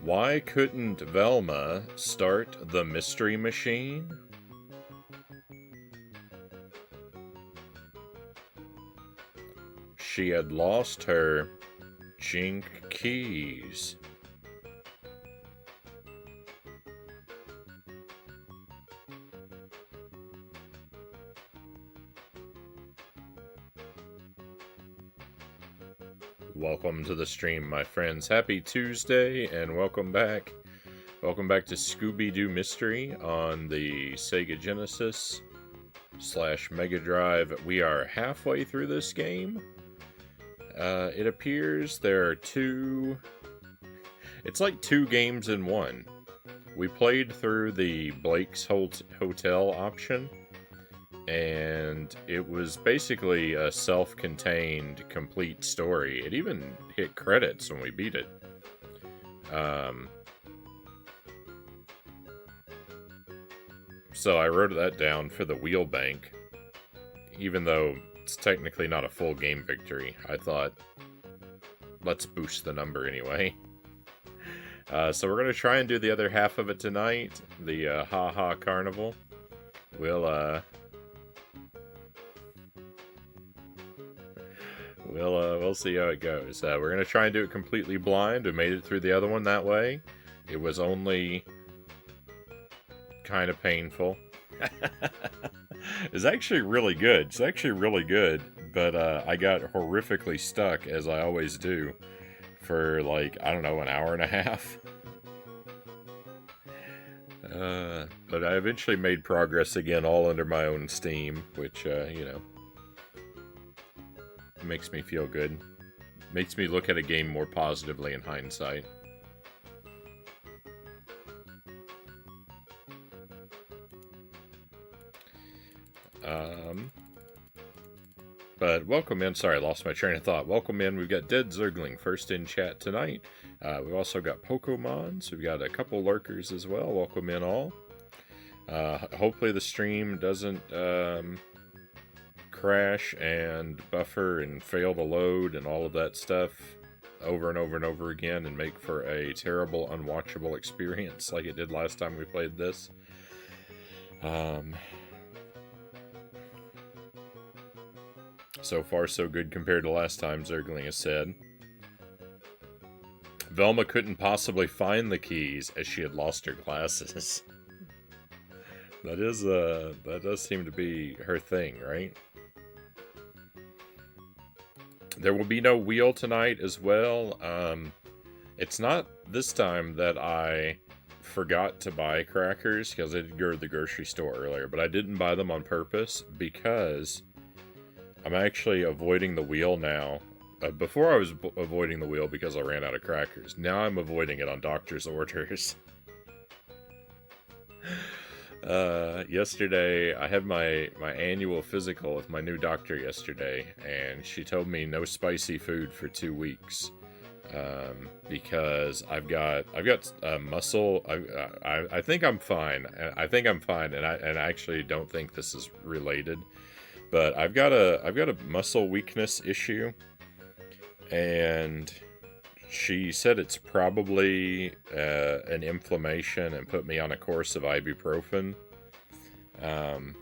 Why couldn't Velma start the mystery machine? She had lost her Jink keys. Welcome to the stream, my friends. Happy Tuesday, and welcome back. Welcome back to Scooby-Doo Mystery on the Sega Genesis / Mega Drive. We are halfway through this game. It appears there are two... It's like two games in one. We played through the Blake's Hotel option, and it was basically a self-contained, complete story. It even hit credits when we beat it. So I wrote that down for the wheel bank, even though it's technically not a full game victory. I thought, let's boost the number anyway. So we're going to try and do the other half of it tonight, the Ha Ha Carnival. We'll see how it goes. We're going to try and do it completely blind. We made it through the other one that way. It was only kind of painful. It's actually really good. It's actually really good, but I got horrifically stuck, as I always do, for like, I don't know, an hour and a half. But I eventually made progress again, all under my own steam, which, you know, makes me feel good. Makes me look at a game more positively in hindsight. But welcome in. Sorry, I lost my train of thought. Welcome in. We've got Dead Zergling first in chat tonight. We've also got Pokemon. So we've got a couple lurkers as well. Welcome in all. Hopefully the stream doesn't crash and buffer and fail to load and all of that stuff over and over and over again and make for a terrible, unwatchable experience like it did last time we played this. So far, so good compared to last time, Zergling has said. Velma couldn't possibly find the keys as she had lost her glasses. That does seem to be her thing, right? There will be no wheel tonight as well. It's not this time that I forgot to buy crackers, because I did go to the grocery store earlier, but I didn't buy them on purpose because I'm actually avoiding the wheel now. Before I was avoiding the wheel because I ran out of crackers. Now I'm avoiding it on doctor's orders. Yesterday, I had my annual physical with my new doctor yesterday, and she told me no spicy food for 2 weeks. Because I've got muscle. I think I'm fine. I think I'm fine, and I actually don't think this is related. But I've got a muscle weakness issue, and she said it's probably an inflammation and put me on a course of ibuprofen. And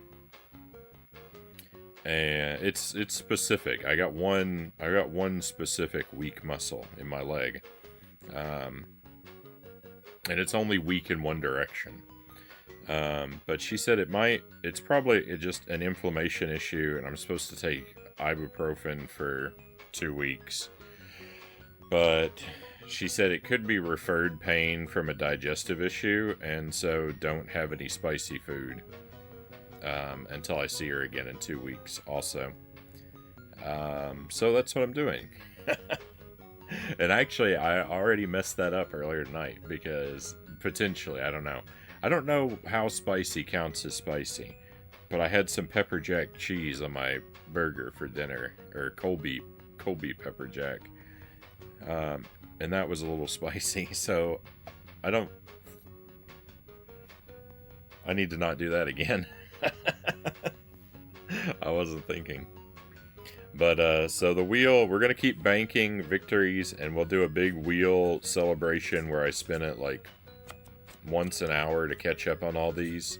it's specific. I got one specific weak muscle in my leg, and it's only weak in one direction. But she said it's probably just an inflammation issue, and I'm supposed to take ibuprofen for 2 weeks. But she said it could be referred pain from a digestive issue, and so don't have any spicy food until I see her again in 2 weeks also. So that's what I'm doing. And actually, I already messed that up earlier tonight, because potentially, I don't know. I don't know how spicy counts as spicy, but I had some pepper jack cheese on my burger for dinner, or Colby pepper jack, and that was a little spicy, so I need to not do that again. I wasn't thinking. But so the wheel, we're gonna keep banking victories, and we'll do a big wheel celebration where I spin it like once an hour to catch up on all these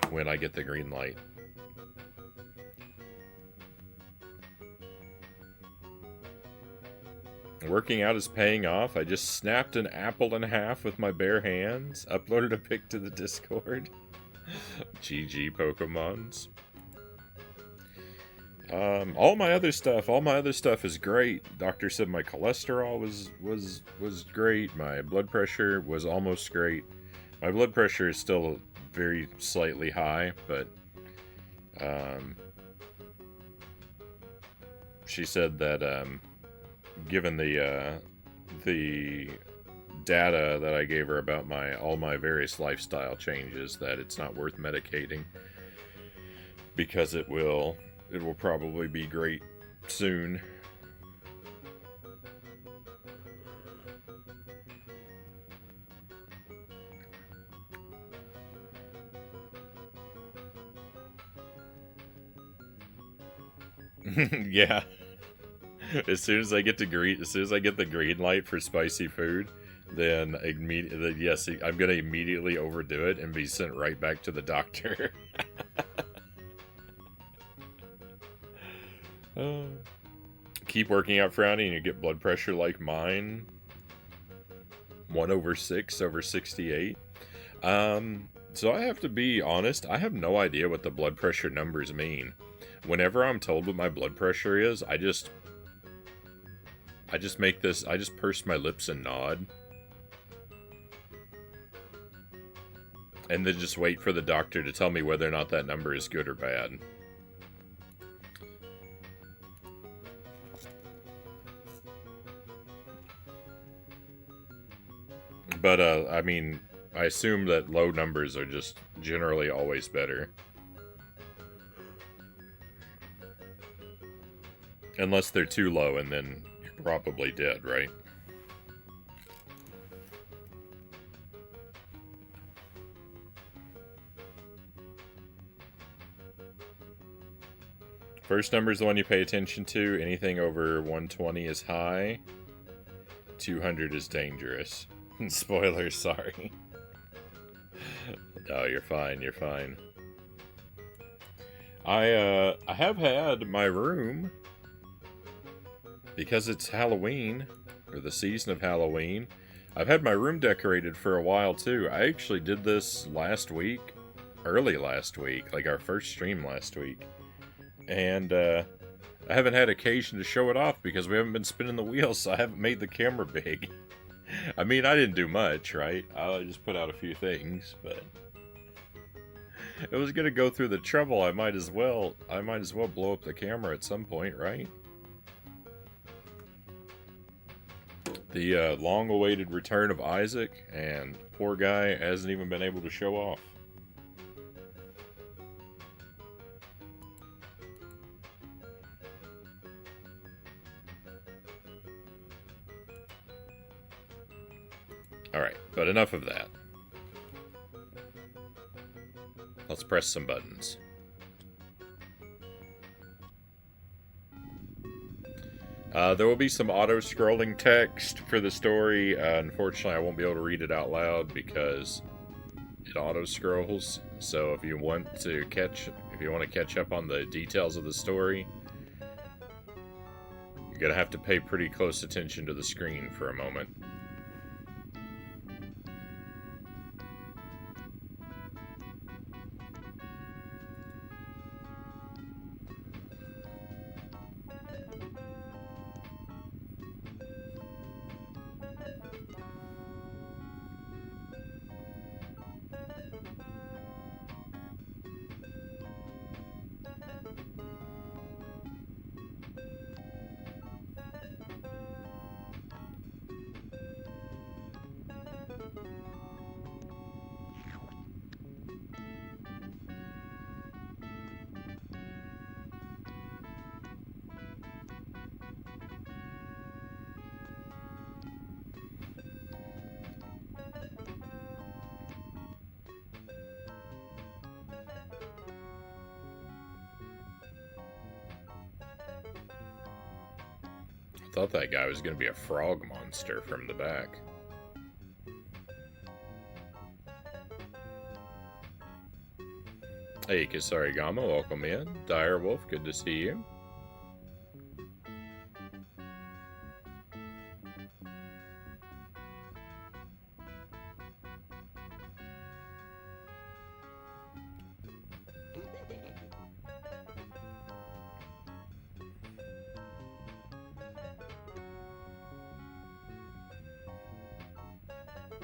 when I get the green light. Working out is paying off. I just snapped an apple in half with my bare hands. Uploaded a pic to the Discord. GG Pokemons. All my other stuff is great. Doctor said my cholesterol was great. My blood pressure was almost great. My blood pressure is still very slightly high, but she said that given the data that I gave her about all my various lifestyle changes, that it's not worth medicating because it will probably be great soon. Yeah. As soon as I get the green light for spicy food, then yes, I'm gonna immediately overdo it and be sent right back to the doctor. Keep working out, Frownie, and you get blood pressure like mine. 1/6/68. So I have to be honest, I have no idea what the blood pressure numbers mean. Whenever I'm told what my blood pressure is, I just purse my lips and nod. And then just wait for the doctor to tell me whether or not that number is good or bad. But, I mean, I assume that low numbers are just generally always better. Unless they're too low, and then you're probably dead, right? First number is the one you pay attention to. Anything over 120 is high. 200 is dangerous. Spoilers, sorry. No, you're fine, you're fine. I have had my room, because it's Halloween, or the season of Halloween, I've had my room decorated for a while too. I actually did this last week, early last week, like our first stream last week. And I haven't had occasion to show it off because we haven't been spinning the wheels, so I haven't made the camera big. I mean, I didn't do much, right? I just put out a few things, but it was gonna go through the trouble. I might as well blow up the camera at some point, right? The long-awaited return of Isaac, and poor guy hasn't even been able to show off. Alright, but enough of that. Let's press some buttons. There will be some auto-scrolling text for the story. Unfortunately, I won't be able to read it out loud because it auto-scrolls. So if you want to catch up on the details of the story, you're gonna have to pay pretty close attention to the screen for a moment. Thought that guy was going to be a frog monster from the back. Hey, Kasarigama, welcome in. Direwolf, good to see you.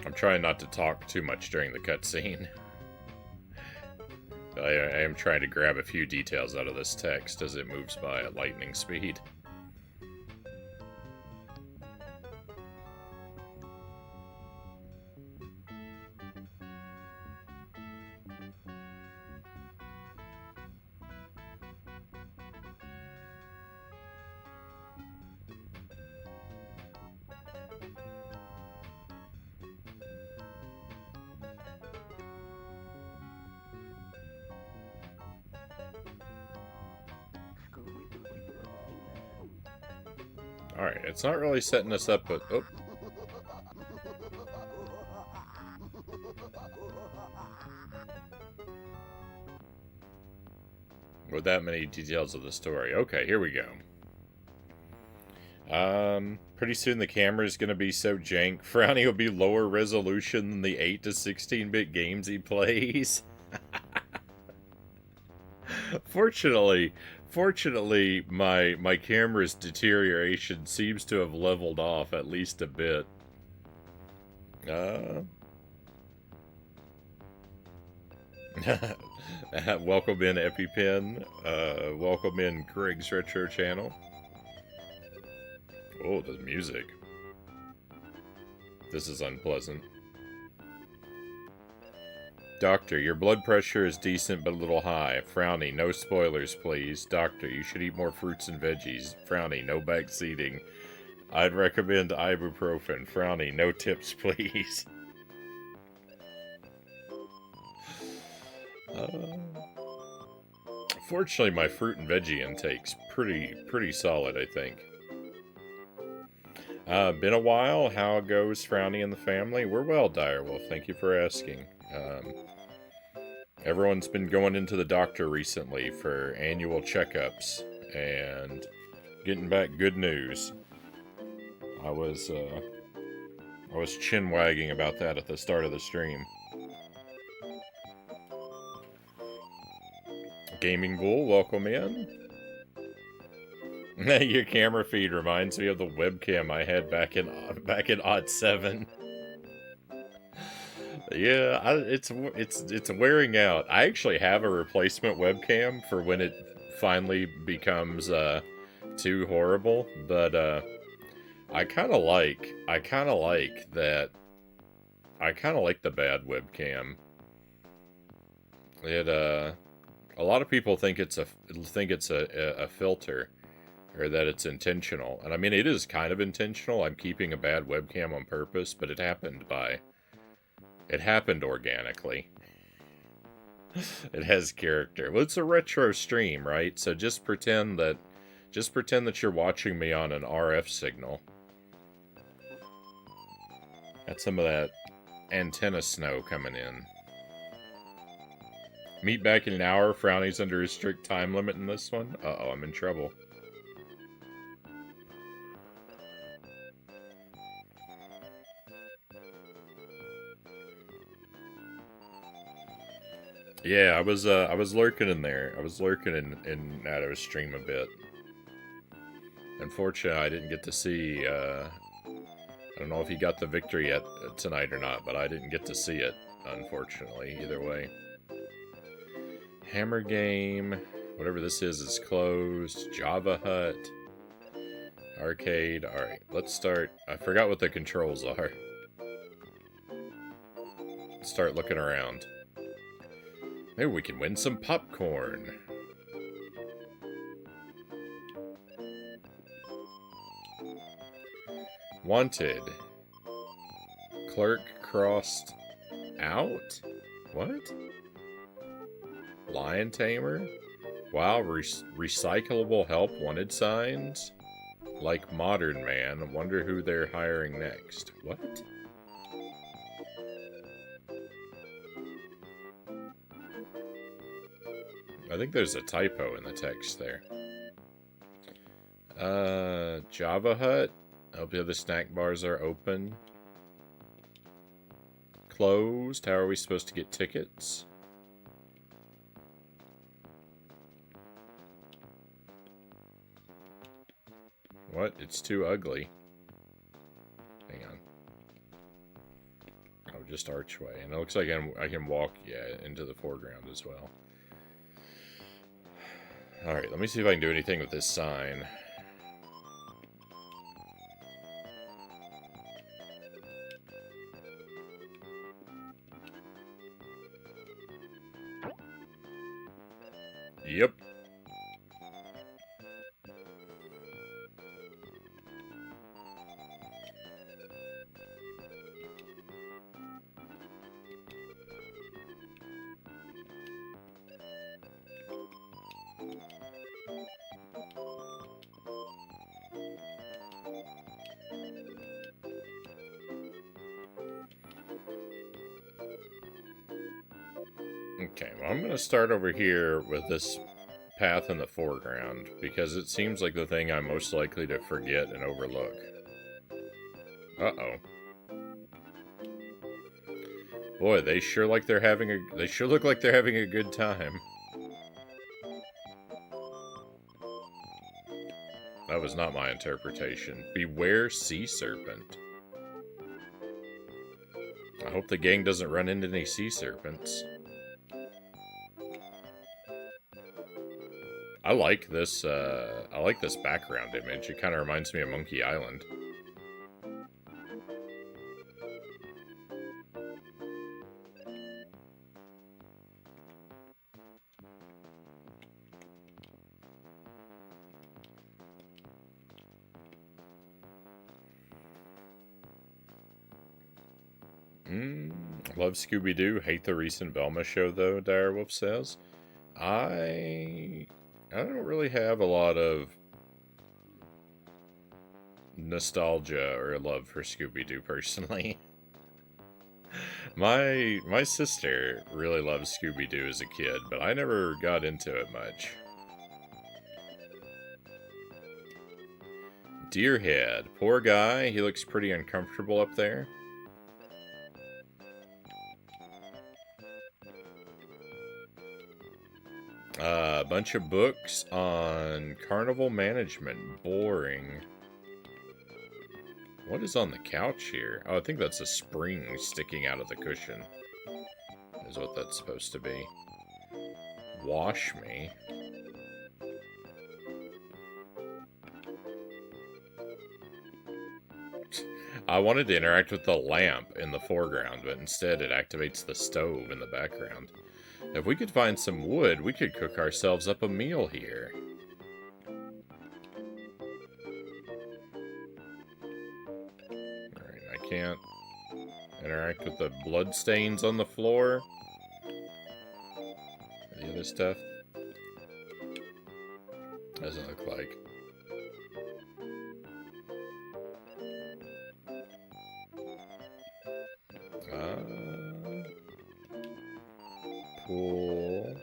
I'm trying not to talk too much during the cutscene. I am trying to grab a few details out of this text as it moves by at lightning speed. Alright, it's not really setting us up, but... Oh. With that many details of the story. Okay, here we go. Pretty soon the camera's gonna be so jank. Frownie will be lower resolution than the 8 to 16-bit games he plays. Fortunately, my camera's deterioration seems to have leveled off at least a bit. Welcome in EpiPen. Welcome in Craig's Retro Channel. Oh, the music. This is unpleasant. Doctor, your blood pressure is decent but a little high. Frownie, no spoilers, please. Doctor, you should eat more fruits and veggies. Frownie, no backseating. I'd recommend ibuprofen. Frownie, no tips, please. Fortunately, my fruit and veggie intake's pretty solid, I think. Been a while. How goes Frownie and the family? We're well, Direwolf. Thank you for asking. Everyone's been going into the doctor recently for annual checkups and getting back good news. I was chin wagging about that at the start of the stream. Gaming Bull, welcome in. Your camera feed reminds me of the webcam I had back in '07. Yeah, it's wearing out. I actually have a replacement webcam for when it finally becomes too horrible, but I kind of like the bad webcam. A lot of people think it's a filter, or that it's intentional, and I mean it is kind of intentional. I'm keeping a bad webcam on purpose, but it happened organically. It has character. Well, it's a retro stream, right? So just pretend that you're watching me on an RF signal. Got some of that antenna snow coming in. Meet back in an hour. Frownie's under a strict time limit in this one. Uh-oh, I'm in trouble. Yeah, I was lurking in there. I was lurking in Nato's stream a bit. Unfortunately, I didn't get to see, I don't know if he got the victory yet tonight or not, but I didn't get to see it, unfortunately, either way. Hammer Game, whatever this is closed. Java Hut. Arcade. Alright, let's start. I forgot what the controls are. Let's start looking around. Maybe we can win some popcorn. Wanted. Clerk crossed out? What? Lion Tamer? Wow, recyclable help wanted signs? Like Modern Man, wonder who they're hiring next. What? I think there's a typo in the text there. Java Hut. Hope the other snack bars are open. Closed. How are we supposed to get tickets? What? It's too ugly. Hang on. Oh, just archway. And it looks like I can walk, yeah, into the foreground as well. Alright, let me see if I can do anything with this sign. Yep. Okay, well, I'm going to start over here with this path in the foreground, because it seems like the thing I'm most likely to forget and overlook. Uh-oh. Boy, they sure look like they're having a good time. That was not my interpretation. Beware sea serpent. I hope the gang doesn't run into any sea serpents. I like this background image. It kind of reminds me of Monkey Island. Love Scooby-Doo. Hate the recent Velma show, though, Direwolf says. I don't really have a lot of nostalgia or love for Scooby-Doo, personally. My sister really loved Scooby-Doo as a kid, but I never got into it much. Deerhead. Poor guy. He looks pretty uncomfortable up there. A bunch of books on carnival management. Boring. What is on the couch here? Oh, I think that's a spring sticking out of the cushion. Is what that's supposed to be. Wash me. I wanted to interact with the lamp in the foreground, but instead it activates the stove in the background. If we could find some wood, we could cook ourselves up a meal here. Alright, I can't interact with the bloodstains on the floor. The other stuff doesn't look like. Pool.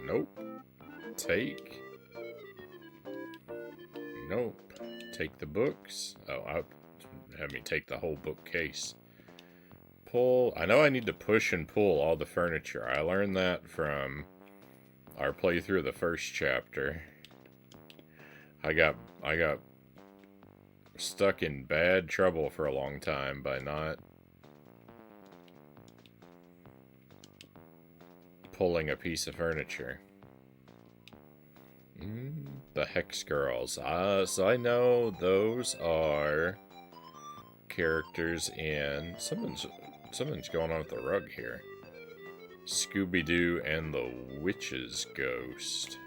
Nope. Take. Nope. Take the books. Oh, have me take the whole bookcase. Pull. I know I need to push and pull all the furniture. I learned that from our playthrough of the first chapter. I got stuck in bad trouble for a long time by not pulling a piece of furniture. The Hex Girls. So I know those are characters in... Something's going on with the rug here. Scooby-Doo and the Witch's Ghost.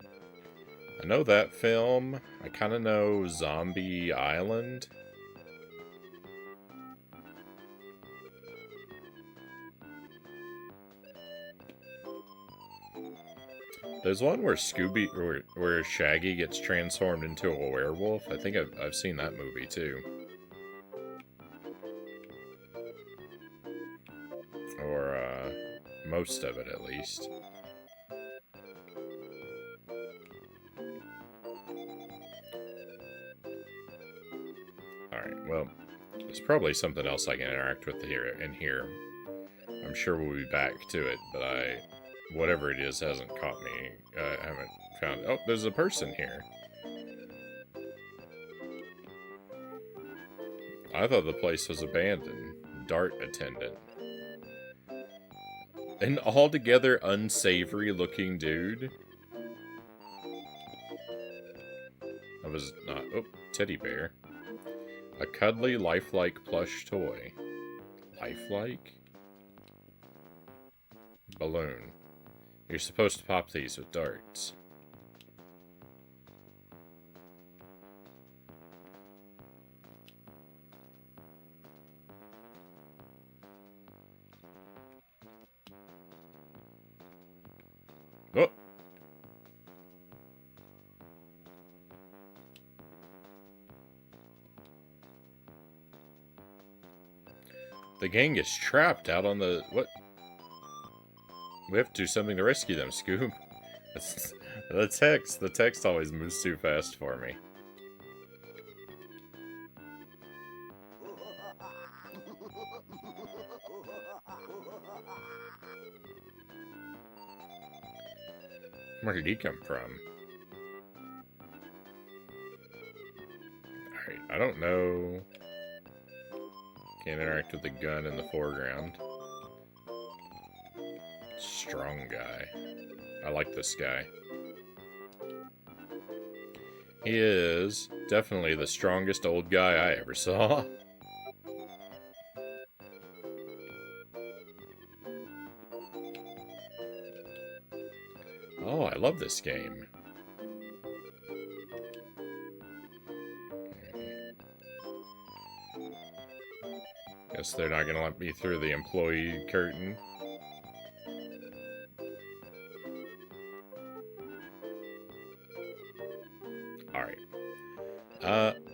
I know that film. I kind of know Zombie Island. There's one where where Shaggy gets transformed into a werewolf. I think I've seen that movie too. Or, most of it at least. Alright, well, there's probably something else I can interact with here. I'm sure we'll be back to it, but whatever it is hasn't caught me. I haven't found... Oh, there's a person here. I thought the place was abandoned. Dart attendant. An altogether unsavory looking dude. That was not... Oh, teddy bear. A cuddly, lifelike plush toy. Lifelike? Balloon. You're supposed to pop these with darts. Oh! The gang is trapped out on the... What? We have to do something to rescue them, Scoob. The text always moves too fast for me. Where did he come from? Alright, I don't know. Can't interact with the gun in the foreground. Strong guy. I like this guy. He is definitely the strongest old guy I ever saw. Oh, I love this game. Guess they're not gonna let me through the employee curtain. Alright.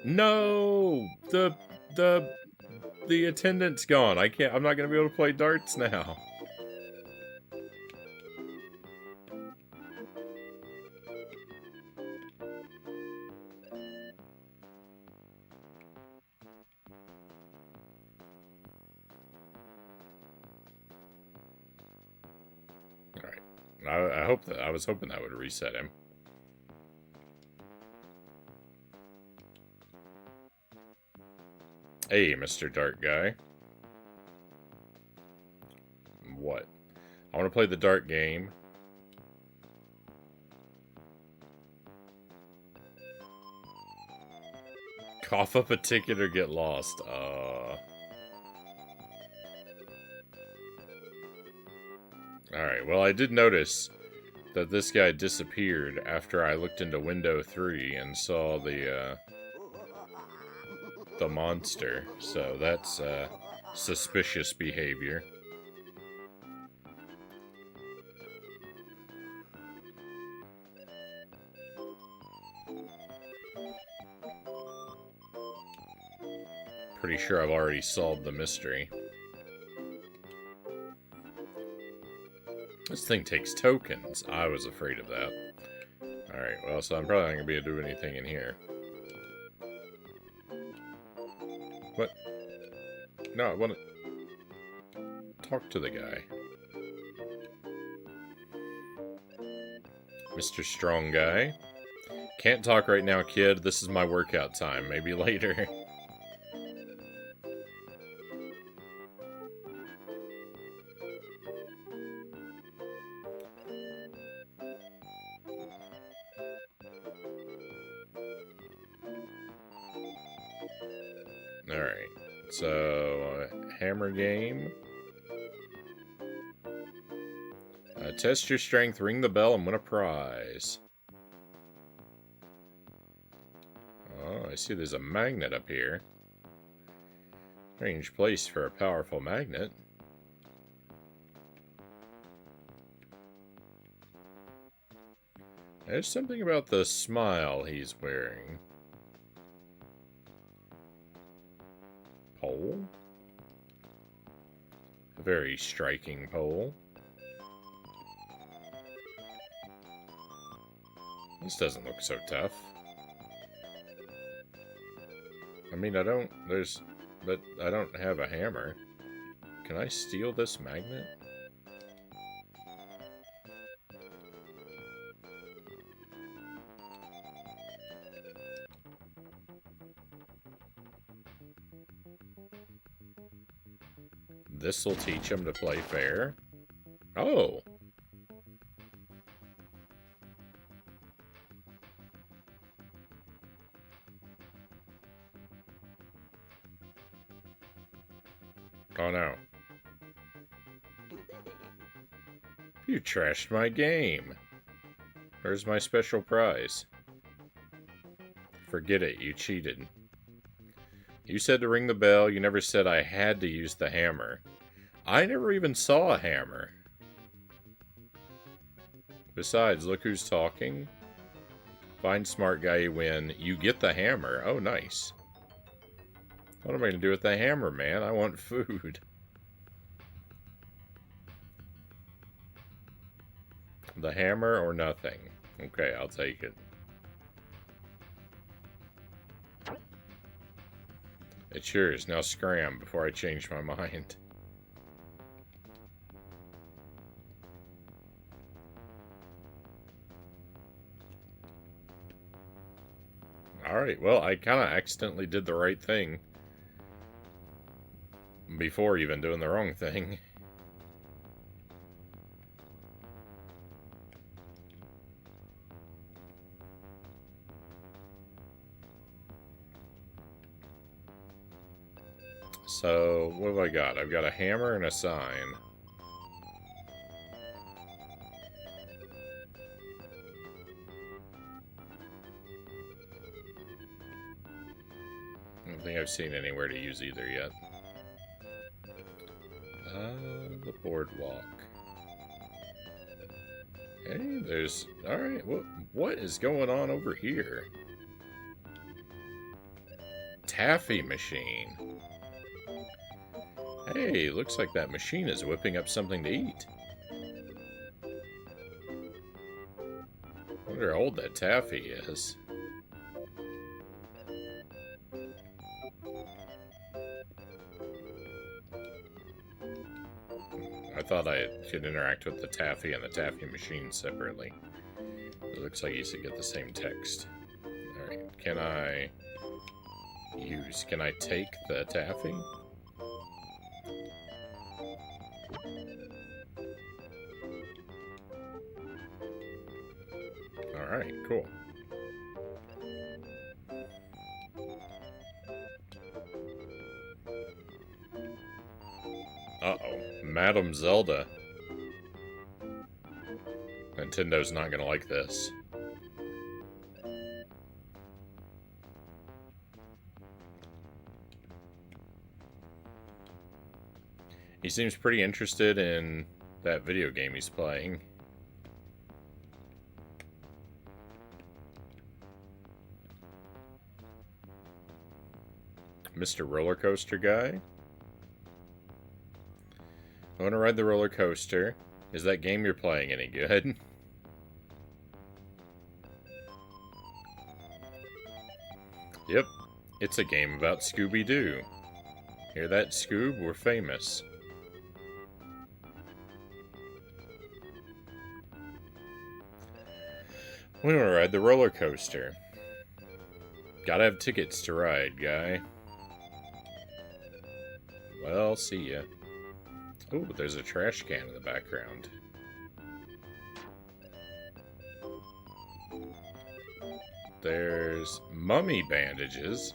No! The attendant's gone. I'm not gonna be able to play darts now. Alright. I was hoping that would reset him. Hey, Mr. Dart Guy. What? I want to play the dart game. Cough up a ticket or get lost. Alright, well, I did notice that this guy disappeared after I looked into window 3 and saw the monster, so that's suspicious behavior. Pretty sure I've already solved the mystery. This thing takes tokens. I was afraid of that. Alright, well, so I'm probably not going to be able to do anything in here. What? No, I want to talk to the guy. Mr. Strong Guy. Can't talk right now, kid. This is my workout time. Maybe later. Alright, so, hammer game. Test your strength, ring the bell, and win a prize. Oh, I see there's a magnet up here. Strange place for a powerful magnet. There's something about the smile he's wearing. Pole? A very striking pole. This doesn't look so tough. I mean, but I don't have a hammer. Can I steal this magnet? This'll teach him to play fair. Oh! Oh no. You trashed my game. Where's my special prize? Forget it, you cheated. You said to ring the bell, you never said I had to use the hammer. I never even saw a hammer. Besides, look who's talking. Find smart guy, you win. You get the hammer. Oh, nice. What am I going to do with the hammer, man? I want food. The hammer or nothing? Okay, I'll take it. It's yours. Now scram before I change my mind. Alright, well, I kind of accidentally did the right thing before even doing the wrong thing. So, what have I got? I've got a hammer and a sign. I don't think I've seen anywhere to use either yet. The boardwalk. Hey, there's... Alright, what is going on over here? Taffy machine. Hey, looks like that machine is whipping up something to eat. Wonder how old that taffy is. I thought I could interact with the taffy and the taffy machine separately. It looks like you should get the same text. Alright, can I take the taffy? Alright, cool. Uh-oh. Madam Zelda. Nintendo's not gonna like this. He seems pretty interested in that video game he's playing. Mr. Roller Coaster Guy? I want to ride the roller coaster. Is that game you're playing any good? Yep, it's a game about Scooby-Doo. Hear that, Scoob? We're famous. We want to ride the roller coaster. Gotta have tickets to ride, guy. Well, see ya. Oh, there's a trash can in the background. There's mummy bandages.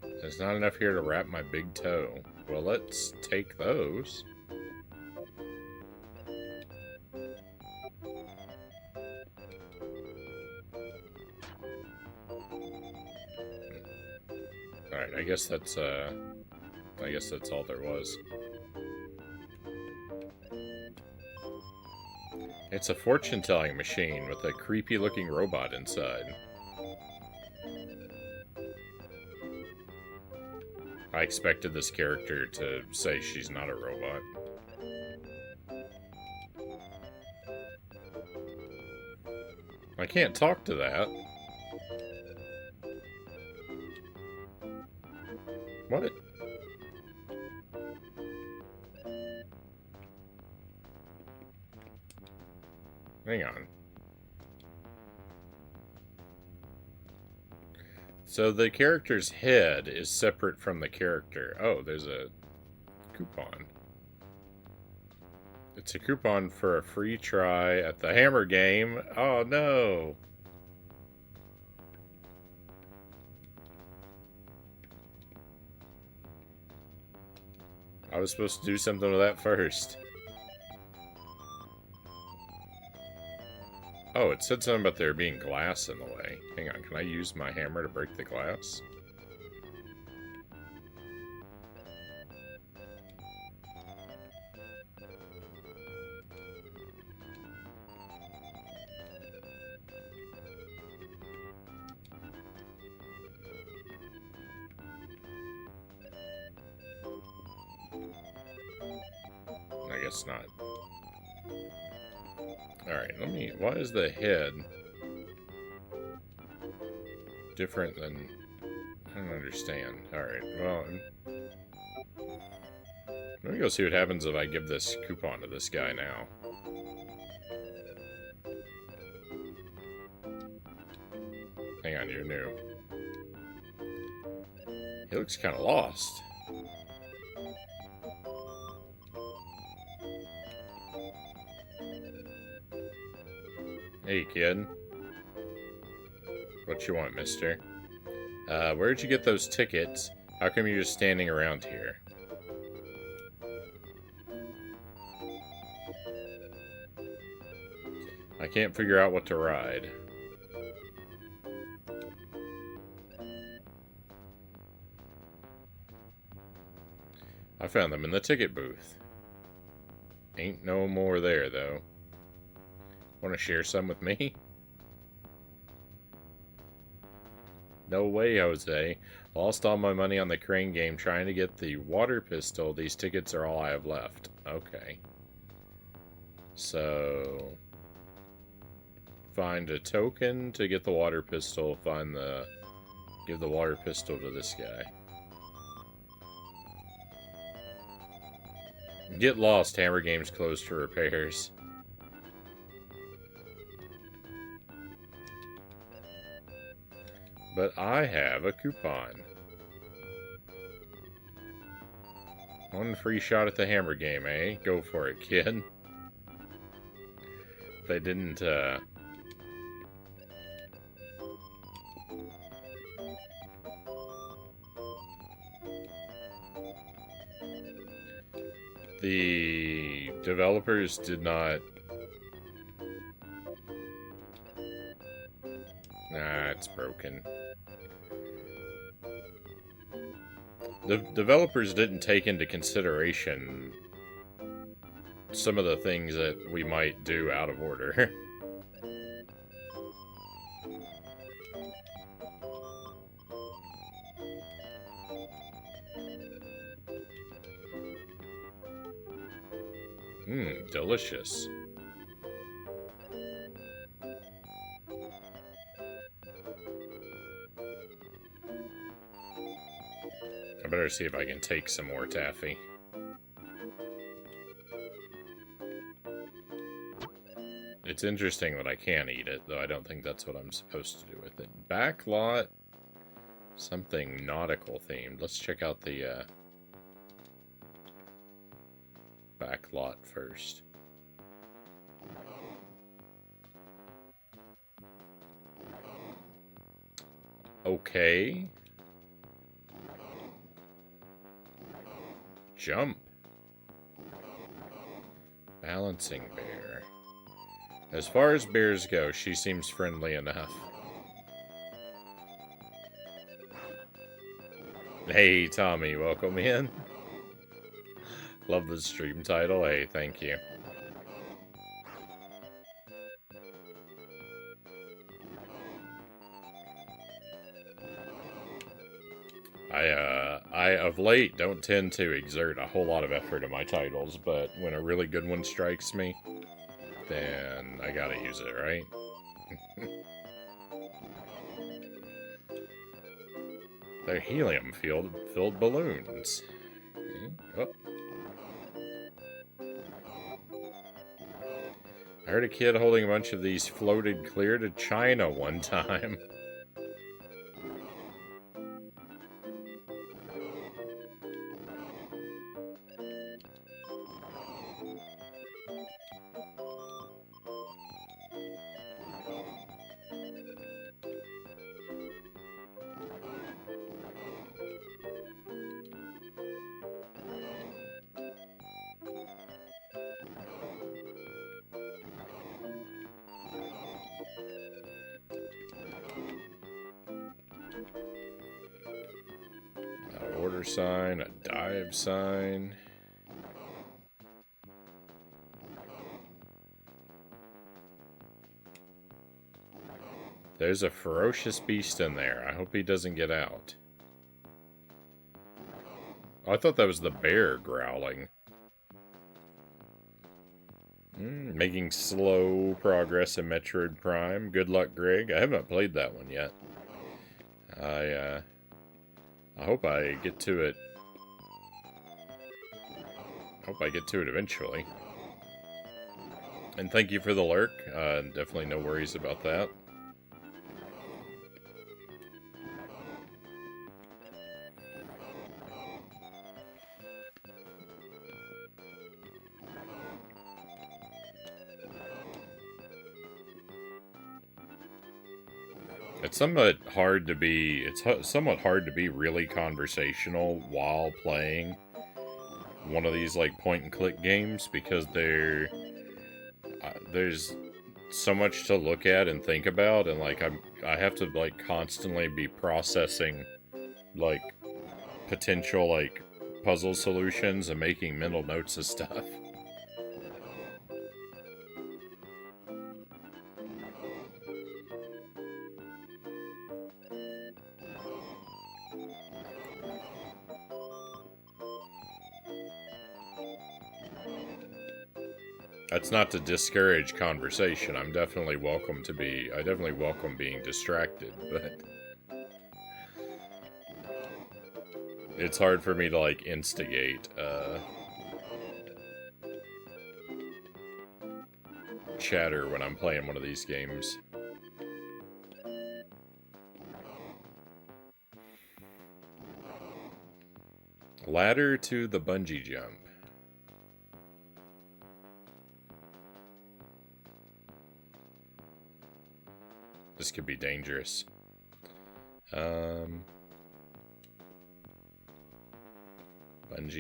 There's not enough here to wrap my big toe. Well, let's take those. Alright, I guess that's all there was. It's a fortune-telling machine with a creepy-looking robot inside. I expected this character to say she's not a robot. I can't talk to that. What? Hang on. So the character's head is separate from the character. Oh, there's a coupon. It's a coupon for a free try at the Hammer game. Oh, no. I was supposed to do something with that first. Oh, it said something about there being glass in the way. Hang on, can I use my hammer to break the glass? I guess not. Alright, why is the head different than... I don't understand. Alright, well... Let me go see what happens if I give this coupon to this guy now. Hang on, you're new. He looks kind of lost. Hey, kid. What you want, mister? Where'd you get those tickets? How come you're just standing around here? I can't figure out what to ride. I found them in the ticket booth. Ain't no more there, though. Want to share some with me? No way, Jose. Lost all my money on the crane game trying to get the water pistol. These tickets are all I have left. Okay. So... find a token to get the water pistol. Give the water pistol to this guy. Get lost. Hammer Game's closed for repairs. But I have a coupon. One free shot at the Hammer Game, eh? Go for it, kid. They didn't, the developers did not... Nah, it's broken. The developers didn't take into consideration some of the things that we might do out of order. Mmm, delicious. I better see if I can take some more taffy. It's interesting that I can eat it, though I don't think that's what I'm supposed to do with it. Backlot, something nautical themed. Let's check out the backlot first. Okay. Jump. Balancing bear. As far as bears go, she seems friendly enough. Hey, Tommy, welcome in. Love the stream title. Hey, thank you. I of late don't tend to exert a whole lot of effort in my titles, but when a really good one strikes me, then I gotta use it, right? They're helium-filled balloons. Oh. I heard a kid holding a bunch of these floated clear to China one time. Order sign, a dive sign. There's a ferocious beast in there. I hope he doesn't get out. Oh, I thought that was the bear growling. Making slow progress in Metroid Prime. Good luck, Greg. I haven't played that one yet. I hope I get to it. Hope I get to it eventually. And thank you for the lurk. Definitely no worries about that. It's somewhat hard to be really conversational while playing one of these like point and click games, because there's so much to look at and think about, and like I have to like constantly be processing like potential like puzzle solutions and making mental notes of stuff. That's not to discourage conversation. I definitely welcome being distracted, but it's hard for me to like instigate chatter when I'm playing one of these games. Ladder to the bungee jump. This could be dangerous. Bungee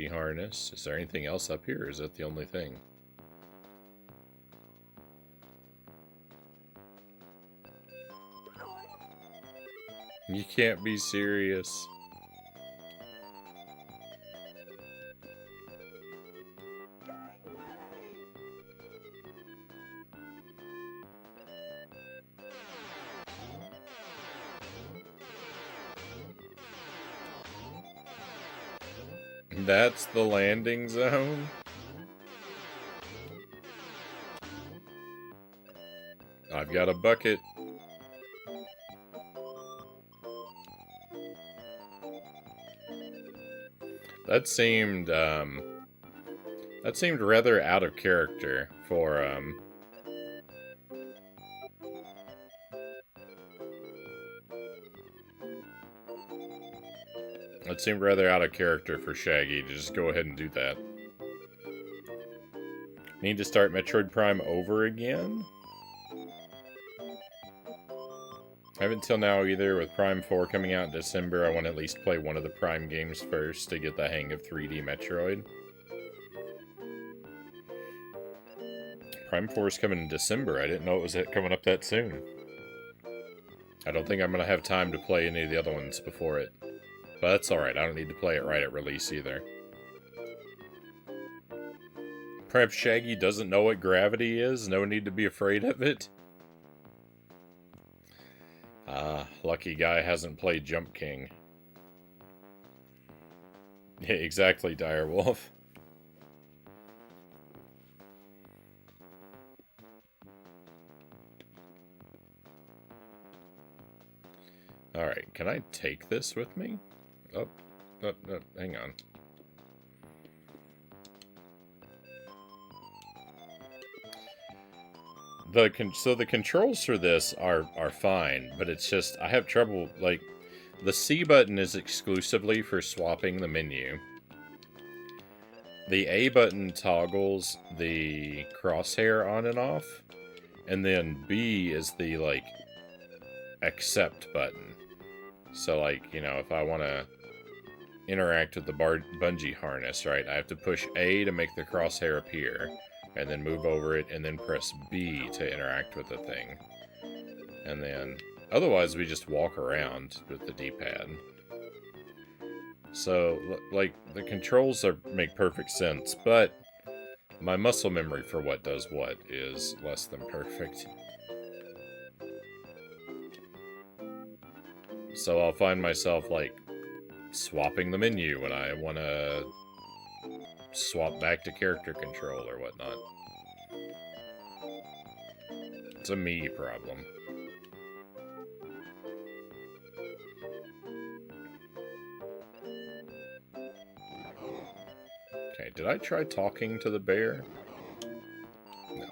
harness. Is there anything else up here, or is that the only thing? You can't be serious. That's the landing zone? I've got a bucket. That seemed rather out of character for, It seemed rather out of character for Shaggy to just go ahead and do that. Need to start Metroid Prime over again? I haven't till now either. With Prime 4 coming out in December, I want to at least play one of the Prime games first to get the hang of 3D Metroid. Prime 4 is coming in December. I didn't know it was coming up that soon. I don't think I'm going to have time to play any of the other ones before it. But that's alright, I don't need to play it right at release either. Perhaps Shaggy doesn't know what gravity is, no need to be afraid of it. Lucky guy hasn't played Jump King. Yeah, exactly, Direwolf. Alright, can I take this with me? Oh, hang on. So the controls for this are fine, but it's just, I have trouble, like, the C button is exclusively for swapping the menu. The A button toggles the crosshair on and off, and then B is the, like, accept button. So, like, you know, if I want to interact with the bungee harness, right, I have to push A to make the crosshair appear, and then move over it, and then press B to interact with the thing. And then, otherwise we just walk around with the D-pad. So, like, the controls make perfect sense, but my muscle memory for what does what is less than perfect. So I'll find myself, like, swapping the menu when I want to swap back to character control or whatnot. It's a me problem. Okay, did I try talking to the bear? No.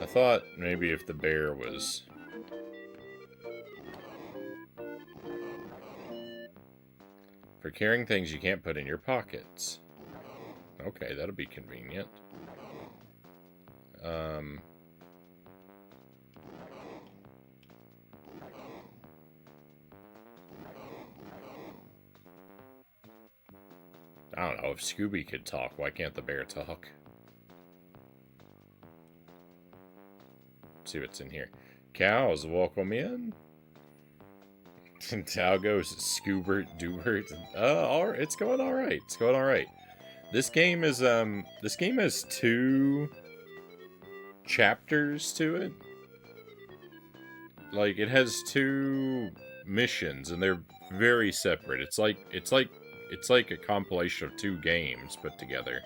I thought maybe if the bear was... For carrying things you can't put in your pockets. Okay, that'll be convenient. I don't know, if Scooby could talk, why can't the bear talk? Let's see what's in here. Cows, welcome in. How goes Scoobert Doobert? Alright, it's going alright. It's going alright. This game is, this game has 2 chapters to it. Like, it has 2 missions, and they're very separate. It's like a compilation of 2 games put together.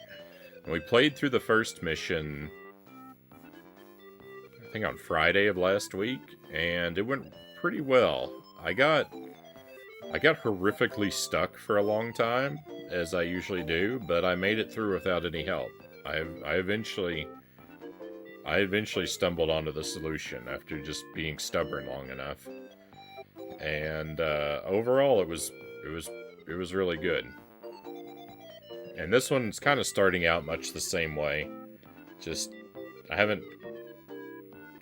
And we played through the first mission, I think on Friday of last week, and it went pretty well. I got horrifically stuck for a long time, as I usually do, but I made it through without any help. I eventually stumbled onto the solution after just being stubborn long enough. And overall, it was really good. And this one's kind of starting out much the same way. Just,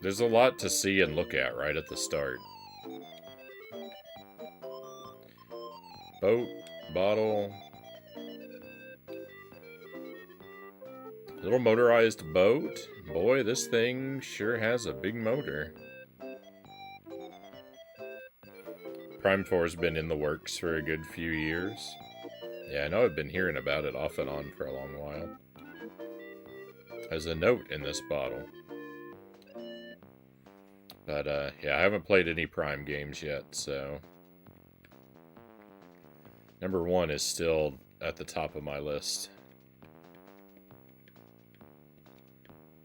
there's a lot to see and look at right at the start. Boat, bottle. Little motorized boat. Boy, this thing sure has a big motor. Prime 4's been in the works for a good few years. Yeah, I know I've been hearing about it off and on for a long while. There's a note in this bottle. But, yeah, I haven't played any Prime games yet, so... Number 1 is still at the top of my list.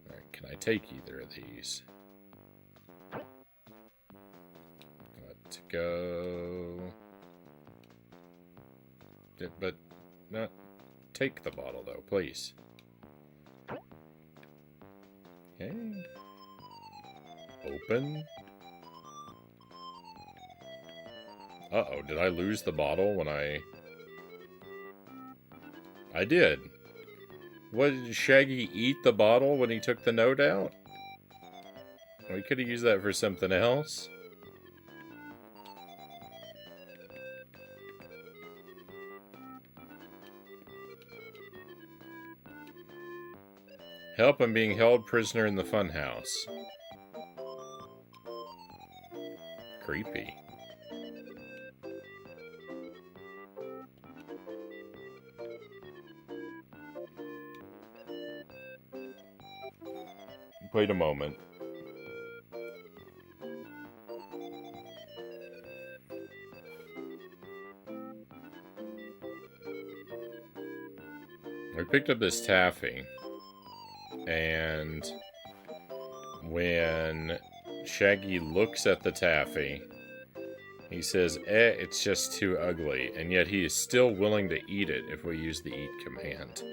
Alright, can I take either of these? Let's go... But, not... Take the bottle, though, please. Okay. Open. Uh-oh, did I lose the bottle when I did. What, did Shaggy eat the bottle when he took the note out? We could have used that for something else. Help, I'm being held prisoner in the funhouse. Creepy. Wait a moment. We picked up this taffy, and when Shaggy looks at the taffy, he says, it's just too ugly, and yet he is still willing to eat it if we use the eat command.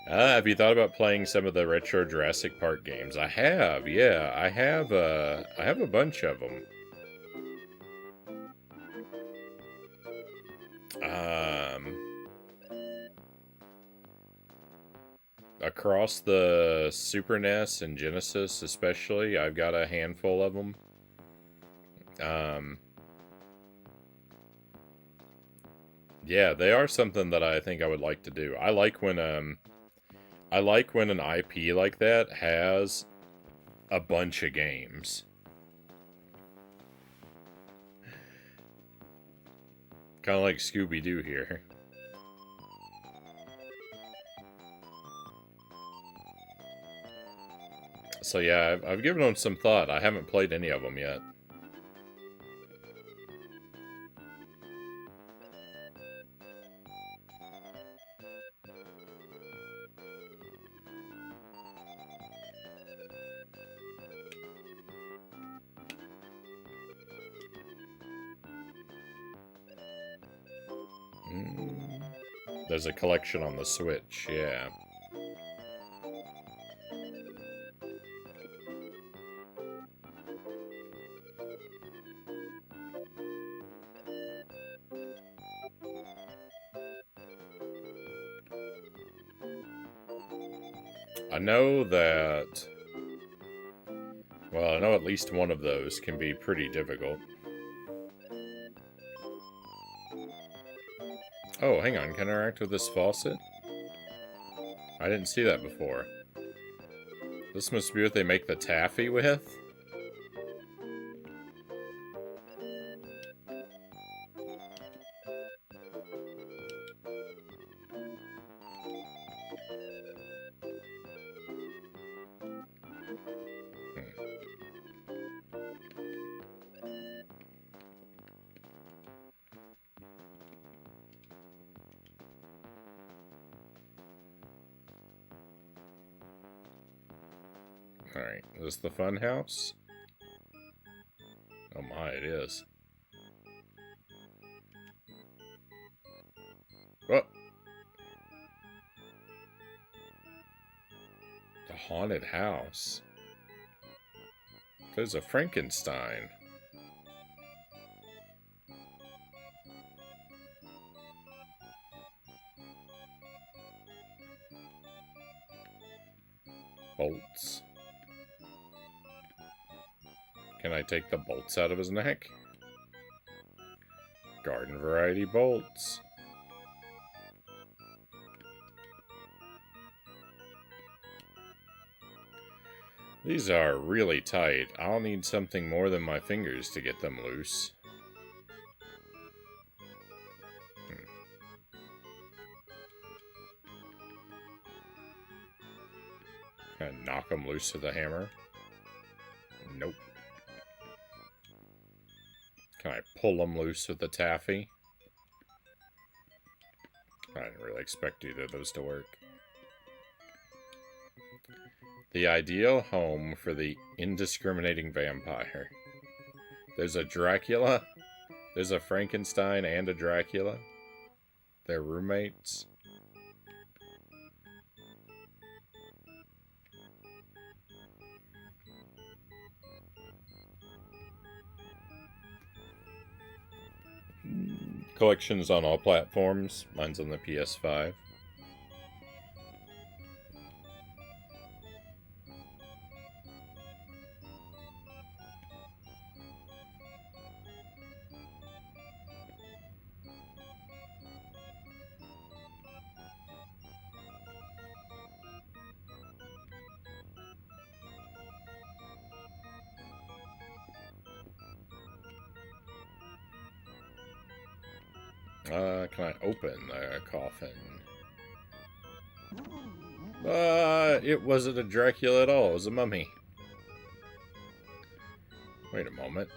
Have you thought about playing some of the retro Jurassic Park games? I have, yeah. I have a bunch of them. Across the Super NES and Genesis especially, I've got a handful of them. Yeah, they are something that I think I would like to do. I like when an IP like that has a bunch of games. Kind of like Scooby-Doo here. So yeah, I've given them some thought. I haven't played any of them yet. There's a collection on the Switch, yeah. I know that... Well, I know at least one of those can be pretty difficult. Oh, hang on. Can I interact with this faucet? I didn't see that before. This must be what they make the taffy with? Alright, is this the fun house? Oh my, it is. Oh! The haunted house. There's a Frankenstein. Bolts. Can I take the bolts out of his neck? Garden variety bolts. These are really tight. I'll need something more than my fingers to get them loose. Can I knock them loose with a hammer? Nope. Can I pull them loose with the taffy? I didn't really expect either of those to work. The ideal home for the indiscriminating vampire. There's a Dracula. There's a Frankenstein and a Dracula. They're roommates. Collections on all platforms. Mine's on the PS5. Can I open the coffin? It wasn't a Dracula at all. It was a mummy. Wait a moment.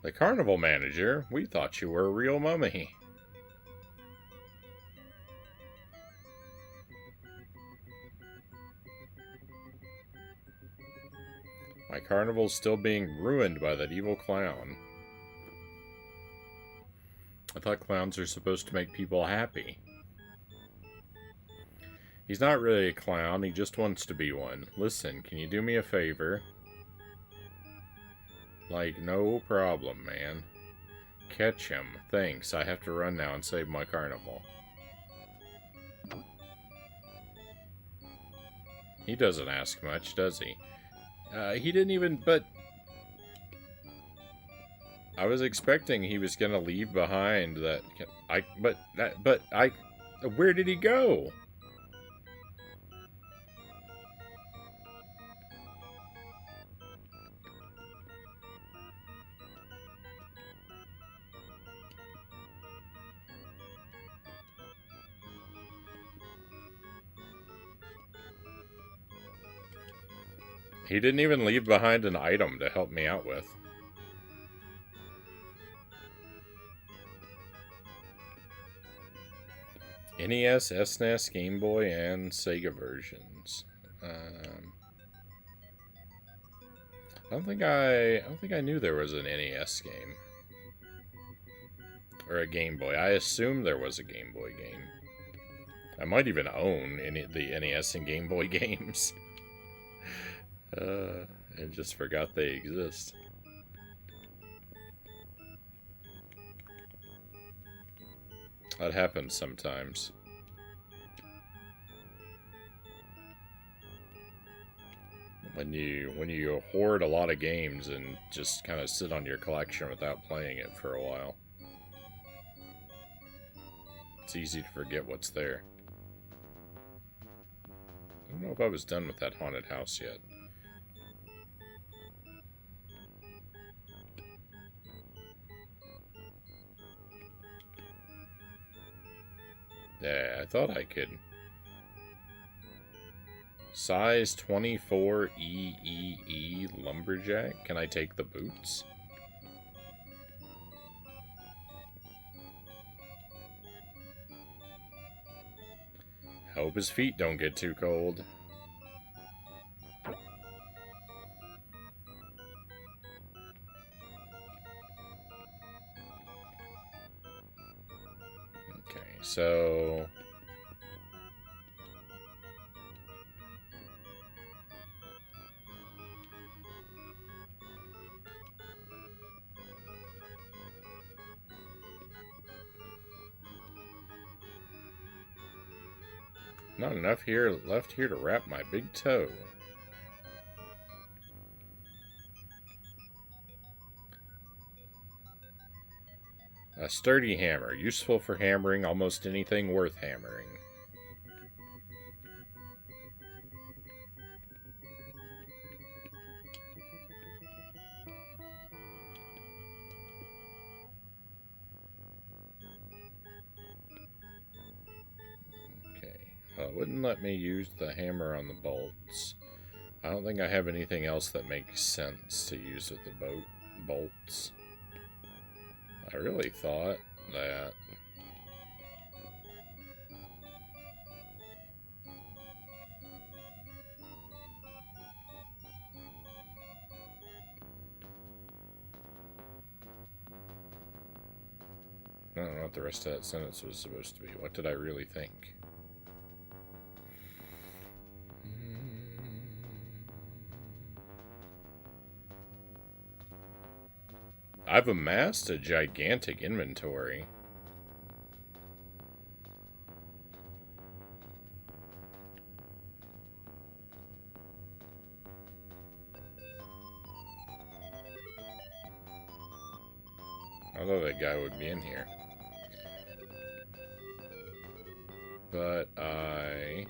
The carnival manager? We thought you were a real mummy. My carnival's still being ruined by that evil clown. I thought clowns are supposed to make people happy. He's not really a clown, he just wants to be one. Listen, can you do me a favor? Like, no problem, man. Catch him. Thanks, I have to run now and save my carnival. He doesn't ask much, does he? He didn't even, but... I was expecting he was gonna leave behind that... Where did he go? He didn't even leave behind an item to help me out with. NES, SNES, Game Boy, and Sega versions. I don't think I knew there was an NES game. Or a Game Boy. I assumed there was a Game Boy game. I might even own the NES and Game Boy games. I just forgot they exist. That happens sometimes. When you hoard a lot of games and just kind of sit on your collection without playing it for a while. It's easy to forget what's there. I don't know if I was done with that haunted house yet. Yeah, I thought I could. Size 24 EEE Lumberjack. Can I take the boots? Hope his feet don't get too cold. So... not enough here left here to wrap my big toe. A sturdy hammer, useful for hammering almost anything worth hammering. Okay, it wouldn't let me use the hammer on the bolts. I don't think I have anything else that makes sense to use with the bolts. I really thought that... I don't know what the rest of that sentence was supposed to be. What did I really think? I've amassed a gigantic inventory. I thought that guy would be in here. But I...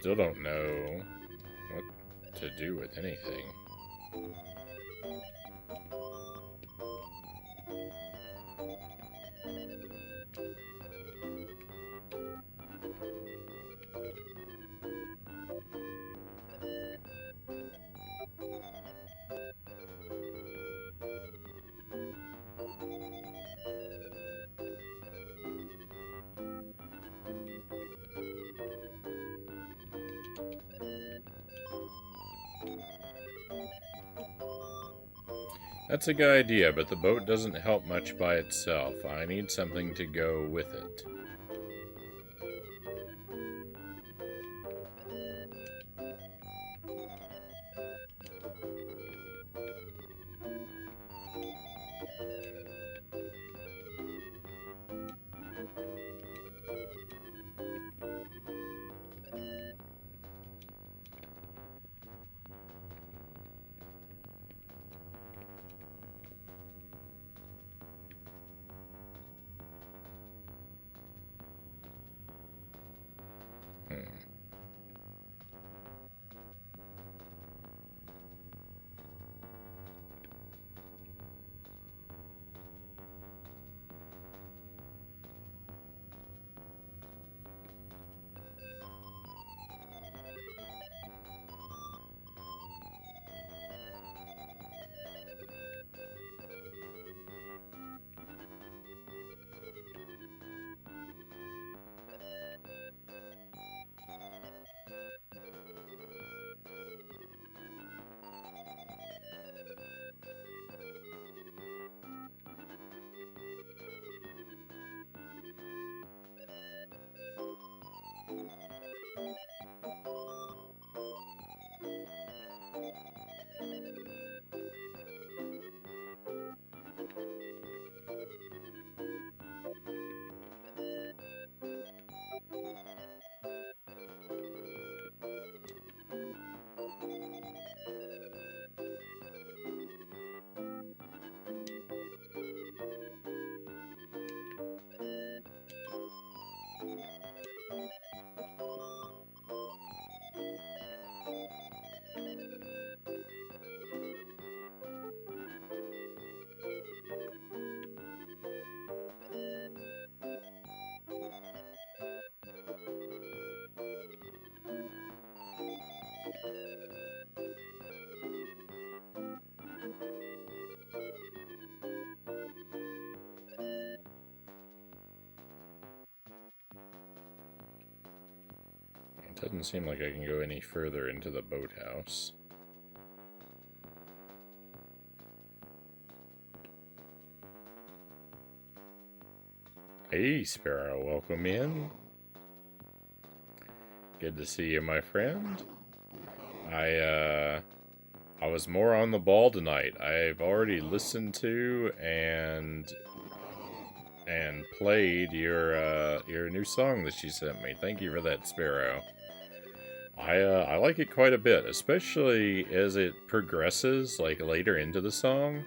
still don't know what to do with anything. That's a good idea, but the boat doesn't help much by itself. I need something to go with it. It doesn't seem like I can go any further into the boathouse. Hey, Sparrow, welcome in. Good to see you, my friend. I was more on the ball tonight. I've already listened to and played your new song that you sent me. Thank you for that, Sparrow. I like it quite a bit, especially as it progresses, like later into the song.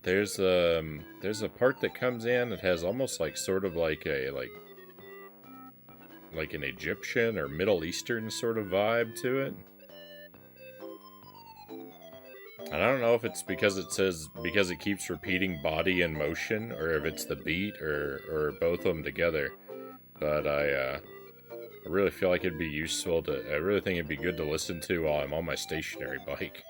There's a part that comes in that has almost like sort of like a like an Egyptian or Middle Eastern sort of vibe to it. And I don't know if it's because it keeps repeating body and motion, or if it's the beat, or both of them together. But I really feel like it'd be useful to. I really think it'd be good to listen to while I'm on my stationary bike.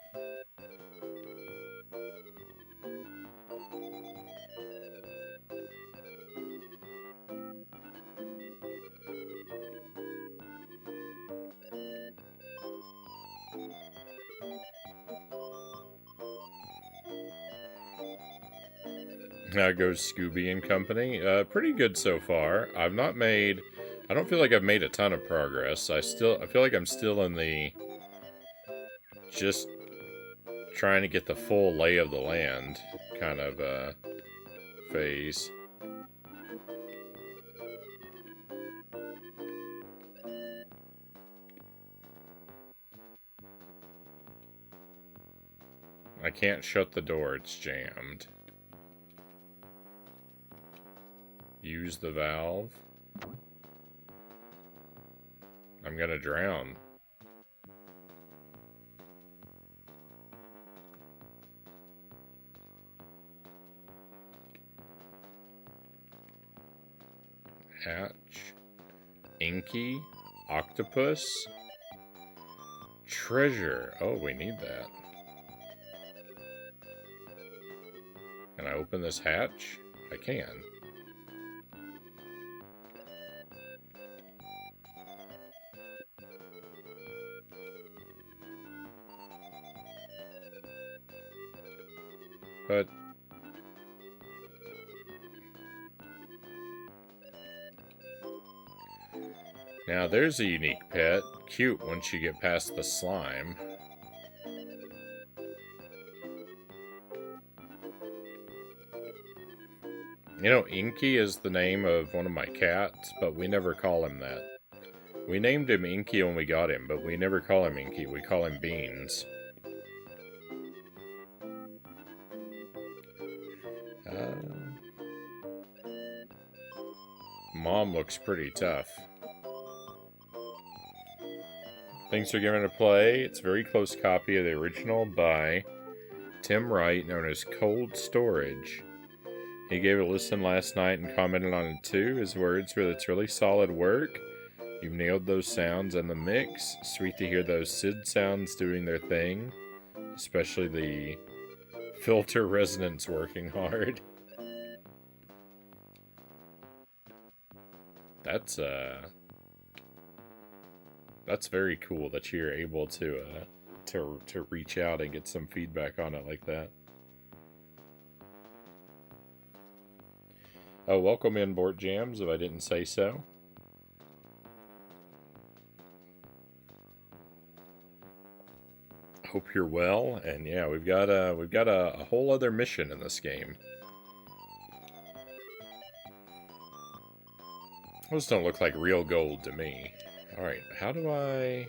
How goes Scooby and Company? Pretty good so far. I don't feel like I've made a ton of progress. I feel like I'm still in the just trying to get the full lay of the land kind of phase. I can't shut the door, it's jammed. Use the valve. I'm gonna drown. Hatch. Inky. Octopus. Treasure. Oh, we need that. Can I open this hatch? I can. Now there's a unique pet. Cute once you get past the slime. You know, Inky is the name of one of my cats, but we never call him that. We named him Inky when we got him, but we never call him Inky, we call him Beans. Mom looks pretty tough. Thanks for giving it a play. It's a very close copy of the original by Tim Wright, known as Cold Storage. He gave it a listen last night and commented on it too. His words were, "It's really solid work. You've nailed those sounds and the mix. Sweet to hear those SID sounds doing their thing. Especially the filter resonance working hard." That's very cool that you're able to reach out and get some feedback on it like that. Oh, welcome in, Bort Jams, if I didn't say so. Hope you're well, and yeah, we've got a whole other mission in this game. Those don't look like real gold to me. Alright, how do I...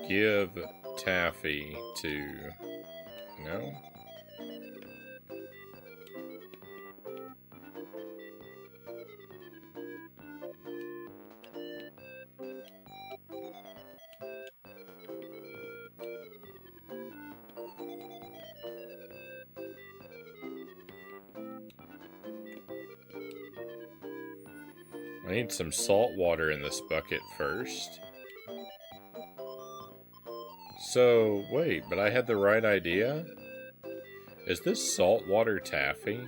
give Taffy to... No? I need some salt water in this bucket first. So, wait, but I had the right idea? Is this saltwater taffy?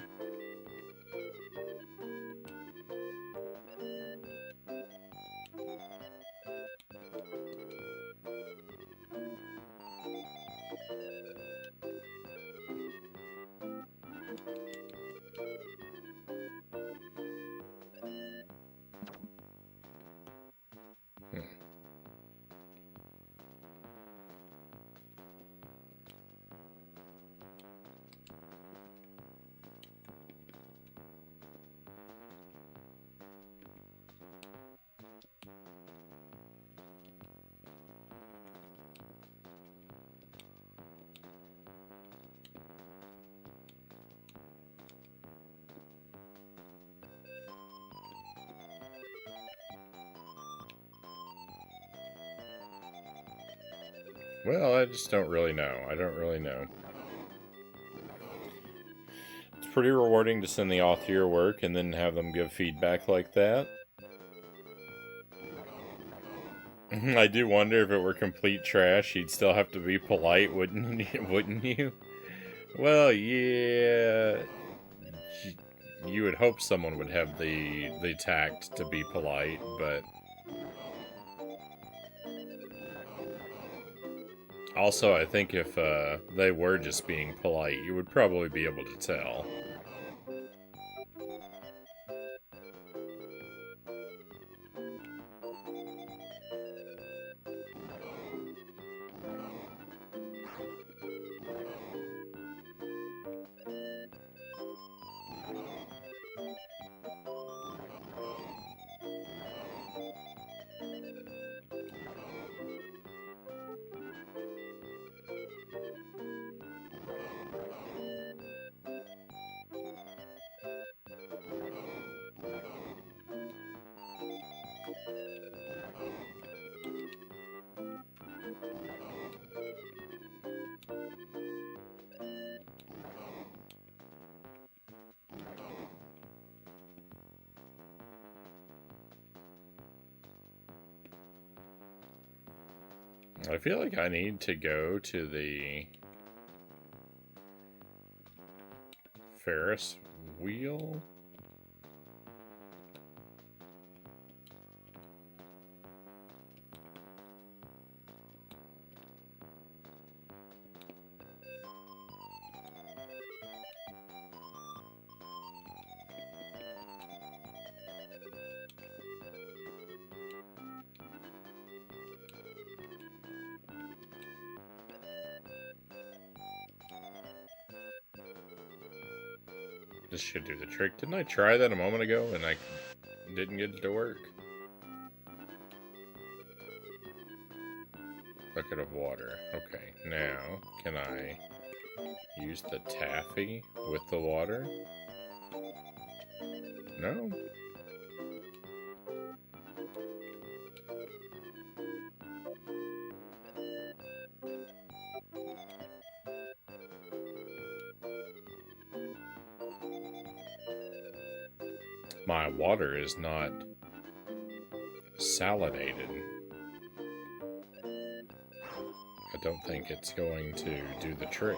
Well, I just don't really know. I don't really know. It's pretty rewarding to send the author your work and then have them give feedback like that. I do wonder if it were complete trash, you'd still have to be polite, wouldn't you? Well, yeah. You would hope someone would have the tact to be polite, but... Also, I think if they were just being polite, you would probably be able to tell. I feel like I need to go to the Ferris wheel? This should do the trick. Didn't I try that a moment ago and I didn't get it to work? Bucket of water. Okay, now can I use the taffy with the water? No? My water is not salinated. I don't think it's going to do the trick.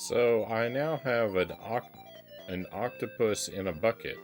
So I now have an octopus in a bucket.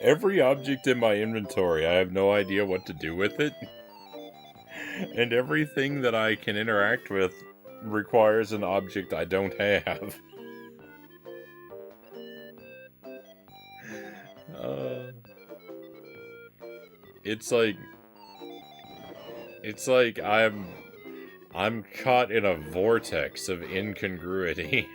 Every object in my inventory, I have no idea what to do with it. And everything that I can interact with requires an object I don't have. It's like I'm caught in a vortex of incongruity.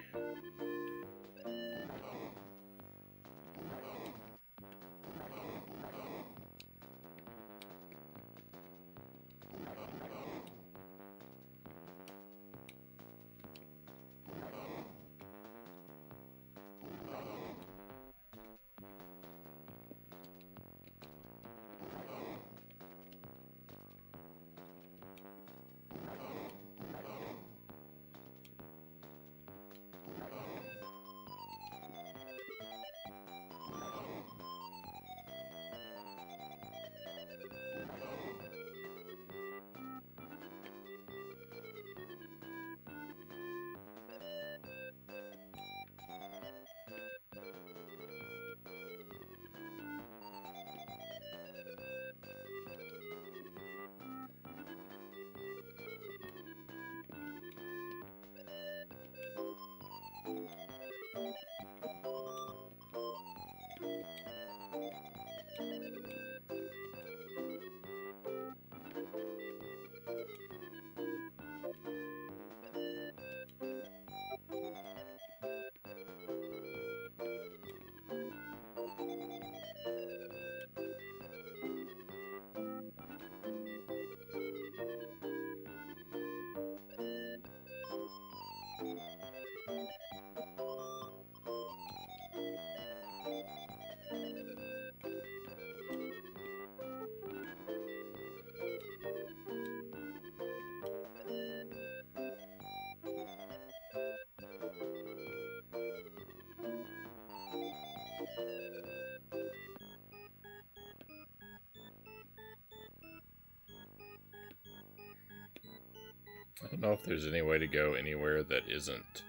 I don't know if there's any way to go anywhere that isn't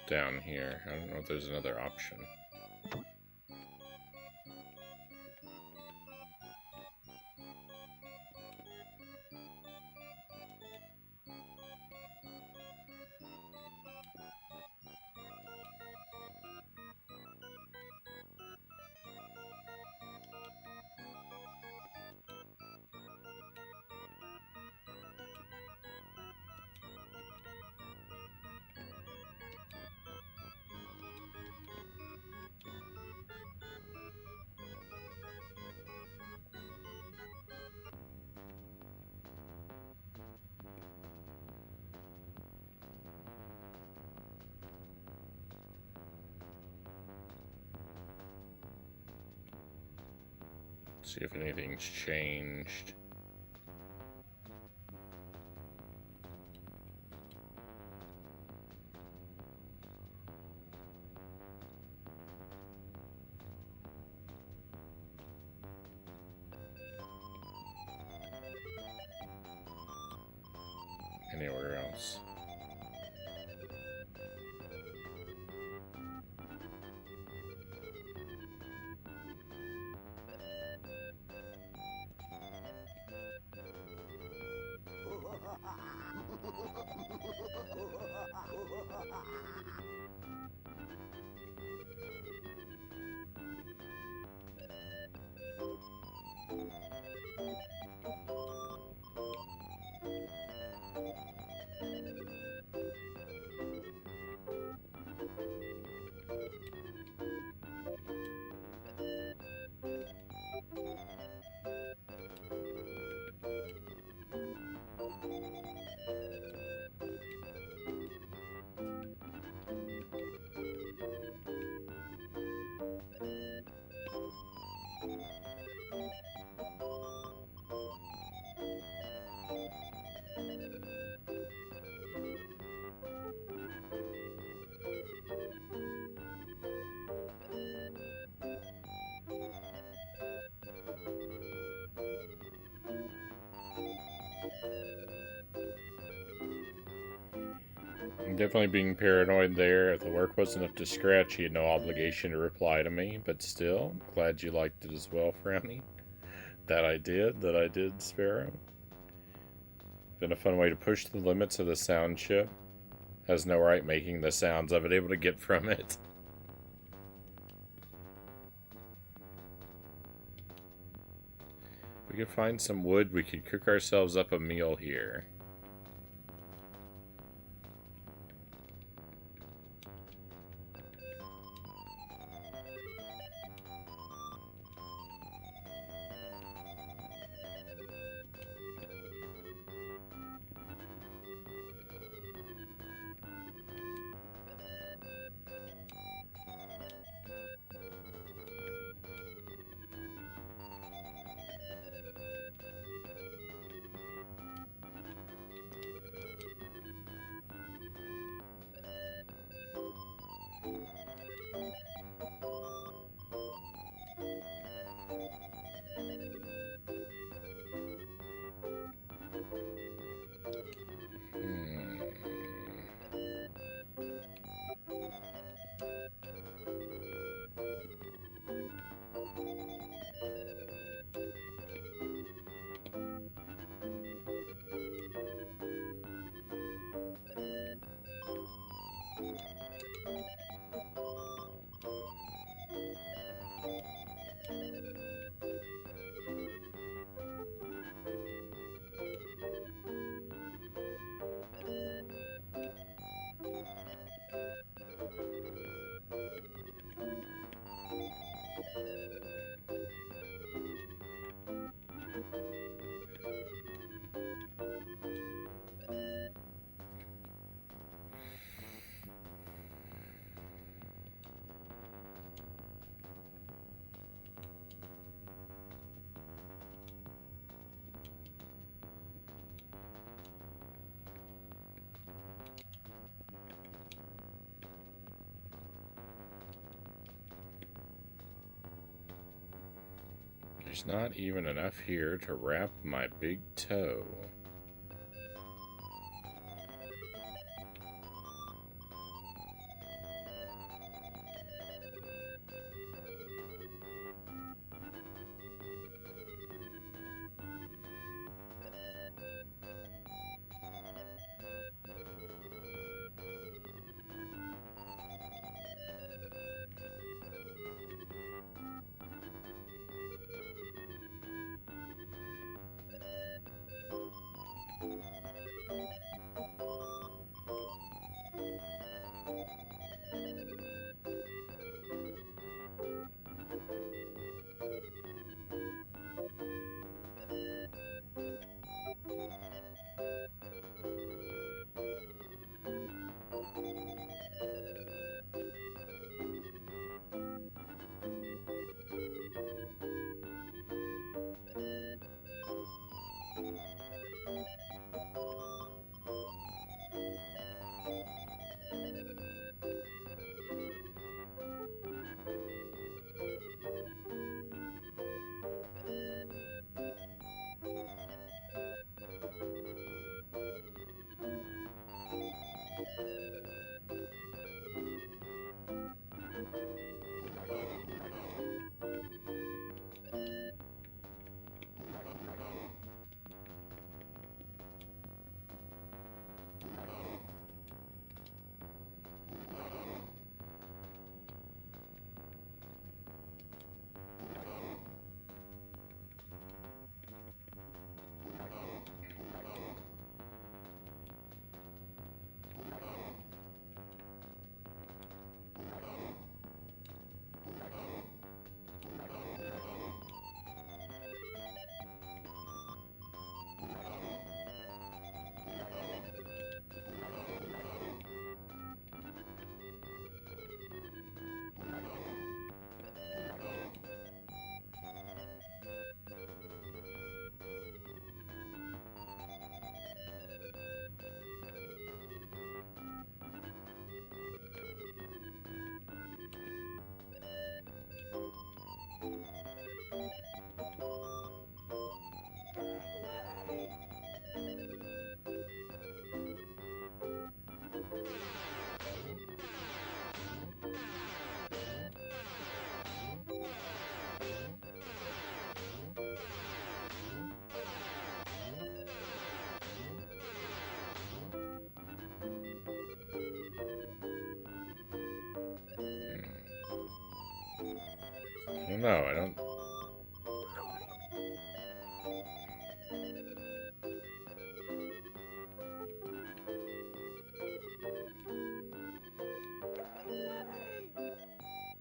down here. I don't know if there's another option. See if anything's changed. Anywhere else. Definitely being paranoid there. If the work wasn't up to scratch, he had no obligation to reply to me, but still, glad you liked it as well, Frownie. That I did, Sparrow. Been a fun way to push the limits of the sound chip. Has no right making the sounds I've been able to get from it. We could find some wood, we could cook ourselves up a meal here. There's not even enough here to wrap my big toe. No, I don't.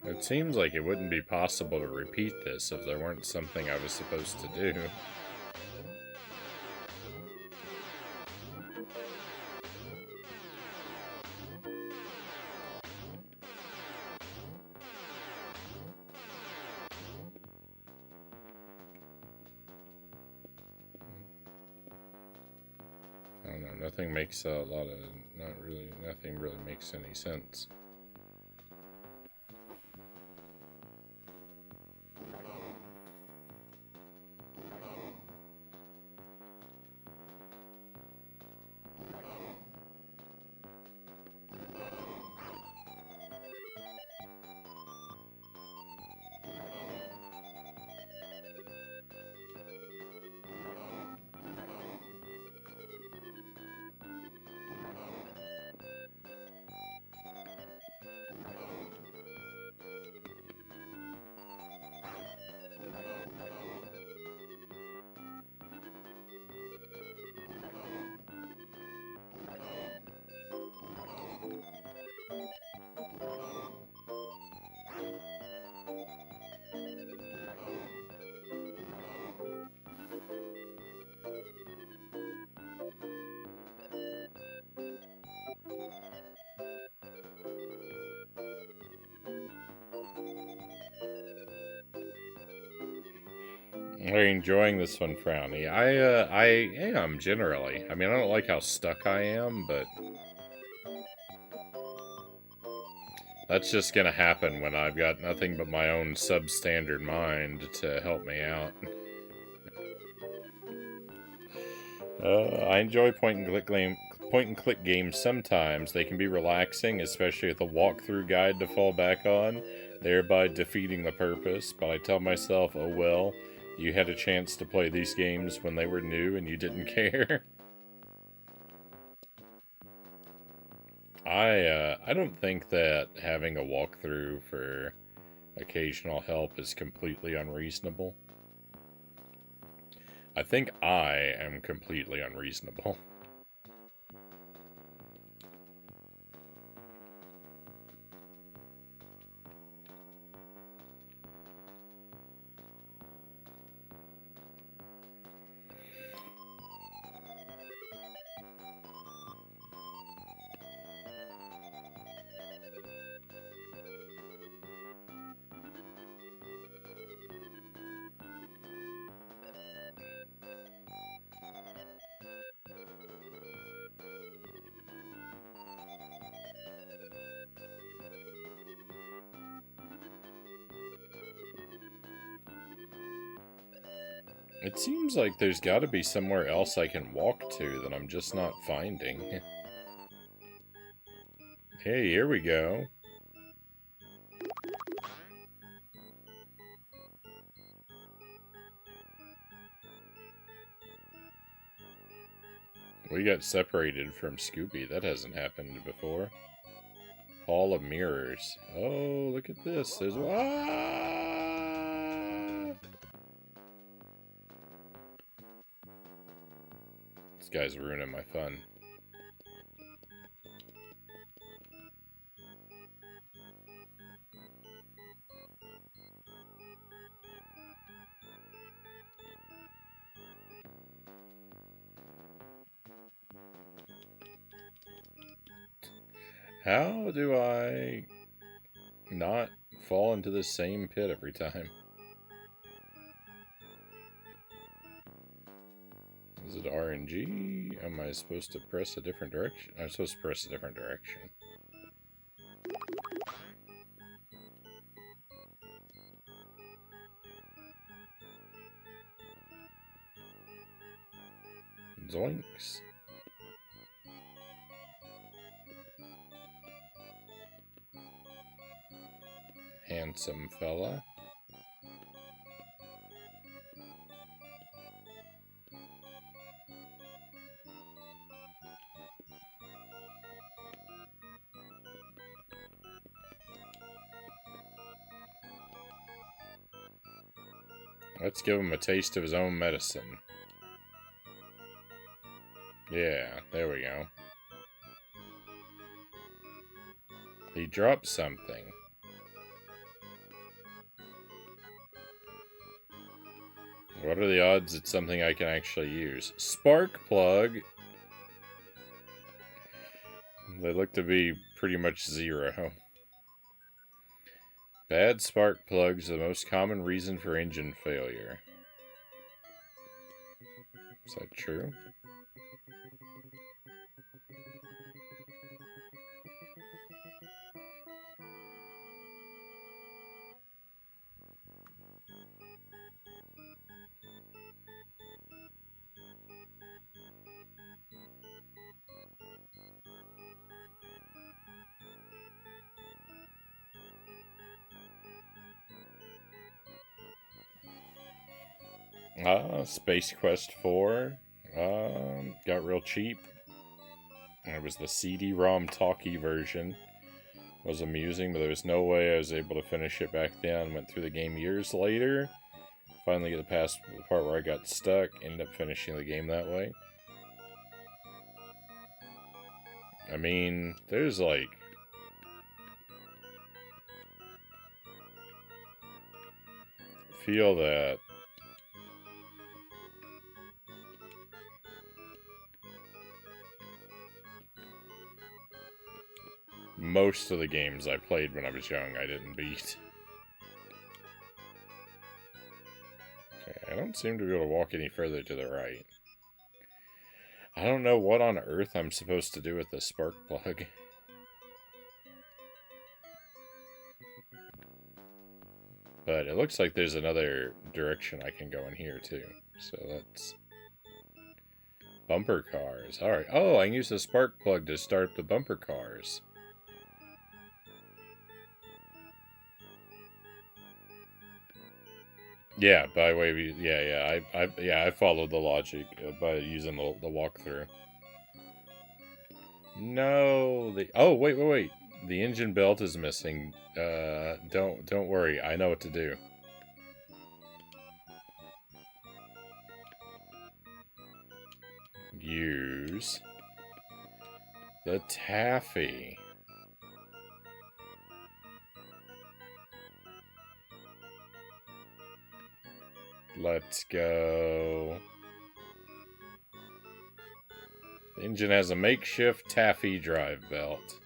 It seems like it wouldn't be possible to repeat this if there weren't something I was supposed to do. I don't know, nothing makes a lot of, nothing really makes any sense. Are you enjoying this one, Frownie? I am, generally. I mean, I don't like how stuck I am, but... That's just gonna happen when I've got nothing but my own substandard mind to help me out. I enjoy point-and-click games sometimes. They can be relaxing, especially with a walkthrough guide to fall back on, thereby defeating the purpose. But I tell myself, oh well, you had a chance to play these games when they were new and you didn't care. I don't think that having a walkthrough for occasional help is completely unreasonable. I think I am completely unreasonable. It seems like there's got to be somewhere else I can walk to that I'm just not finding. Hey, here we go. We got separated from Scooby. That hasn't happened before. Hall of Mirrors. Oh, look at this. There's... Ah! This guy's ruining my fun. How do I not fall into the same pit every time? Is it RNG? Am I supposed to press a different direction? I'm supposed to press a different direction. Zoinks. Handsome fella. Let's give him a taste of his own medicine. Yeah, there we go. He dropped something. What are the odds it's something I can actually use? Spark plug. They look to be pretty much zero. Bad spark plugs are the most common reason for engine failure. Is that true? Space Quest 4 got real cheap. It was the CD-ROM talkie version. It was amusing, but there was no way I was able to finish it back then. Went through the game years later. Finally get past the part where I got stuck. Ended up finishing the game that way. I mean, there's like... feel that... most of the games I played when I was young, I didn't beat. Okay, I don't seem to be able to walk any further to the right. I don't know what on earth I'm supposed to do with this spark plug. But it looks like there's another direction I can go in here, too. So let's... Bumper cars. Alright. Oh, I can use the spark plug to start up the bumper cars. Yeah, by the way, I followed the logic by using the walkthrough. No, oh, wait. The engine belt is missing. Don't worry. I know what to do. Use the taffy. Let's go. The engine has a makeshift taffy drive belt.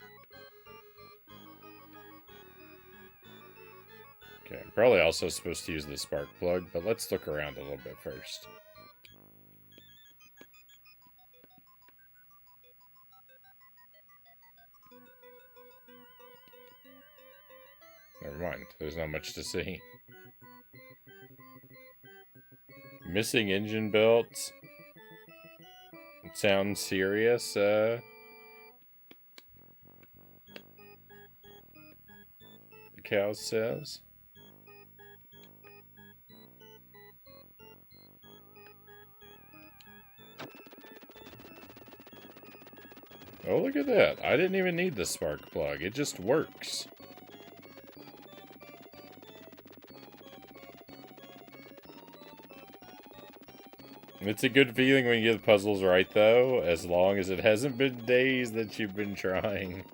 Okay, I'm probably also supposed to use the spark plug, but let's look around a little bit first. Never mind, there's not much to see. Missing engine belts. It sounds serious, the cow says. Oh, look at that. I didn't even need the spark plug. It just works. It's a good feeling when you get the puzzles right, though, as long as it hasn't been days that you've been trying.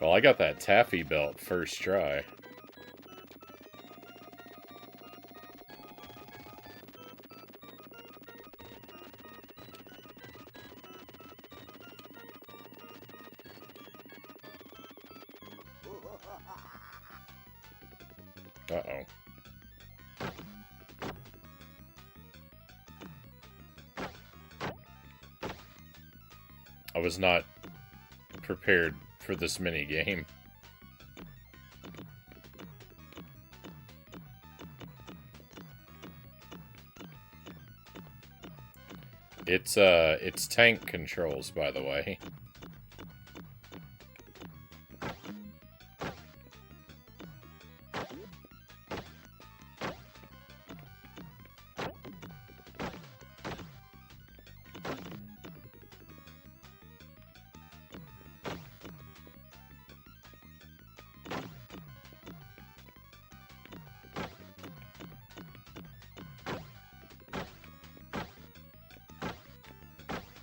Well, I got that taffy belt first try. Uh-oh. I was not prepared for this mini game. It's tank controls, by the way.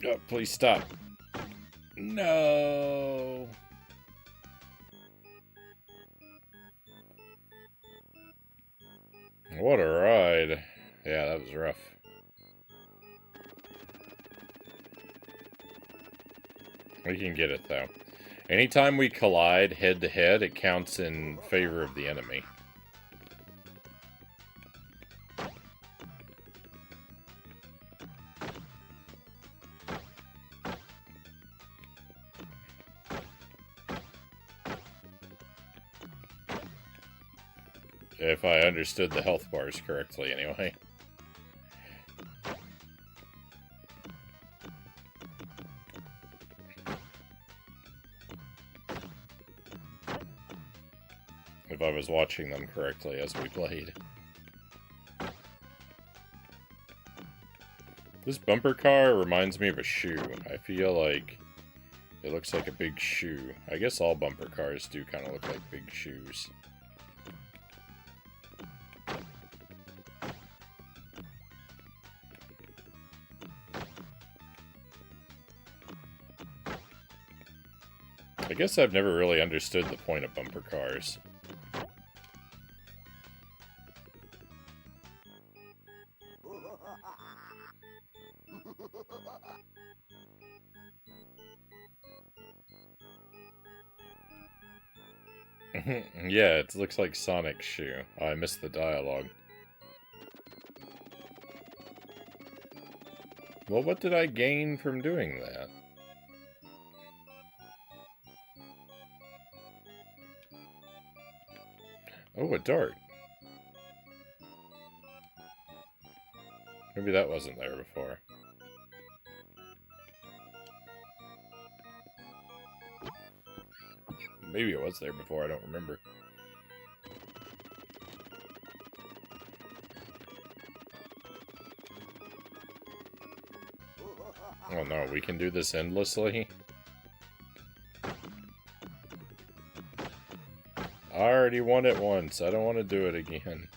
Oh, please stop. No. What a ride. Yeah, that was rough. We can get it, though. Anytime we collide head-to-head, it counts in favor of the enemy. If I understood the health bars correctly, anyway. If I was watching them correctly as we played. This bumper car reminds me of a shoe. I feel like it looks like a big shoe. I guess all bumper cars do kind of look like big shoes. I guess I've never really understood the point of bumper cars. Yeah, it looks like Sonic's shoe. Oh, I missed the dialogue. Well, what did I gain from doing that? Oh, a dart. Maybe that wasn't there before. Maybe it was there before, I don't remember. Oh no, we can do this endlessly? I already won it once, I don't want to do it again.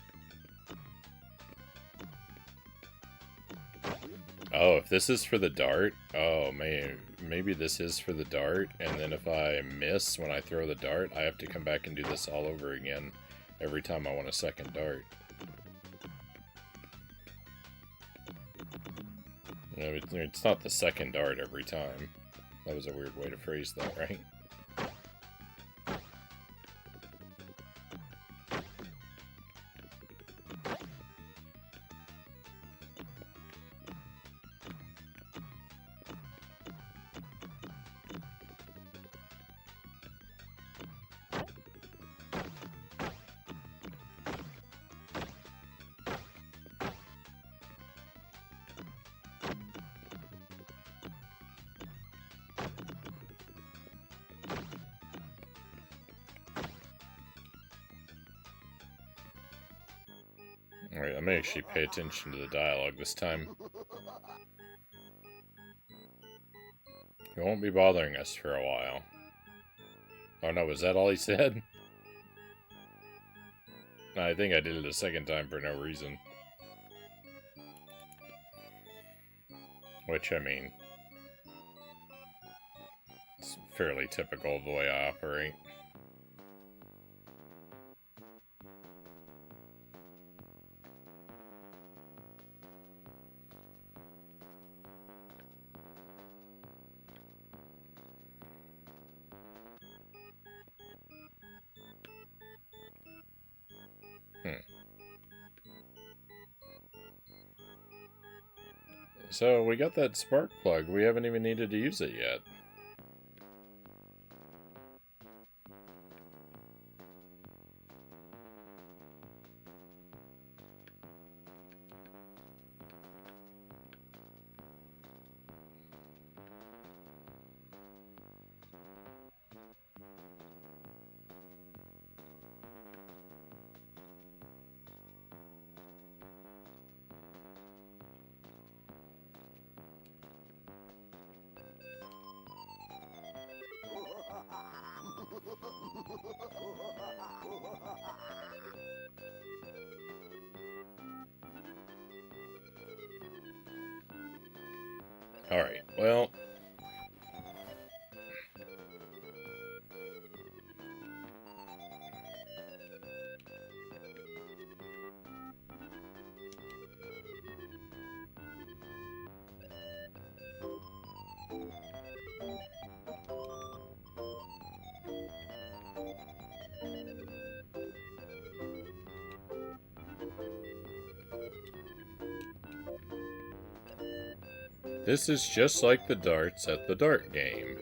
Oh, if this is for the dart, oh man, maybe this is for the dart, and then if I miss when I throw the dart, I have to come back and do this all over again every time I want a second dart. You know, it's not the second dart every time. That was a weird way to phrase that, right? Alright, I'm gonna actually pay attention to the dialogue this time. He won't be bothering us for a while. Oh no, was that all he said? I think I did it a second time for no reason. Which, I mean, it's fairly typical of the way I operate. So, we got that spark plug. We haven't even needed to use it yet. Alright, well... This is just like the darts at the dart game.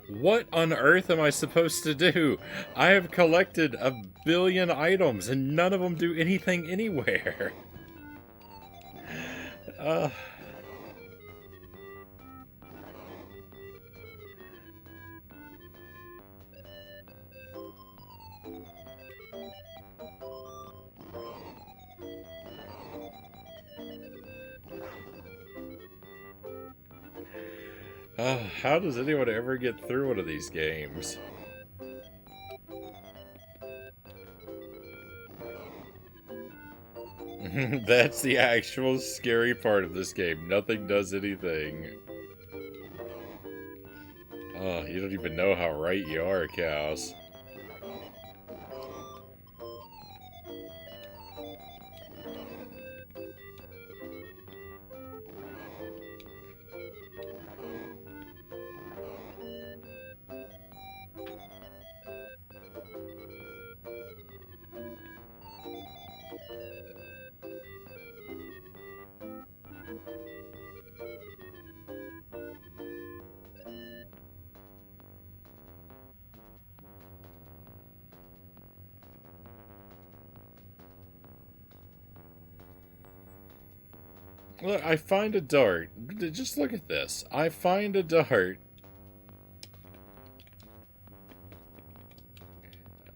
What on earth am I supposed to do? I have collected a billion items and none of them do anything anywhere. How does anyone ever get through one of these games? That's the actual scary part of this game. Nothing does anything. Oh, you don't even know how right you are, cows. Look, I find a dart. Just look at this. I find a dart.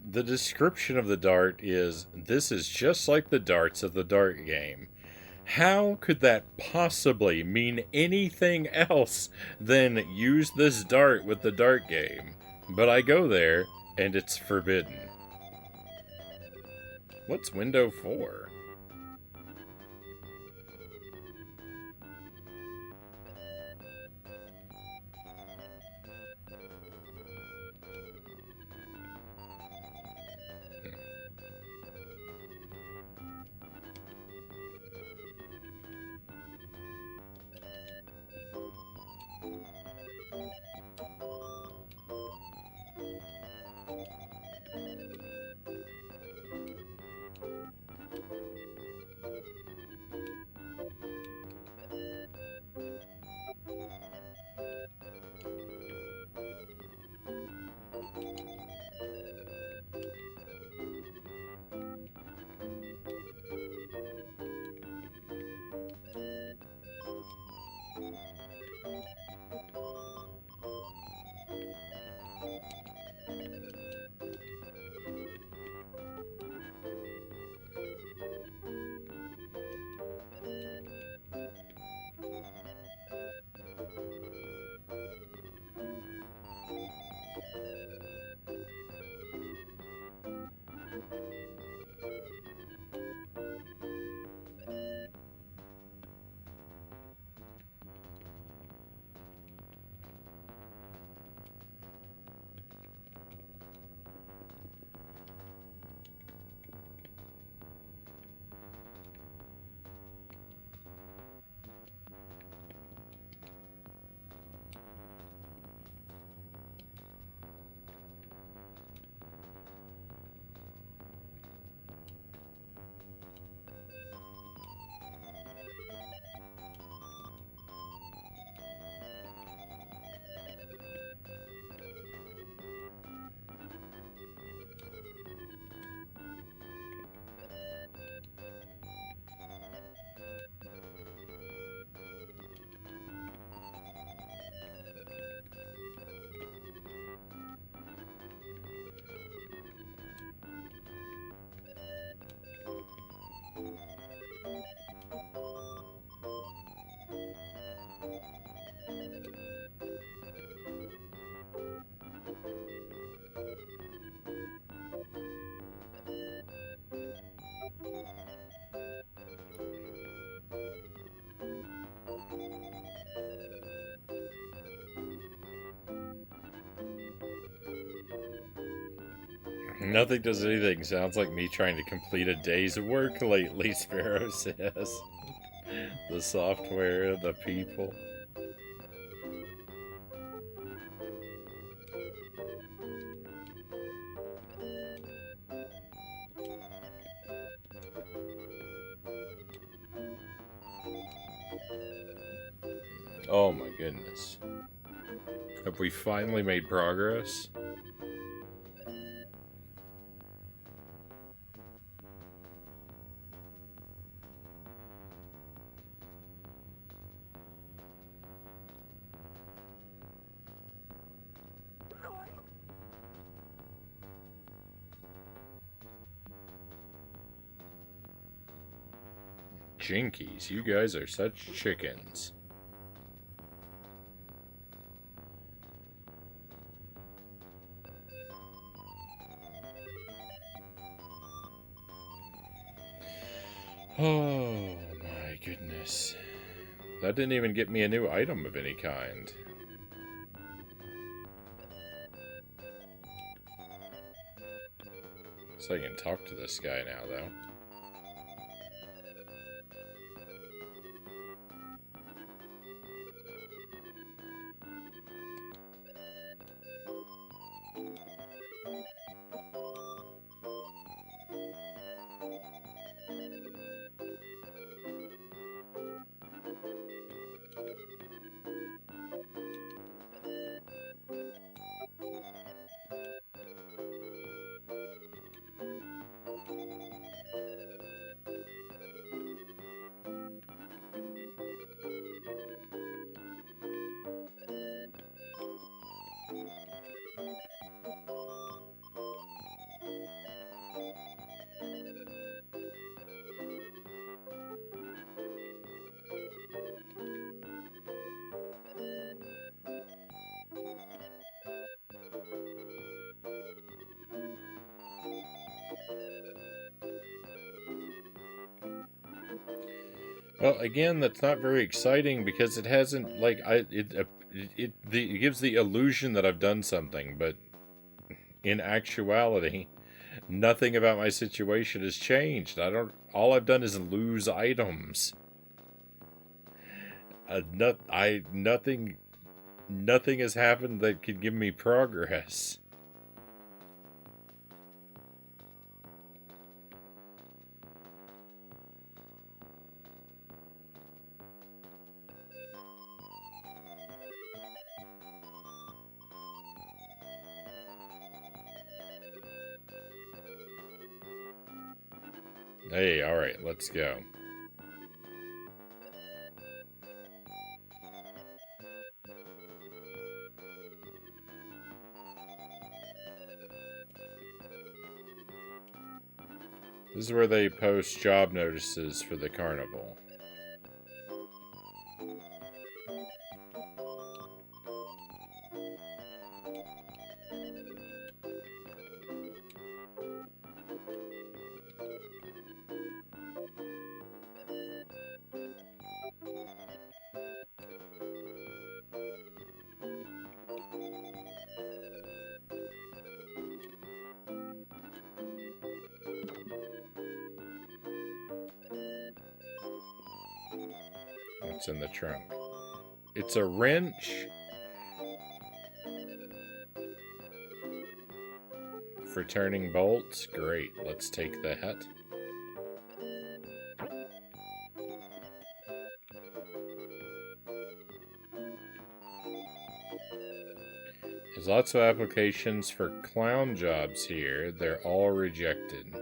The description of the dart is, this is just like the darts of the dart game. How could that possibly mean anything else than use this dart with the dart game? But I go there, and it's forbidden. What's window 4? Nothing does anything. Sounds like me trying to complete a day's work lately, Sparrow says. The software, the people. Oh my goodness. Have we finally made progress? Jinkies, you guys are such chickens. Oh my goodness. That didn't even get me a new item of any kind. So I can talk to this guy now, though. Well, again, that's not very exciting because it hasn't, like, it gives the illusion that I've done something, but in actuality, nothing about my situation has changed. All I've done is lose items. Nothing has happened that could give me progress. Hey, alright, let's go. This is where they post job notices for the carnival. What's in the trunk? It's a wrench for turning bolts. Great, let's take that. There's lots of applications for clown jobs here. They're all rejected.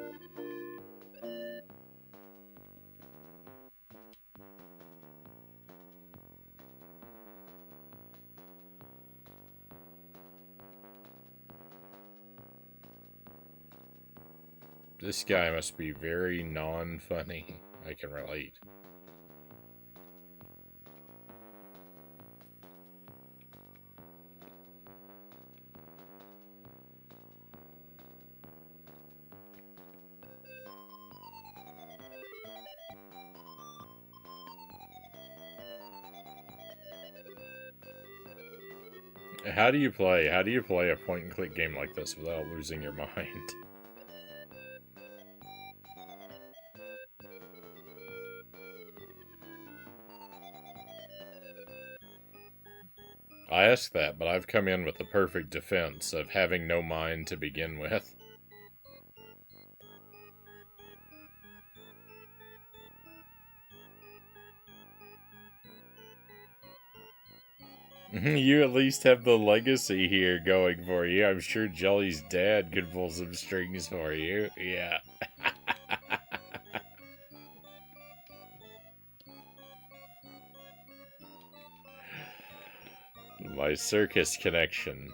This guy must be very non-funny. I can relate. How do you play a point-and-click game like this without losing your mind? I ask that, but I've come in with the perfect defense of having no mind to begin with. You at least have the legacy here going for you. I'm sure Jelly's dad could pull some strings for you. Yeah. My circus connection.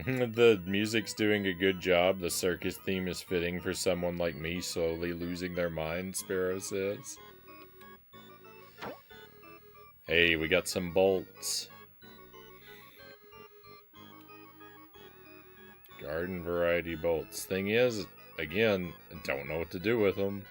The music's doing a good job. The circus theme is fitting for someone like me slowly losing their mind, Sparrow says. Hey, we got some bolts. Garden variety bolts. Thing is, again, I don't know what to do with them.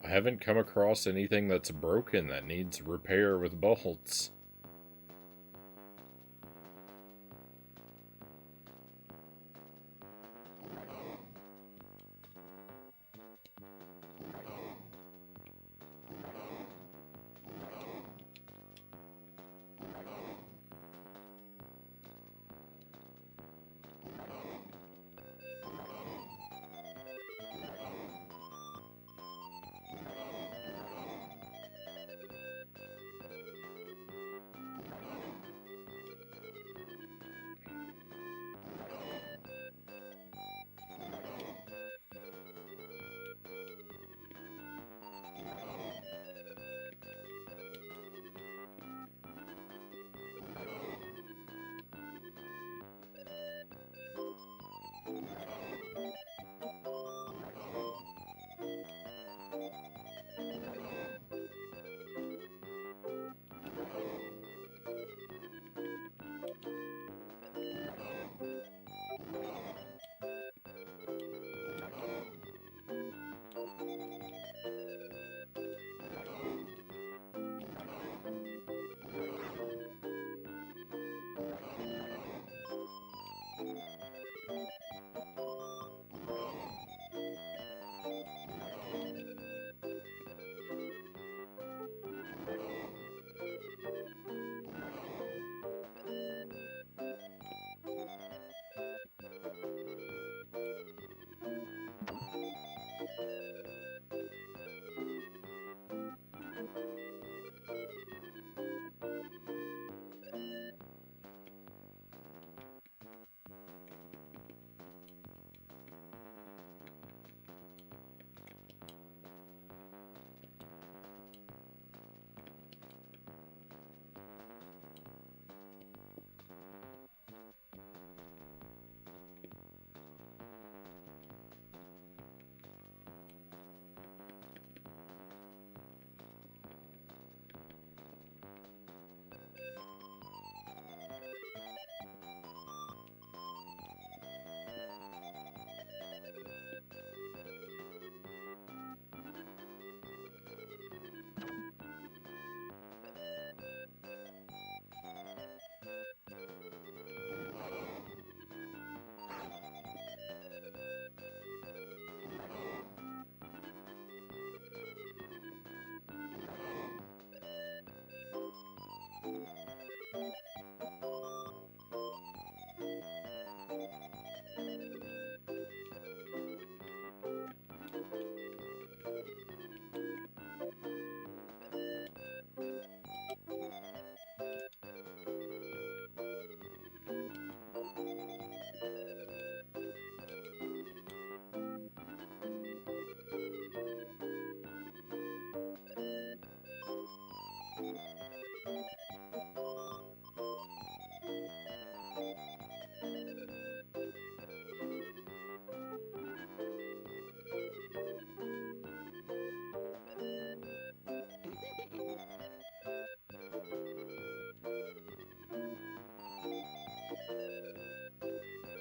I haven't come across anything that's broken that needs repair with bolts.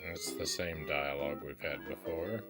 It's the same dialogue we've had before.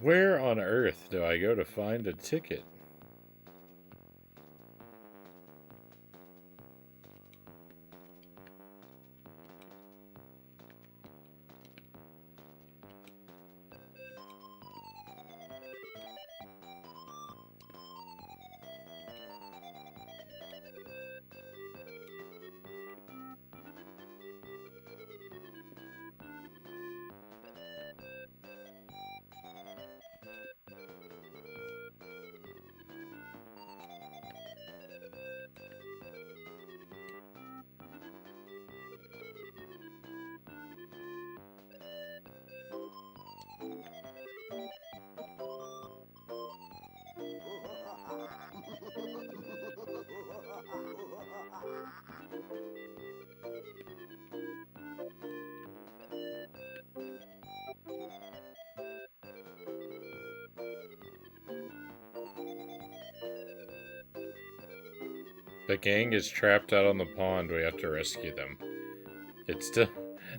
Where on earth do I go to find a ticket? The gang is trapped out on the pond. We have to rescue them. It's still...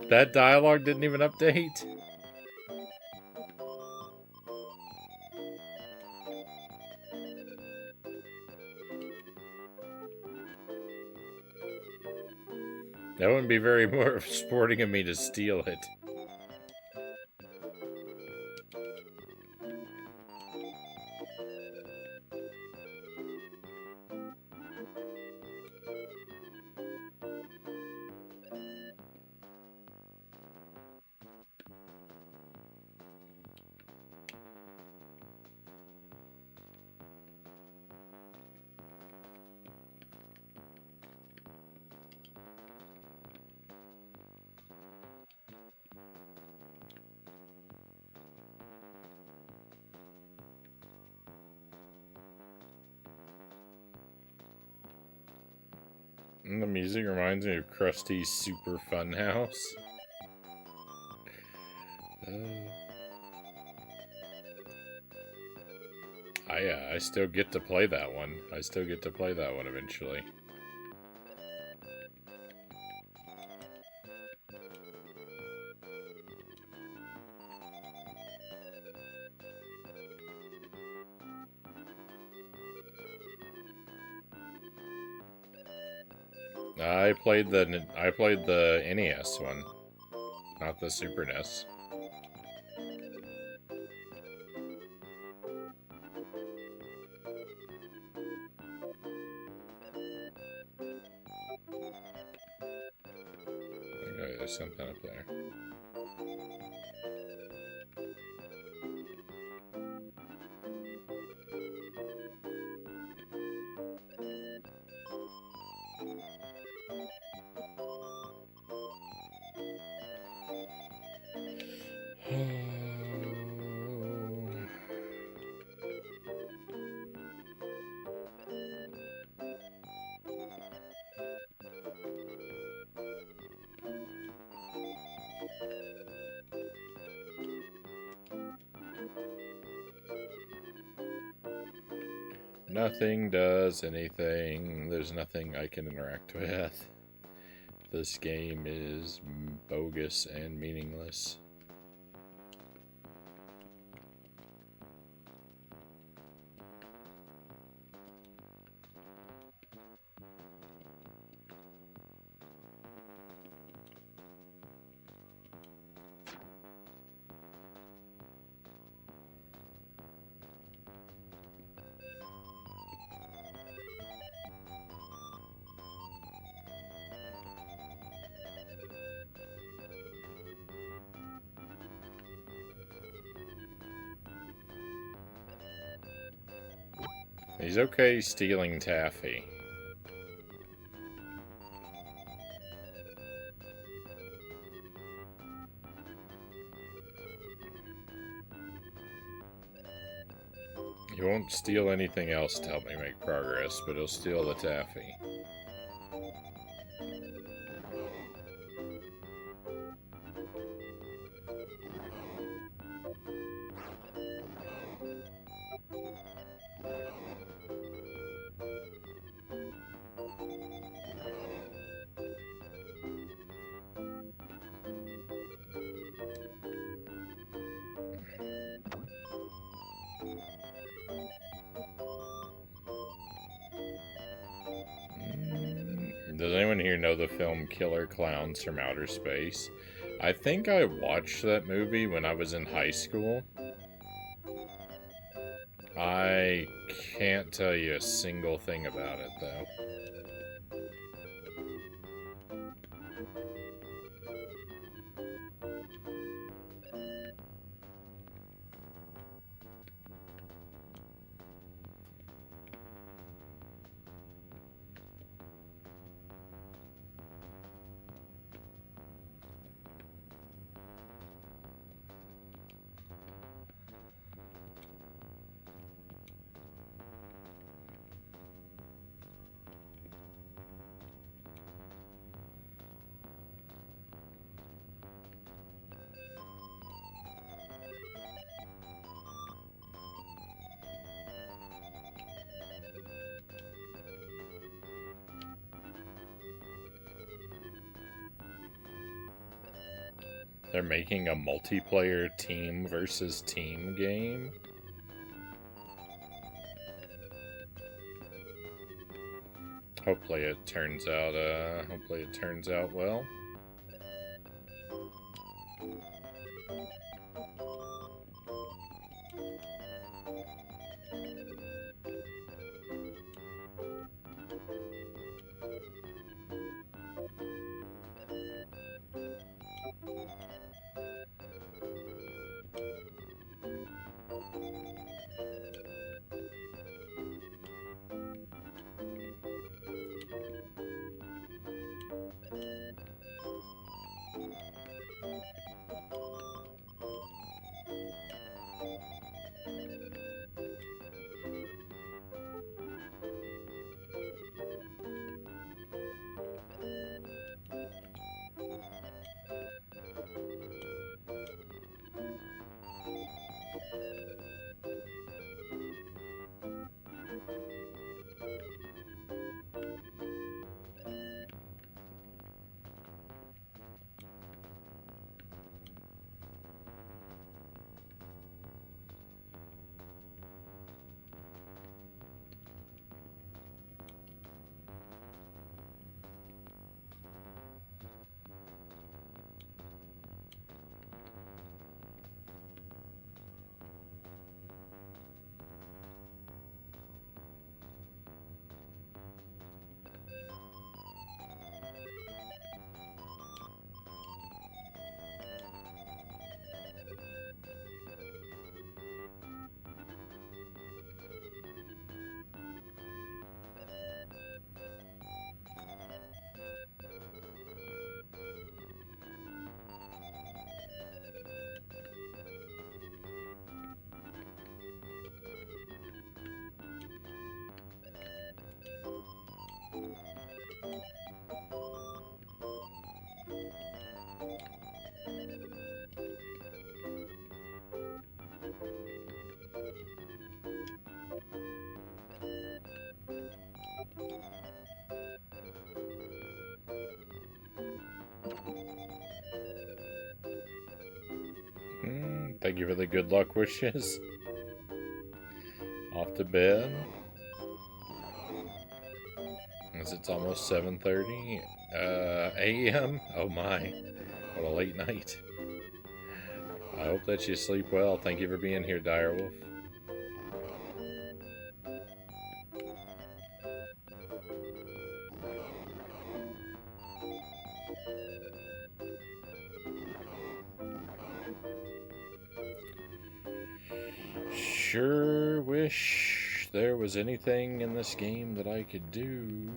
That dialogue didn't even update. That wouldn't be very more sporting of me to steal it. And the music reminds me of Krusty's Super Fun House. I still get to play that one. I still get to play that one eventually. I played the NES one, not the Super NES. Okay, there's something up there. Nothing does anything. There's nothing I can interact with. This game is bogus and meaningless. He's okay stealing taffy. He won't steal anything else to help me make progress, but he'll steal the taffy. Does anyone here know the film Killer Clowns from Outer Space? I think I watched that movie when I was in high school. I can't tell you a single thing about it, though. They're making a multiplayer team versus team game? Hopefully it turns out well. Thank you for the good luck wishes. Off to bed. As it's almost 7:30 a.m. Oh my, what a late night. I hope that you sleep well. Thank you for being here, Direwolf. Sure wish there was anything in this game that I could do.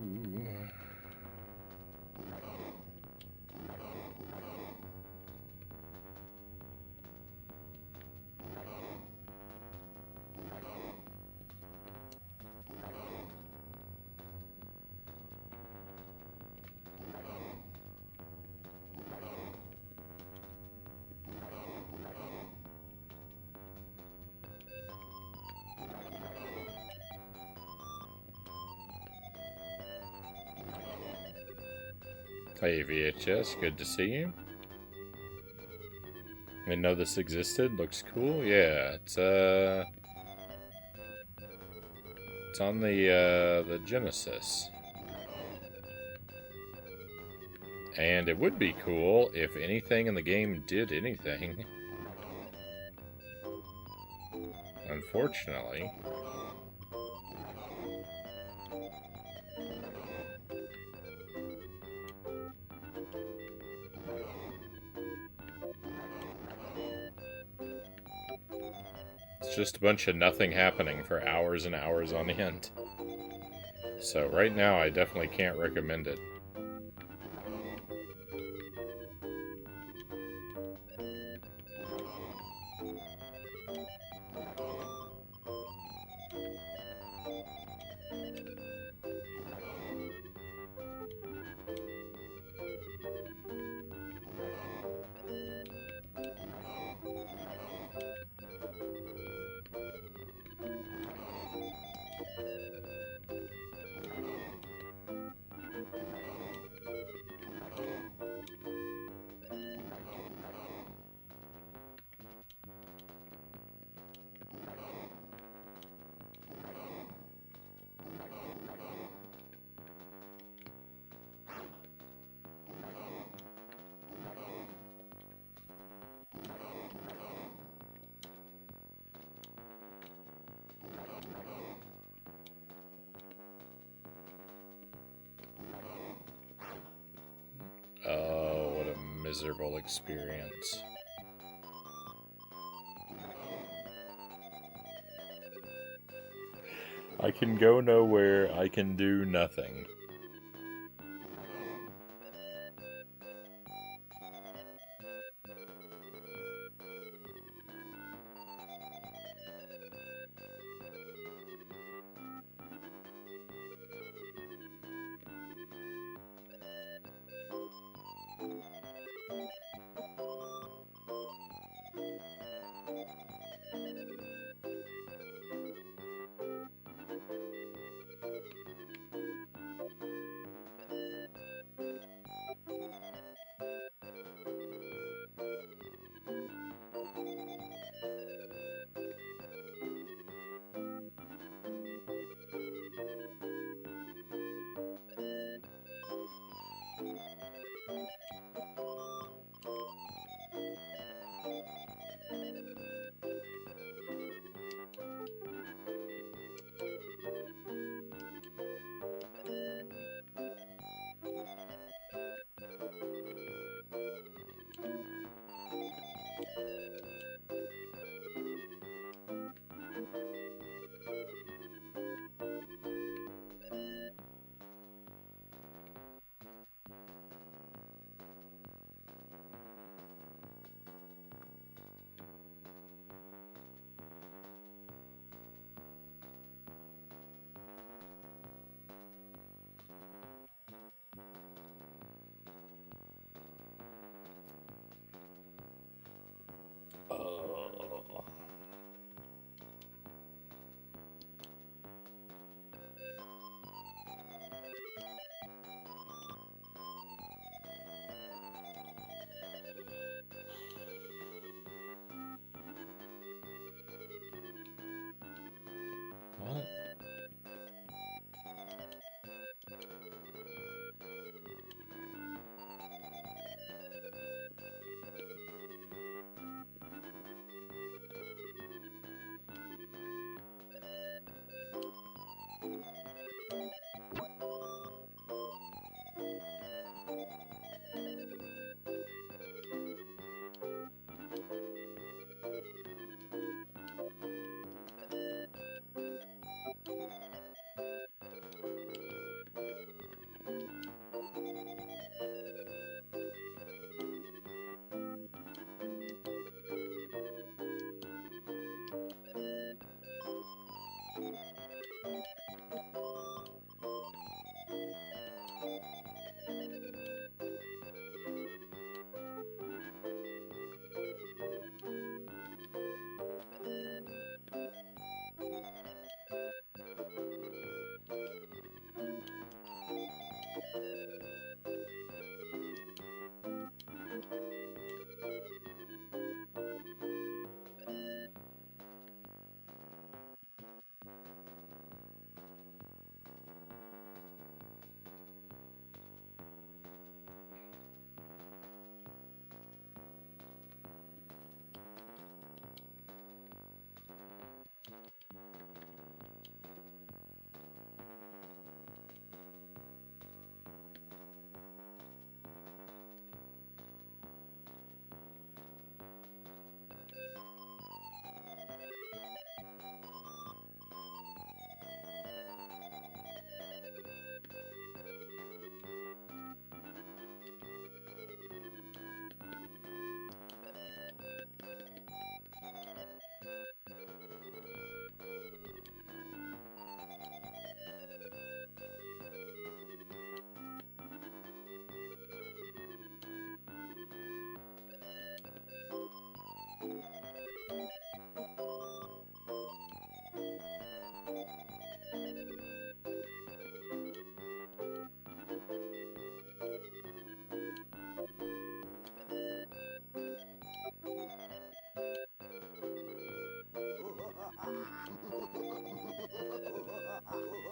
Hey VHS, good to see you. Didn't know this existed. Looks cool. Yeah, it's on the Genesis. And it would be cool if anything in the game did anything. Unfortunately. It's just a bunch of nothing happening for hours and hours on end. So right now I definitely can't recommend it. Oh, what a miserable experience. I can go nowhere, I can do nothing. Oh.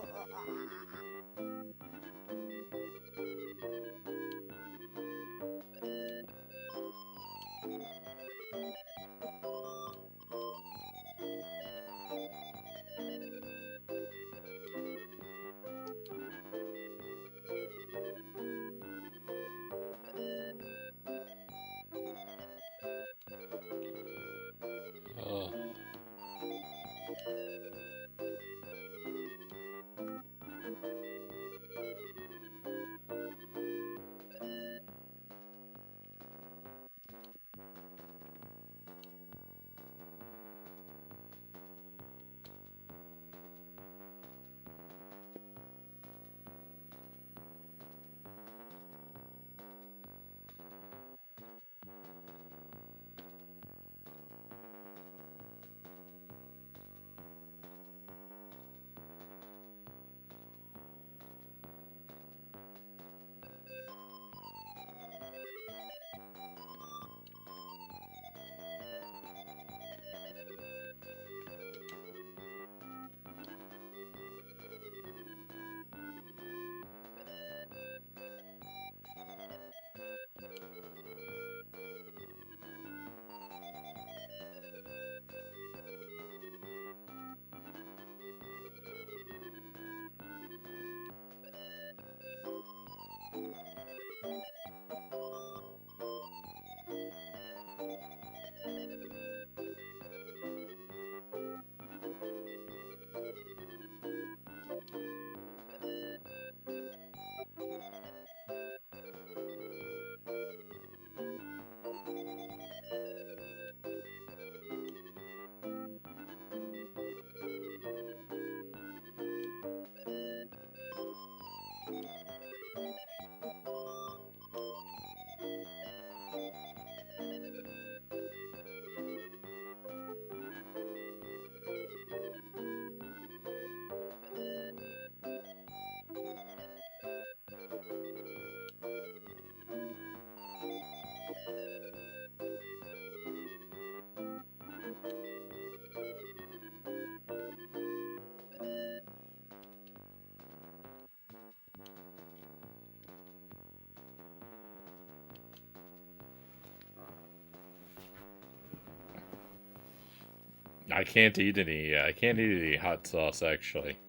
I can't eat any. I can't eat any hot sauce. Actually,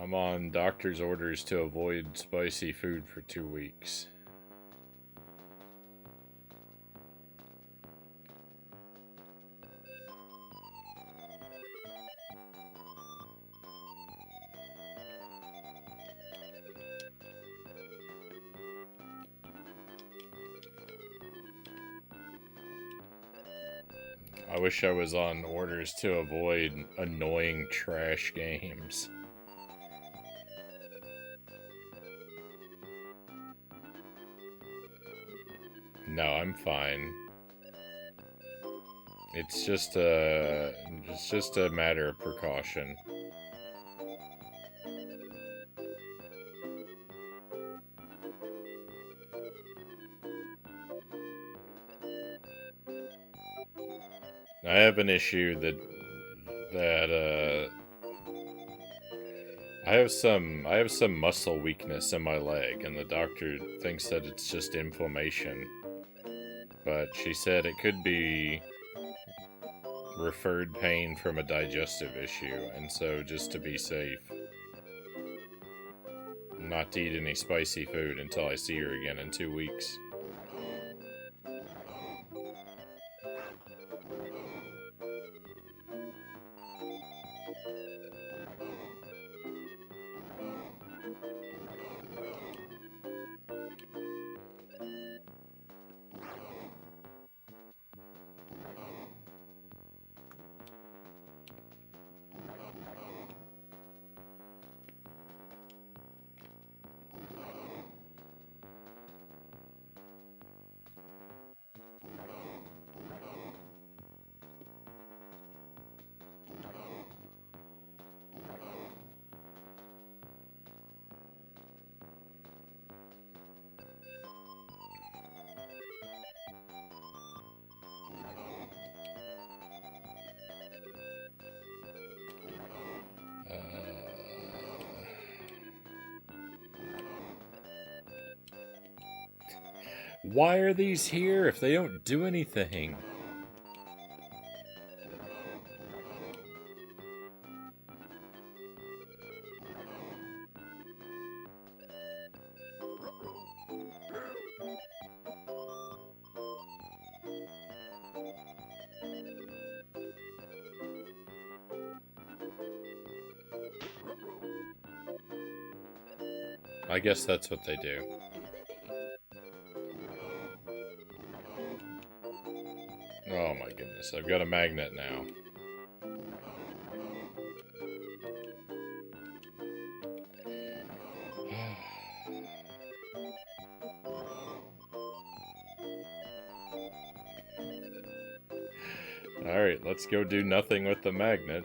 I'm on doctor's orders to avoid spicy food for 2 weeks. I wish I was on orders to avoid annoying trash games. No, I'm fine. It's just a matter of precaution. I have an issue that I have some muscle weakness in my leg, and the doctor thinks that it's just inflammation. But she said it could be referred pain from a digestive issue, and so just to be safe, not to eat any spicy food until I see her again in 2 weeks. Why are these here if they don't do anything? I guess that's what they do. Oh my goodness, I've got a magnet now. Alright, let's go do nothing with the magnet.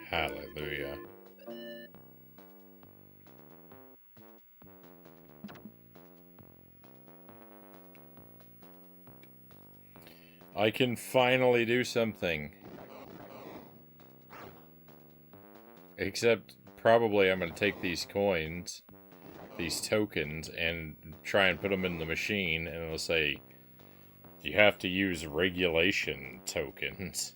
Hallelujah. I can finally do something. Except, probably I'm going to take these coins, these tokens, and try and put them in the machine, and it'll say, you have to use regulation tokens.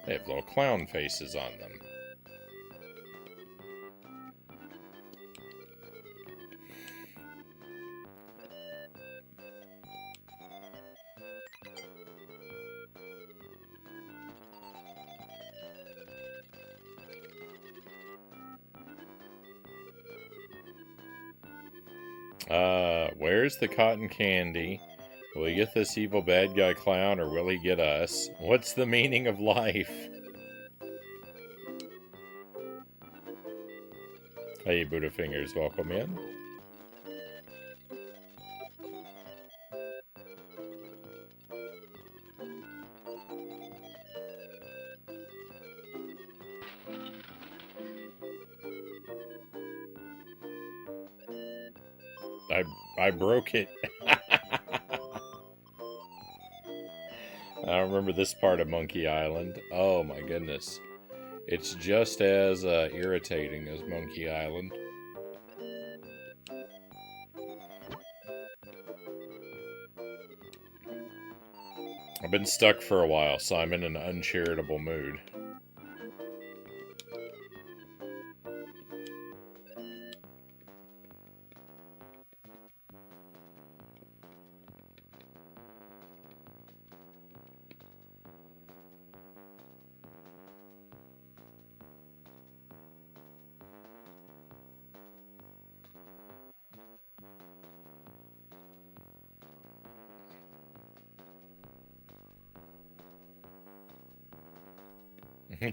They have little clown faces on them. Where's the cotton candy? Will he get this evil bad guy clown, or will he get us? What's the meaning of life? Hey, Buddha Fingers, welcome in. I broke it. I don't remember this part of Monkey Island. Oh my goodness. It's just as irritating as Monkey Island. I've been stuck for a while, so I'm in an uncharitable mood.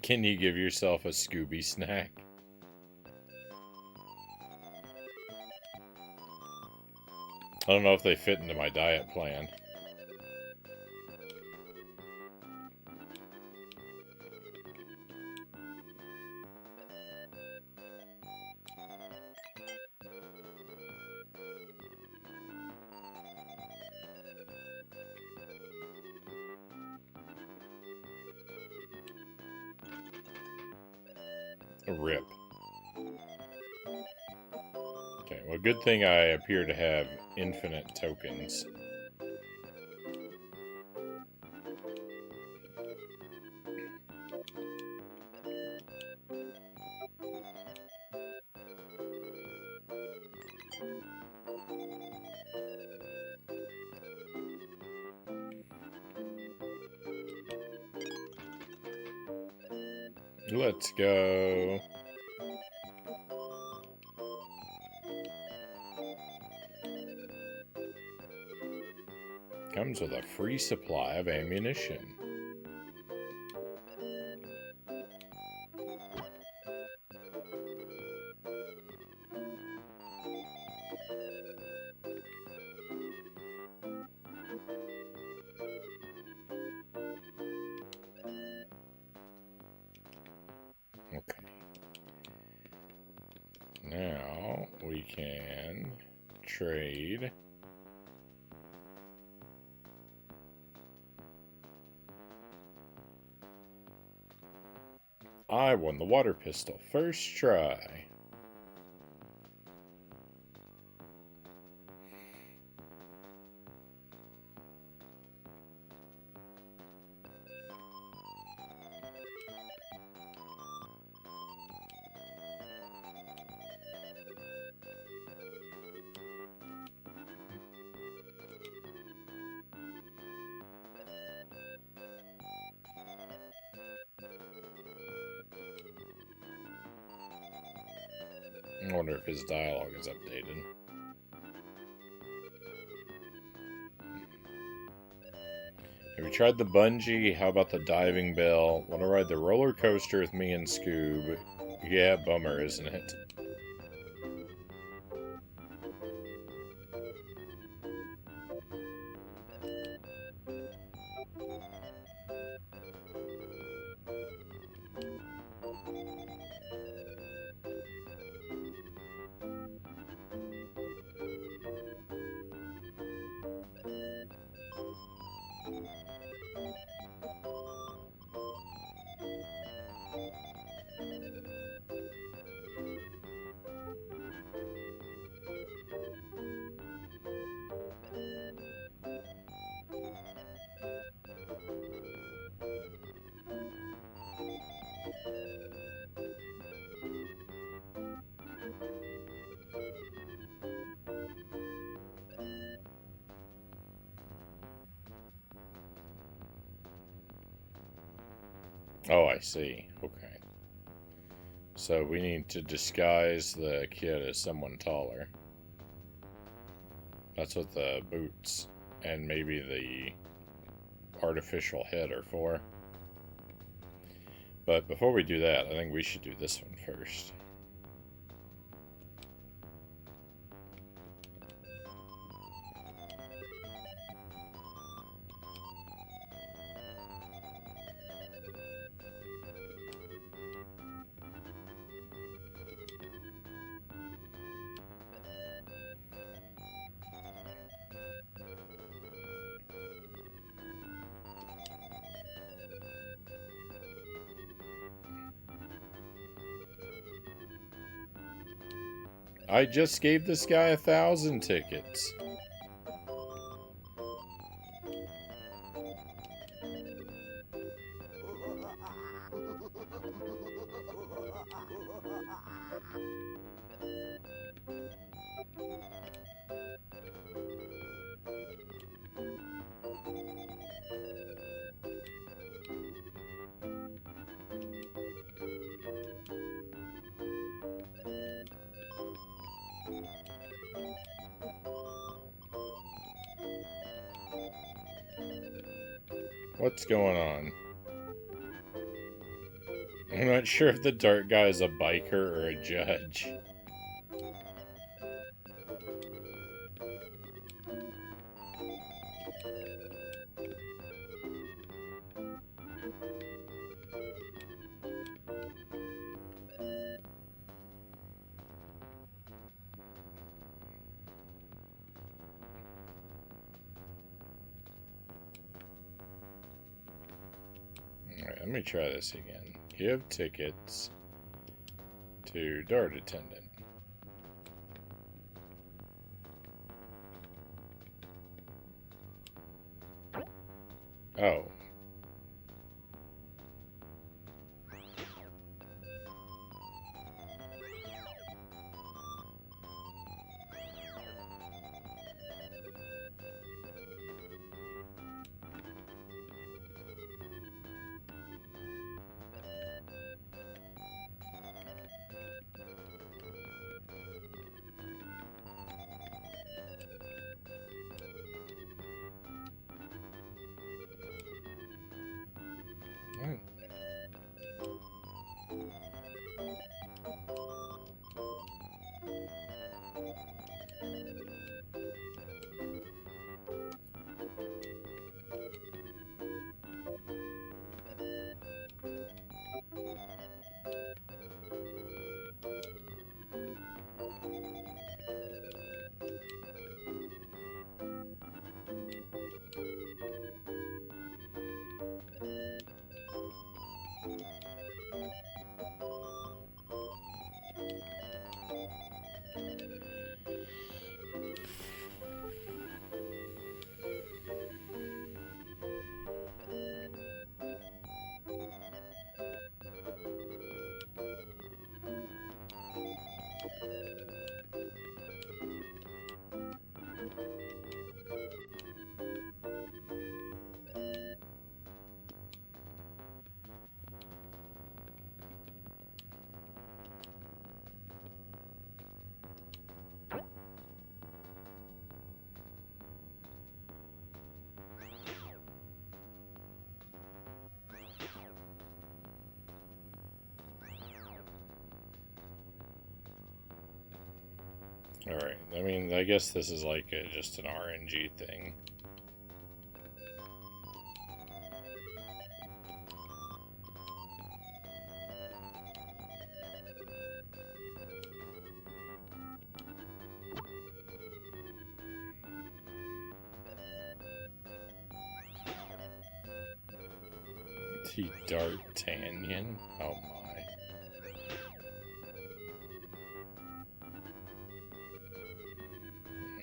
Can you give yourself a Scooby snack? I don't know if they fit into my diet plan. Rip. Okay, well, good thing I appear to have infinite tokens. Let's go. Comes with a free supply of ammunition. Now we can trade. I won the water pistol. First try. I wonder if his dialogue is updated. Have you tried the bungee? How about the diving bell? Want to ride the roller coaster with me and Scoob? Yeah, bummer, isn't it? Oh, I see. Okay. So we need to disguise the kid as someone taller. That's what the boots and maybe the artificial head are for. But before we do that, I think we should do this one first. I just gave this guy 1,000 tickets. What's going on? I'm not sure if the dart guy is a biker or a judge. Alright, let me try this again. Give tickets to dart attendant. Oh. Alright, I mean, I guess this is like just an RNG thing. D'Artagnan? Oh my.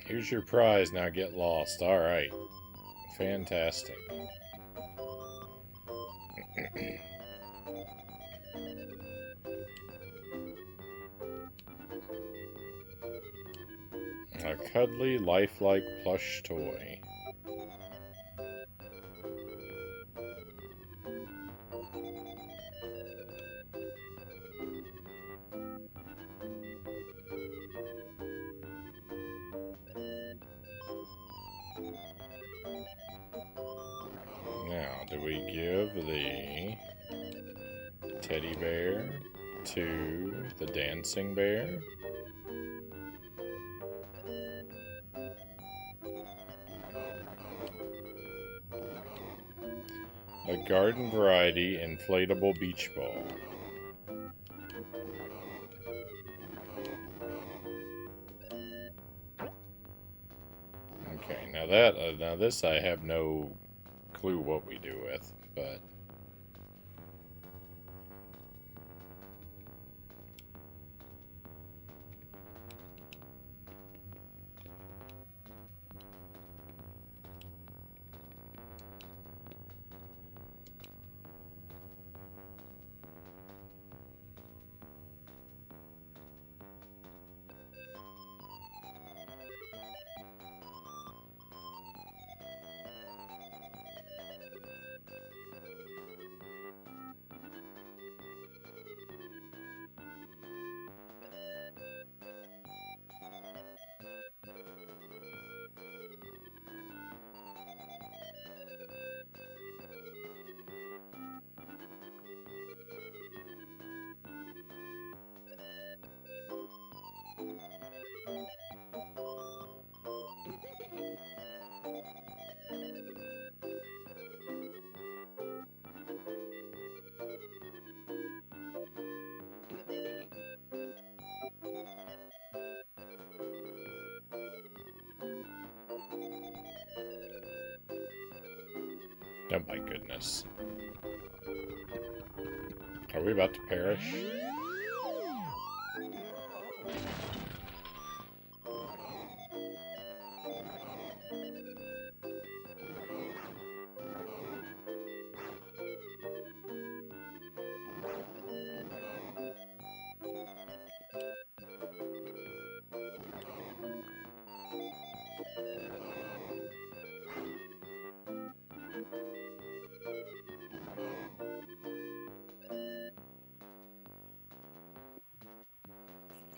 Here's your prize, now get lost. Alright. Fantastic. A cuddly, lifelike plush toy. Now, do we give the teddy bear to the dancing bear? A garden variety inflatable beach ball. Okay, now this I have no clue what we do with, but oh my goodness. Are we about to perish?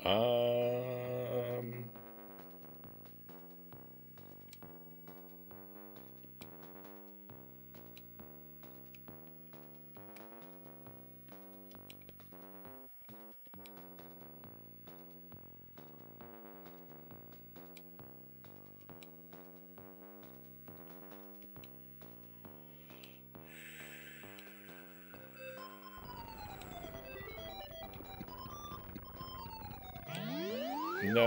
Um... No.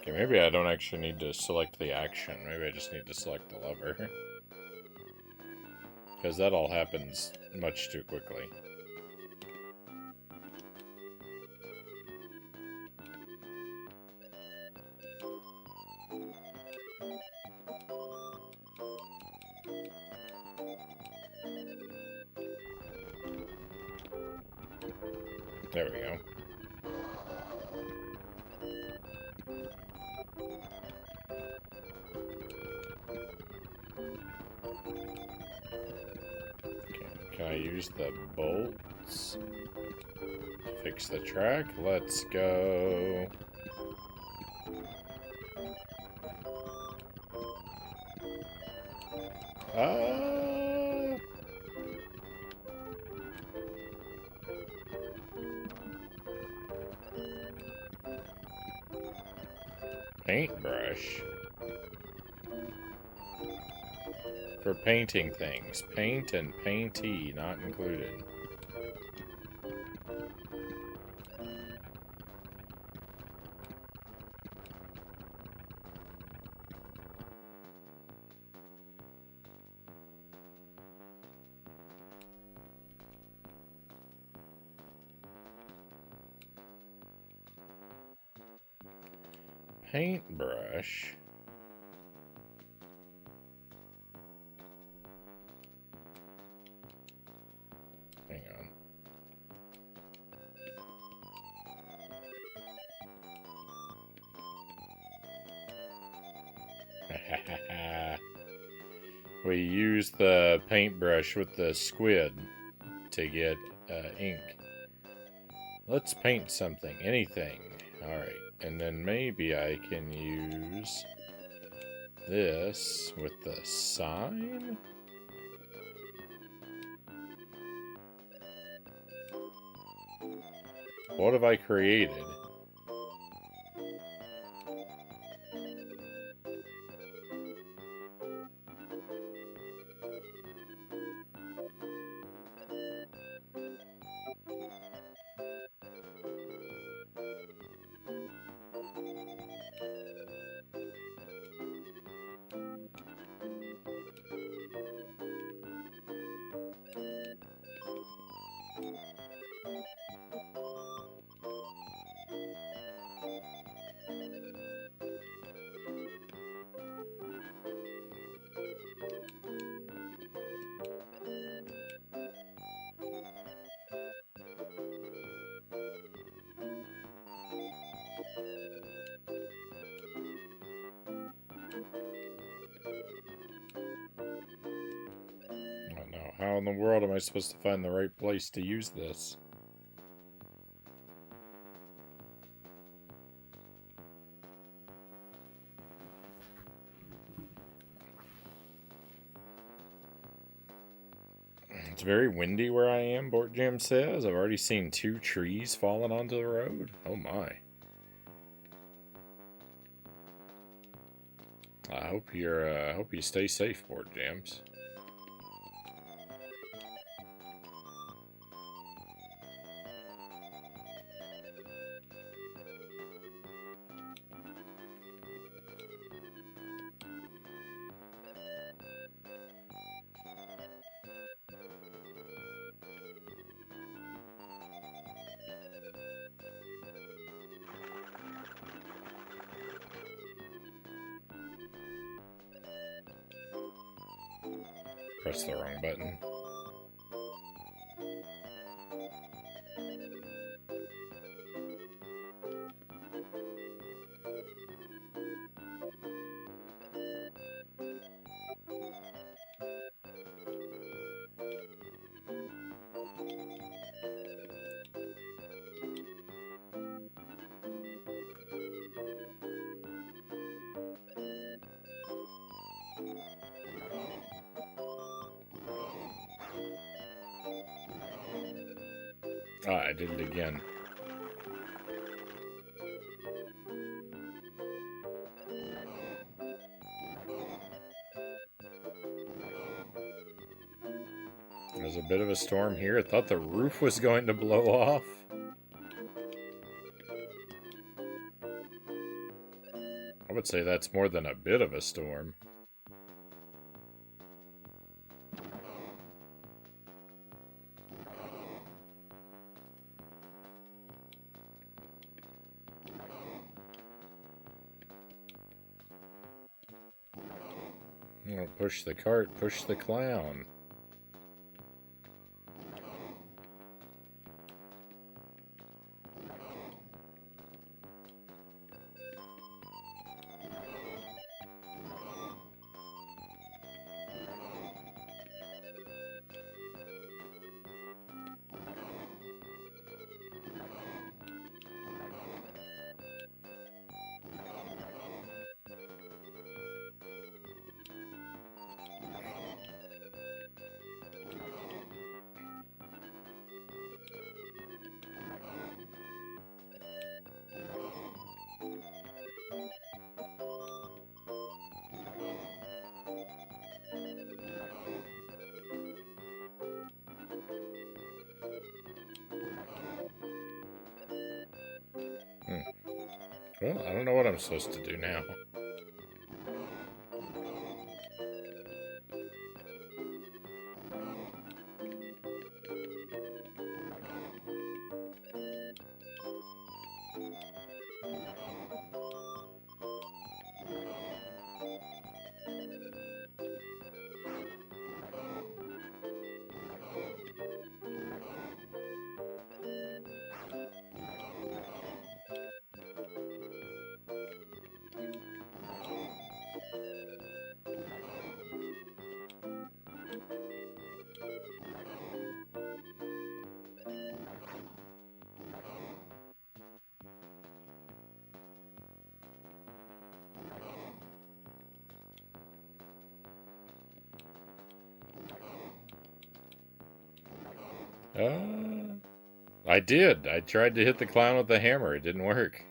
Okay, maybe I don't actually need to select the action. Maybe I just need to select the lever. Because that all happens much too quickly. There we go. Okay, can I use the bolts to fix the track? Let's go. Ah! paintbrush. For painting things. Paint and paintee not included. Paintbrush. Hang on. We use the paintbrush with the squid to get ink. Let's paint something, anything. Alright, and then maybe I can use this with the sign? What have I created? How in the world am I supposed to find the right place to use this? It's very windy where I am, Bort Jam says. I've already seen 2 trees falling onto the road. Oh my. I hope you stay safe, Bort Jams. Press the wrong button. Ah, I did it again. There's a bit of a storm here. I thought the roof was going to blow off. I would say that's more than a bit of a storm. Oh, push the cart, push the clown. Well, I don't know what I'm supposed to do now. I did. I tried to hit the clown with the hammer. It didn't work.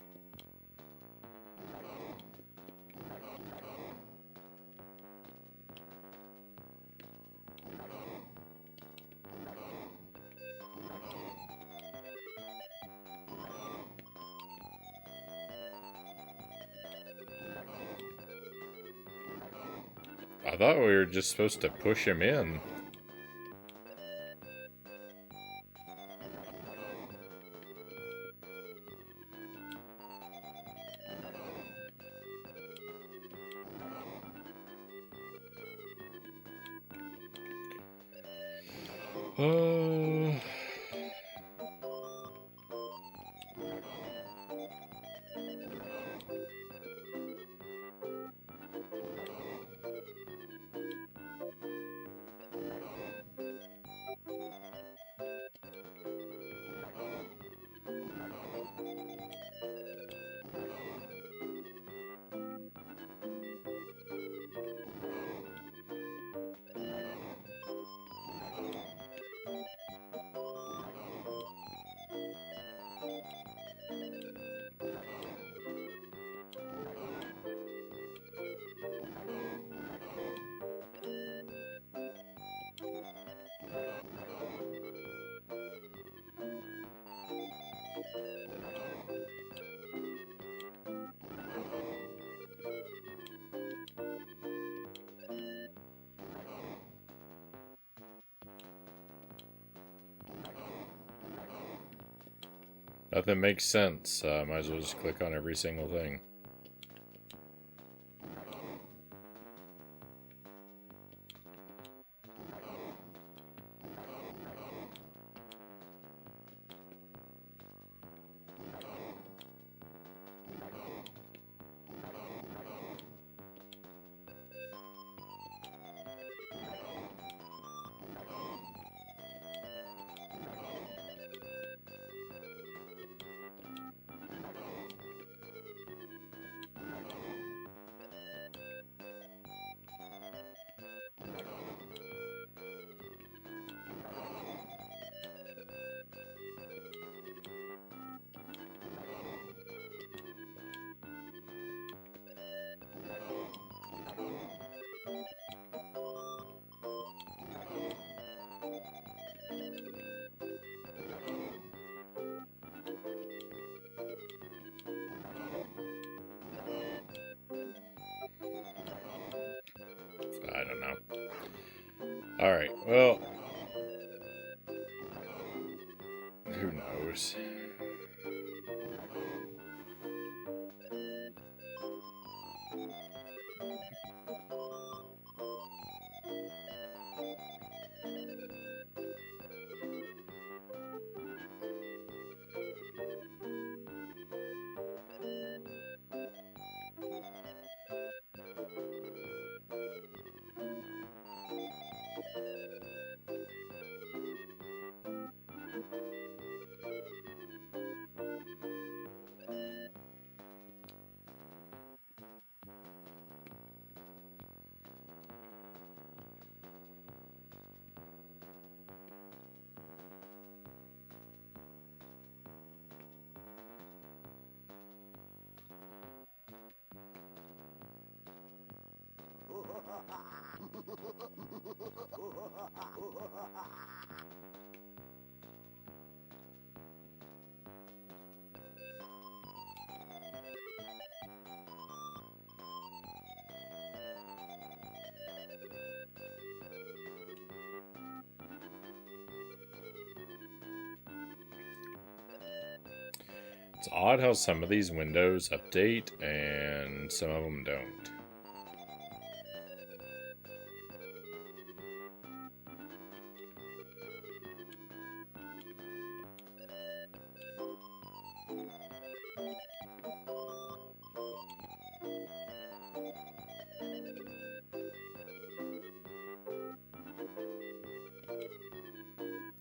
I thought we were just supposed to push him in. Nothing makes sense. Might as well just click on every single thing. I don't know. Alright, well... who knows? It's odd how some of these windows update and some of them don't.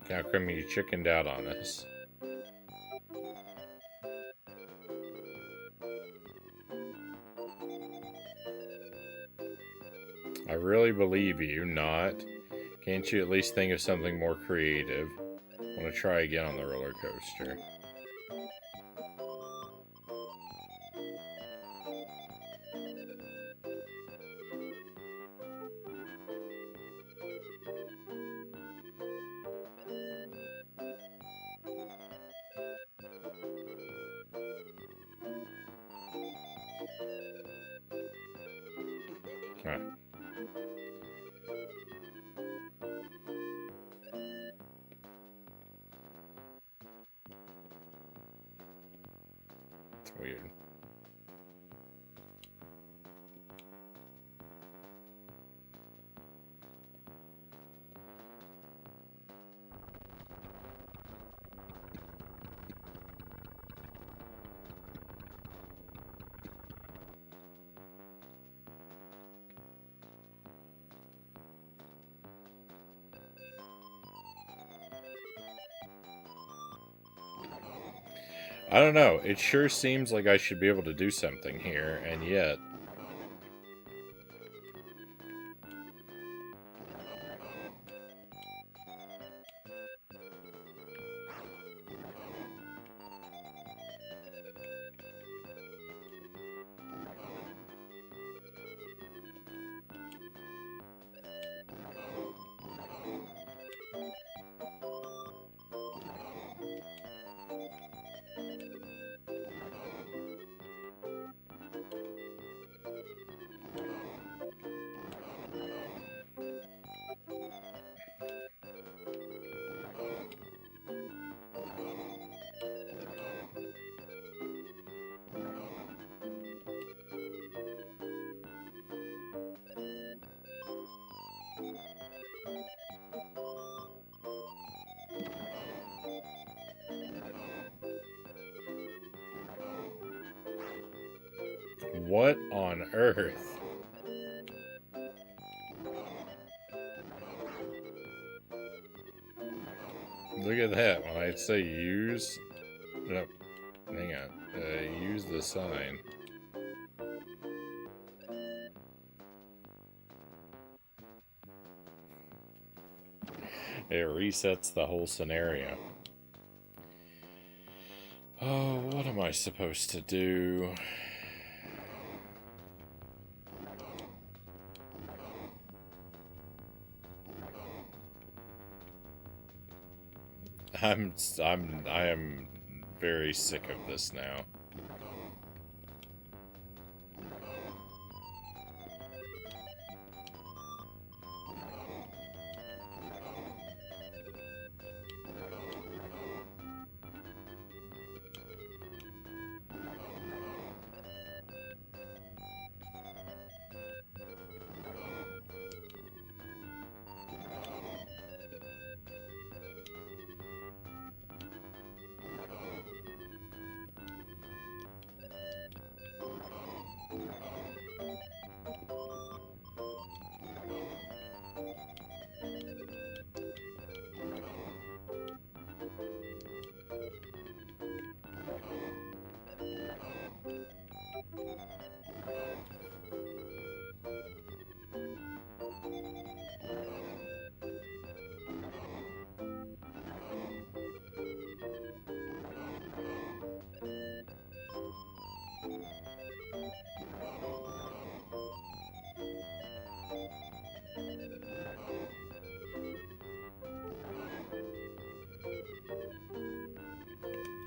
How come you chickened out on us? I really believe you, not. Can't you at least think of something more creative? I want to try again on the roller coaster. Huh. It's weird. I don't know. It sure seems like I should be able to do something here, and yet... What on earth? Look at that. When I say use... No, hang on. Use the sign. It resets the whole scenario. Oh, what am I supposed to do? I am very sick of this now.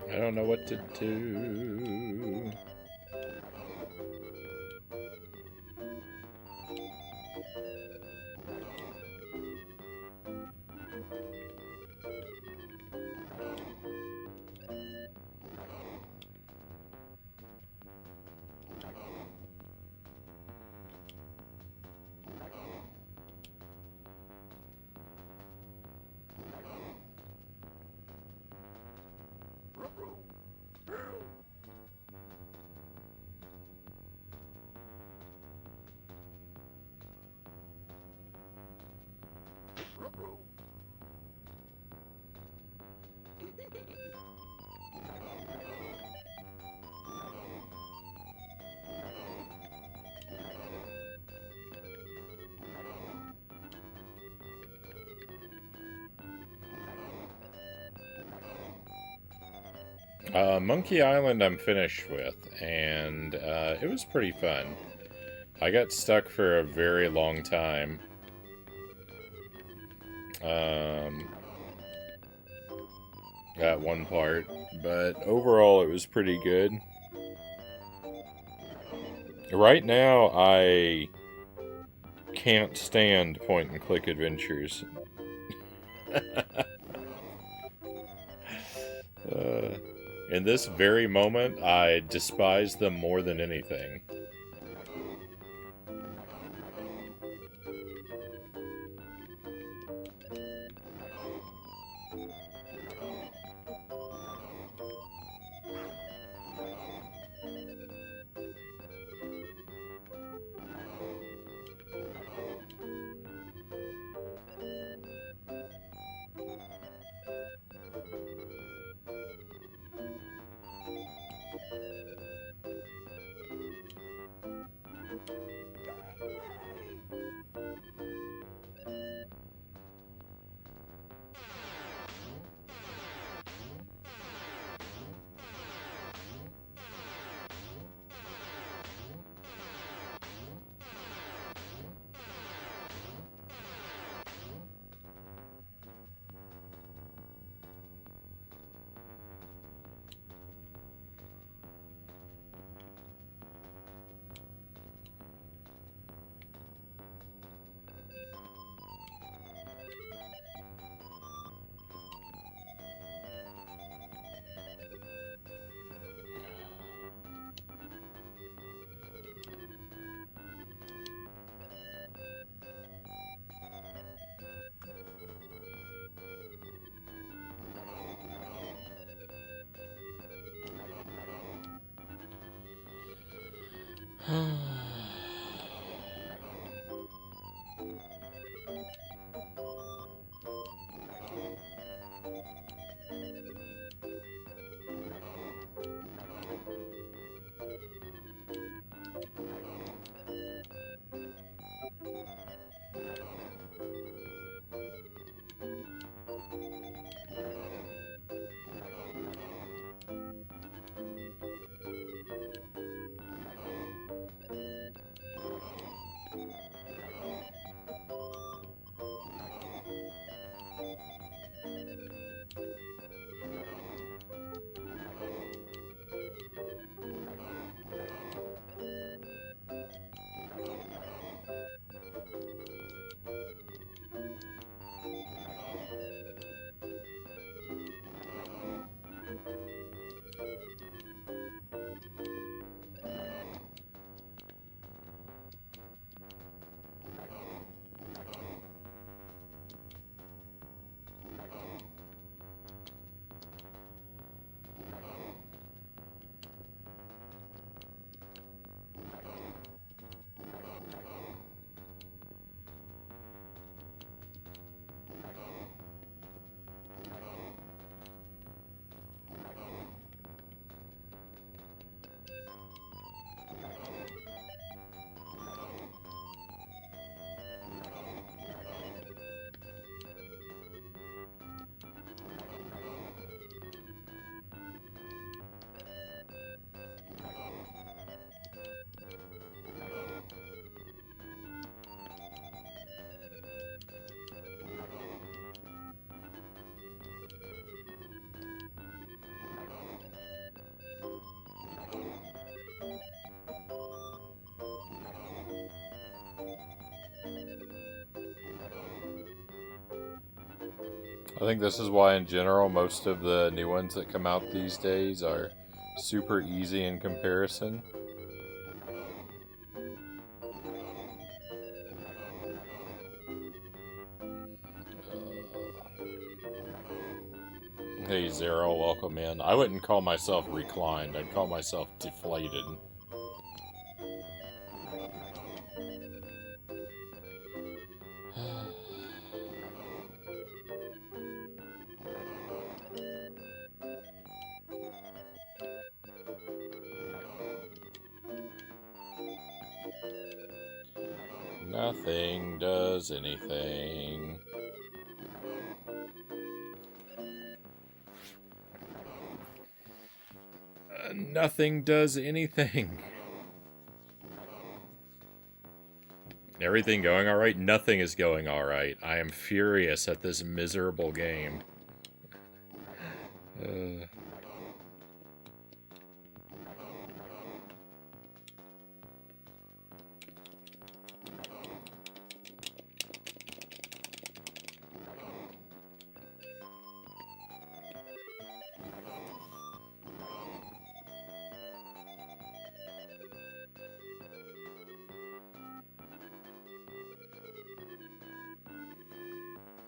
I don't know what to do. Monkey Island I'm finished with, and it was pretty fun. I got stuck for a very long time. At one part, but overall it was pretty good. Right now, I can't stand point-and-click adventures. In this very moment, I despise them more than anything. I think this is why, in general, most of the new ones that come out these days are super easy in comparison. Hey Zero, welcome in. I wouldn't call myself reclined, I'd call myself deflated. Nothing does anything. Nothing does anything. Everything going alright? Nothing is going alright. I am furious at this miserable game.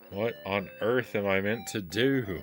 What on earth am I meant to do?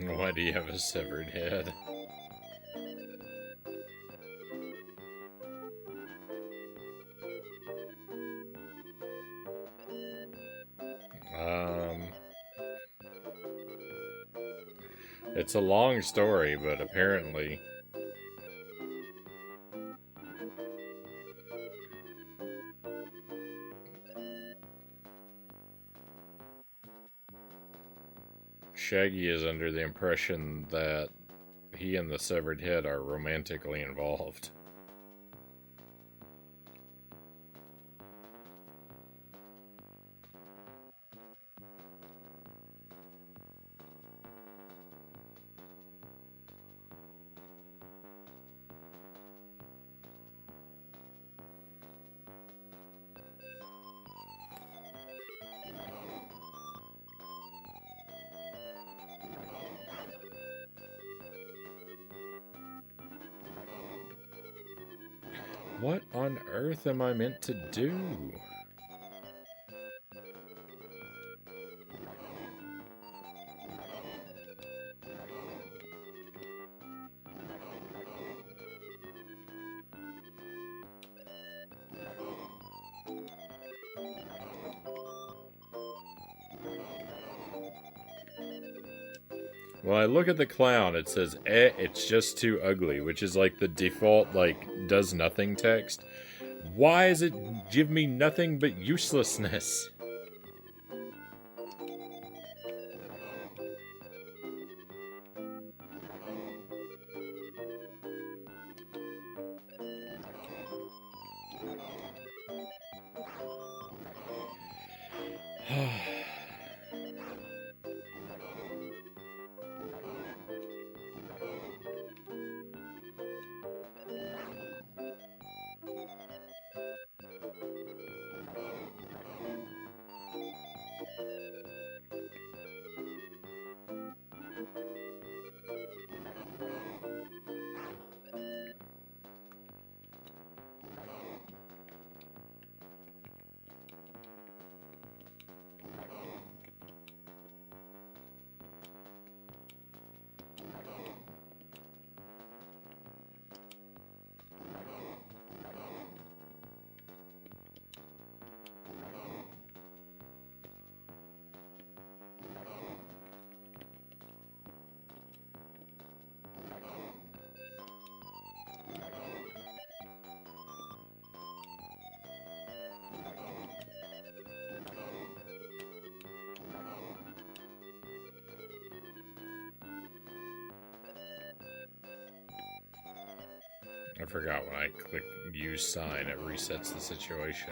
Why do you have a severed head? It's a long story, but apparently... Shaggy is under the impression that he and the severed head are romantically involved. What on earth am I meant to do? When I look at the clown, it says, it's just too ugly, which is like the default, like, does nothing text. Why does it give me nothing but uselessness? I forgot when I click use sign, it resets the situation.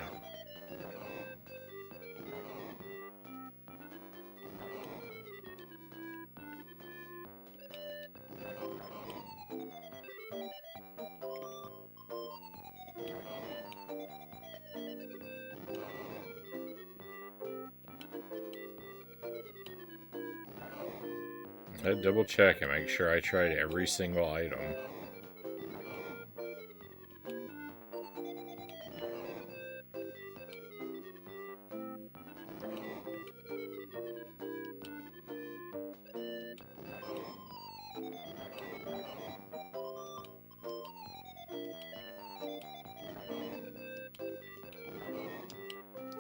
I double check and make sure I tried every single item.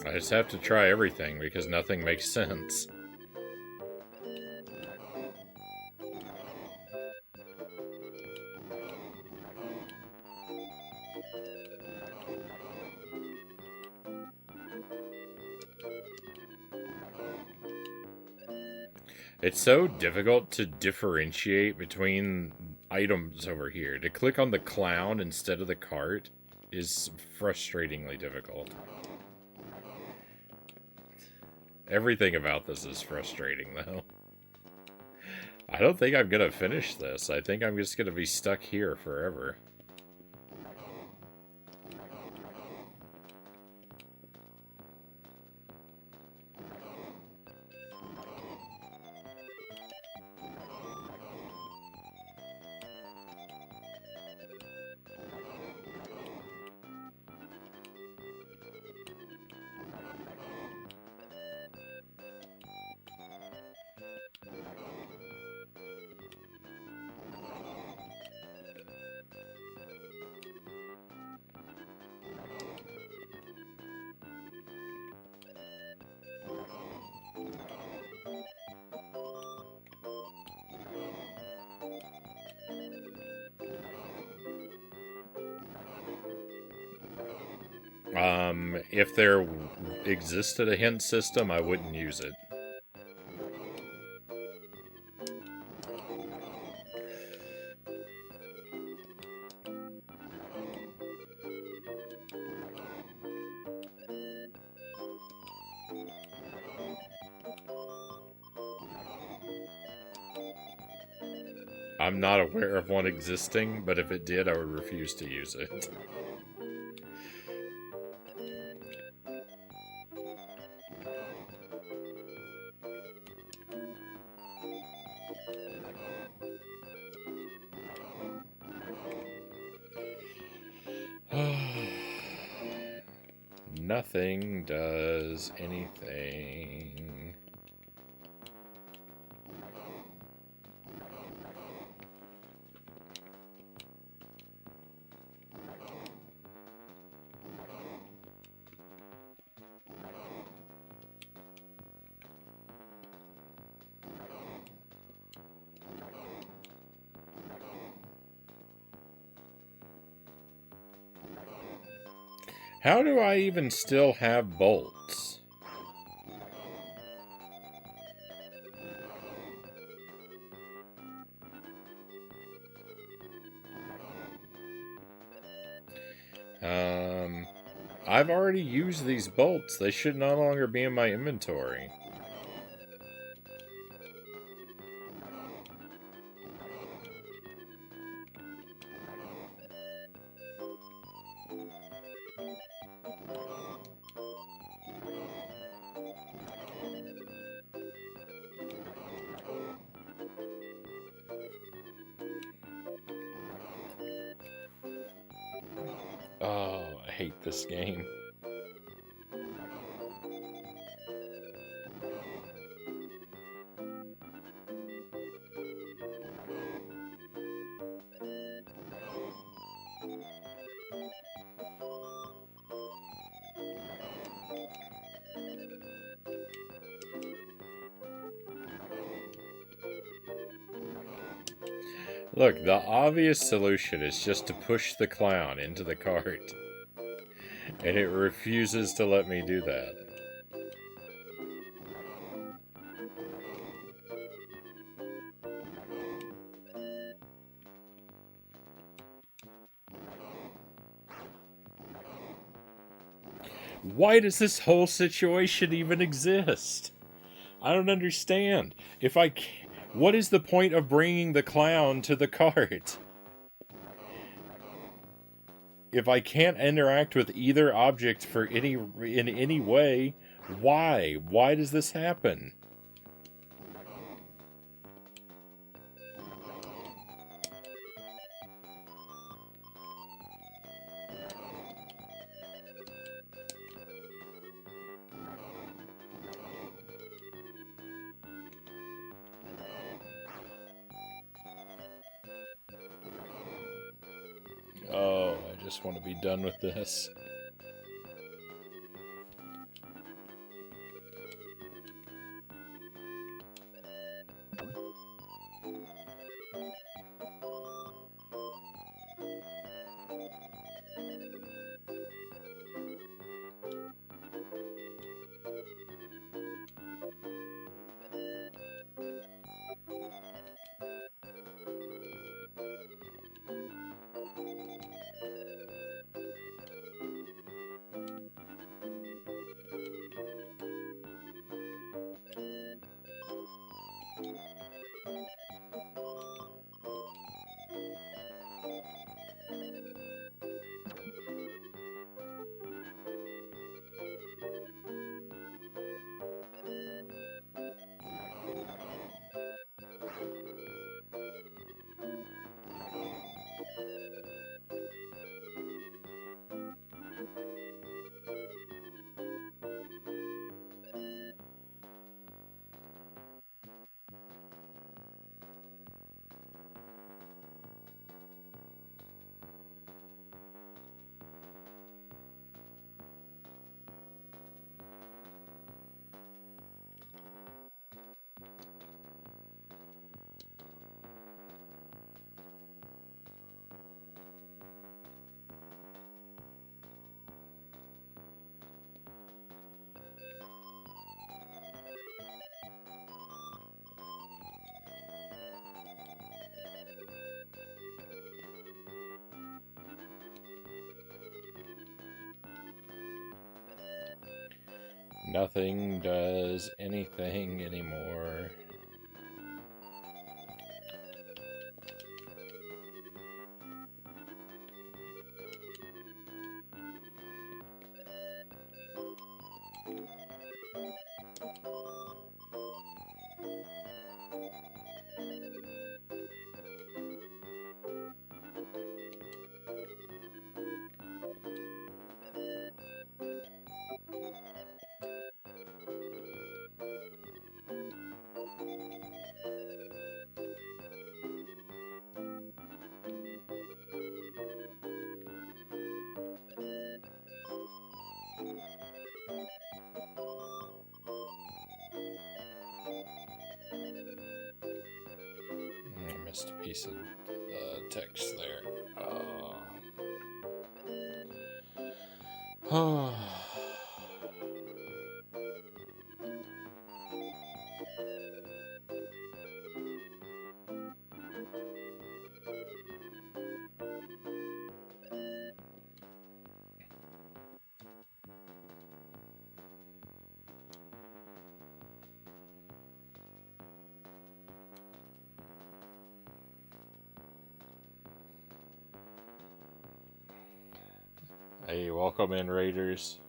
I just have to try everything because nothing makes sense. It's so difficult to differentiate between items over here. To click on the clown instead of the cart is frustratingly difficult. Everything about this is frustrating, though. I don't think I'm gonna finish this. I think I'm just gonna be stuck here forever. If there existed a hint system, I wouldn't use it. I'm not aware of one existing, but if it did, I would refuse to use it. Nothing does anything. How do I even still have bolts? I've already used these bolts. They should no longer be in my inventory. Oh, I hate this game. Look, the obvious solution is just to push the clown into the cart. And it refuses to let me do that. Why does this whole situation even exist? I don't understand. What is the point of bringing the clown to the cart? If I can't interact with either object in any way, why? Why does this happen? Oh, I just want to be done with this. Nothing does anything anymore. I missed a piece of text there. Oh. Hey, welcome in, Raiders.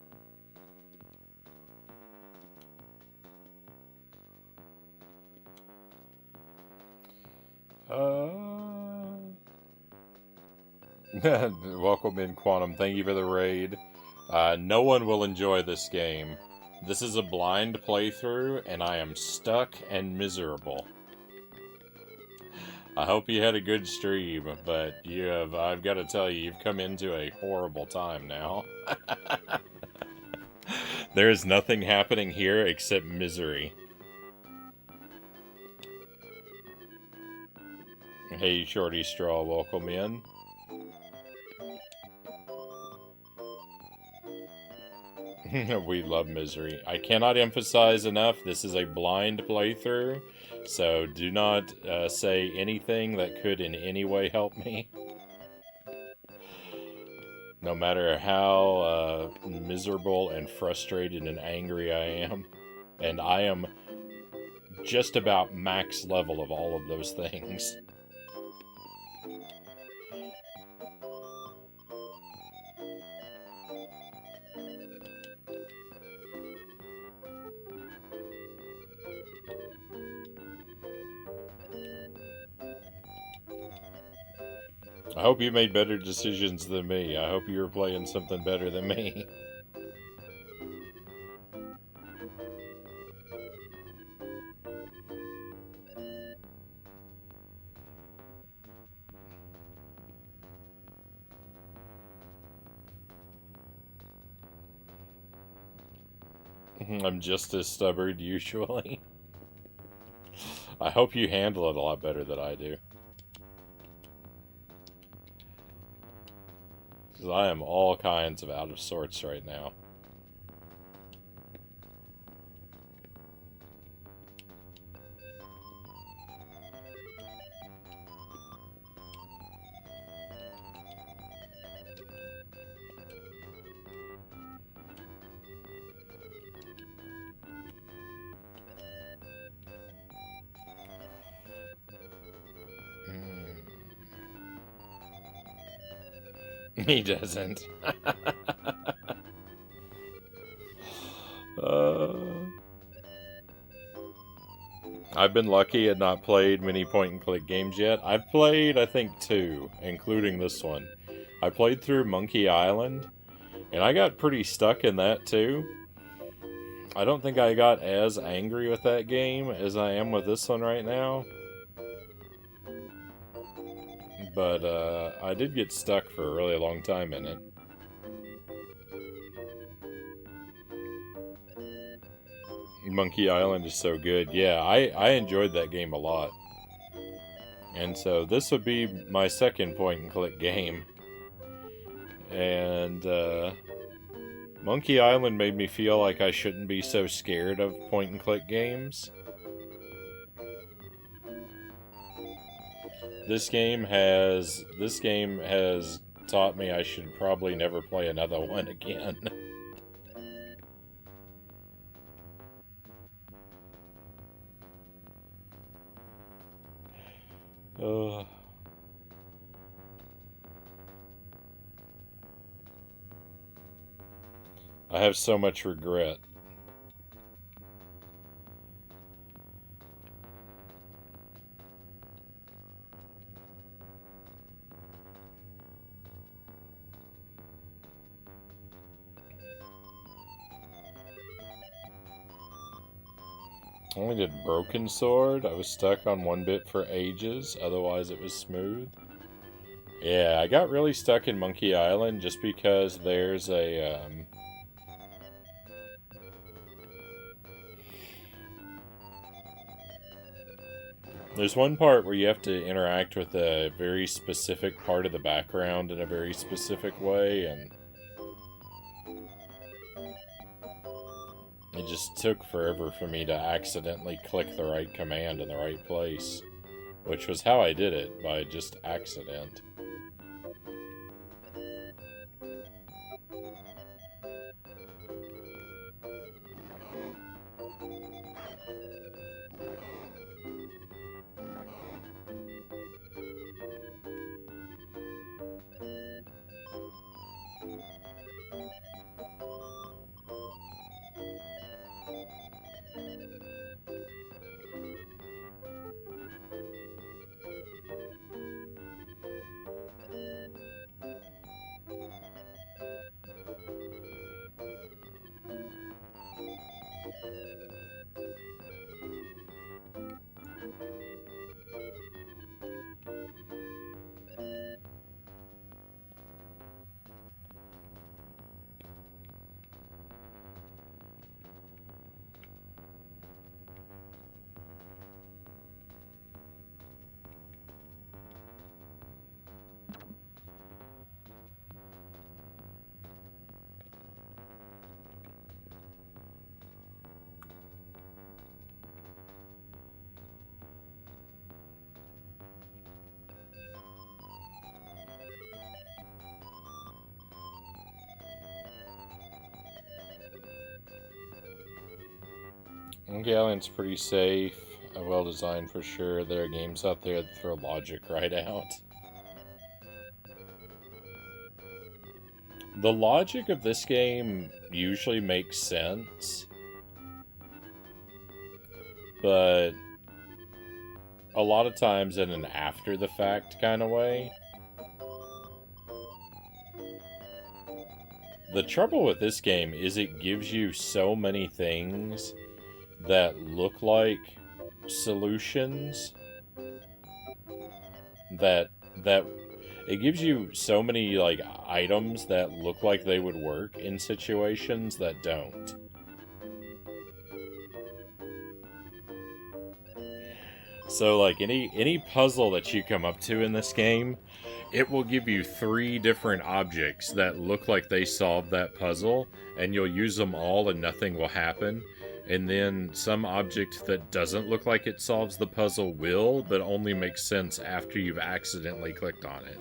Welcome in, Quantum. Thank you for the raid. No one will enjoy this game. This is a blind playthrough, and I am stuck and miserable. I hope you had a good stream, but I've got to tell you, you've come into a horrible time now. There is nothing happening here except misery. Hey, Shorty Straw, welcome in. We love misery. I cannot emphasize enough, this is a blind playthrough, so do not say anything that could in any way help me. No matter how miserable and frustrated and angry I am. And I am just about max level of all of those things. I hope you made better decisions than me. I hope you were playing something better than me. I'm just as stubborn usually. I hope you handle it a lot better than I do. Because I am all kinds of out of sorts right now. He doesn't. I've been lucky and not played many point-and-click games yet. I've played, I think, 2, including this one. I played through Monkey Island, and I got pretty stuck in that, too. I don't think I got as angry with that game as I am with this one right now. But, I did get stuck for a really long time in it. Monkey Island is so good. Yeah, I enjoyed that game a lot. And so this would be my second point-and-click game. And, Monkey Island made me feel like I shouldn't be so scared of point-and-click games. This game has taught me I should probably never play another one again. I have so much regret. I only did Broken Sword. I was stuck on one bit for ages, otherwise it was smooth. Yeah, I got really stuck in Monkey Island just because there's a, there's one part where you have to interact with a very specific part of the background in a very specific way, and it just took forever for me to accidentally click the right command in the right place, which was how I did it, by just accident. Galleon's pretty safe, well designed for sure. There are games out there that throw logic right out. The logic of this game usually makes sense, but a lot of times in an after-the-fact kind of way. The trouble with this game is it gives you so many things that look like solutions that it gives you so many like items that look like they would work in situations that don't. So like any puzzle that you come up to in this game, it will give you 3 different objects that look like they solved that puzzle, and you'll use them all and nothing will happen. And then some object that doesn't look like it solves the puzzle will, but only makes sense after you've accidentally clicked on it.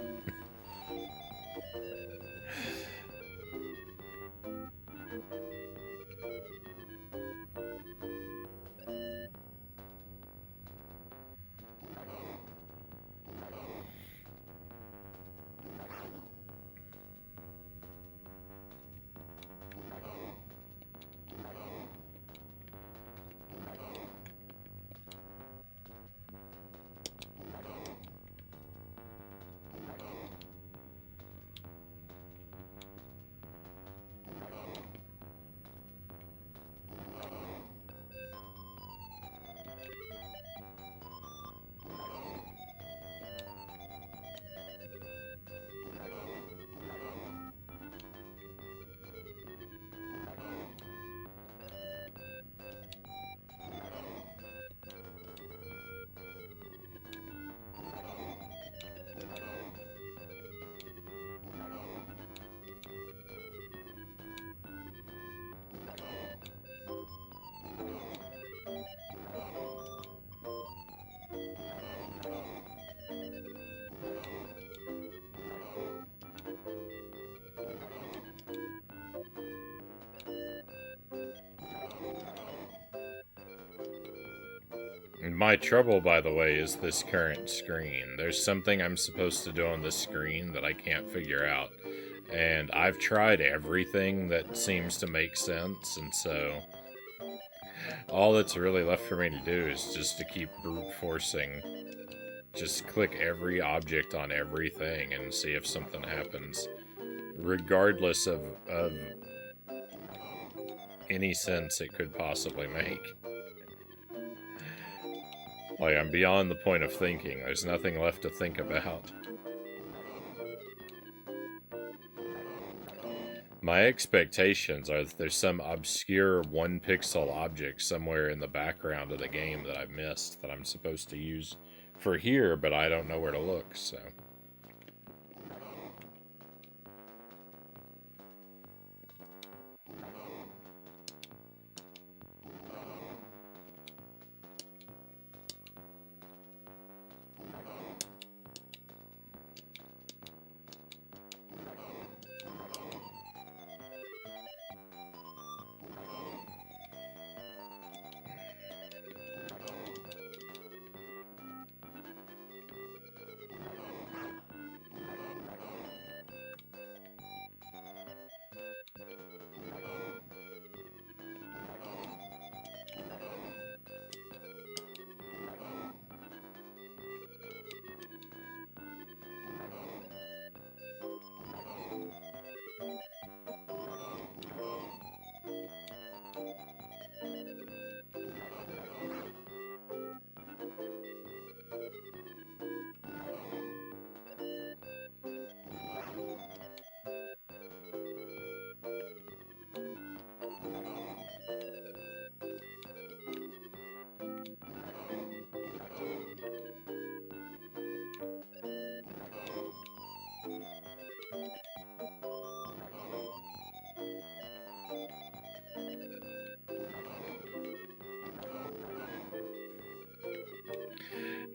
My trouble, by the way, is this current screen. There's something I'm supposed to do on this screen that I can't figure out. And I've tried everything that seems to make sense, and so all that's really left for me to do is just to keep brute forcing. Just click every object on everything and see if something happens. Regardless of any sense it could possibly make. Like, I'm beyond the point of thinking. There's nothing left to think about. My expectations are that there's some obscure 1-pixel object somewhere in the background of the game that I've missed that I'm supposed to use for here, but I don't know where to look, so...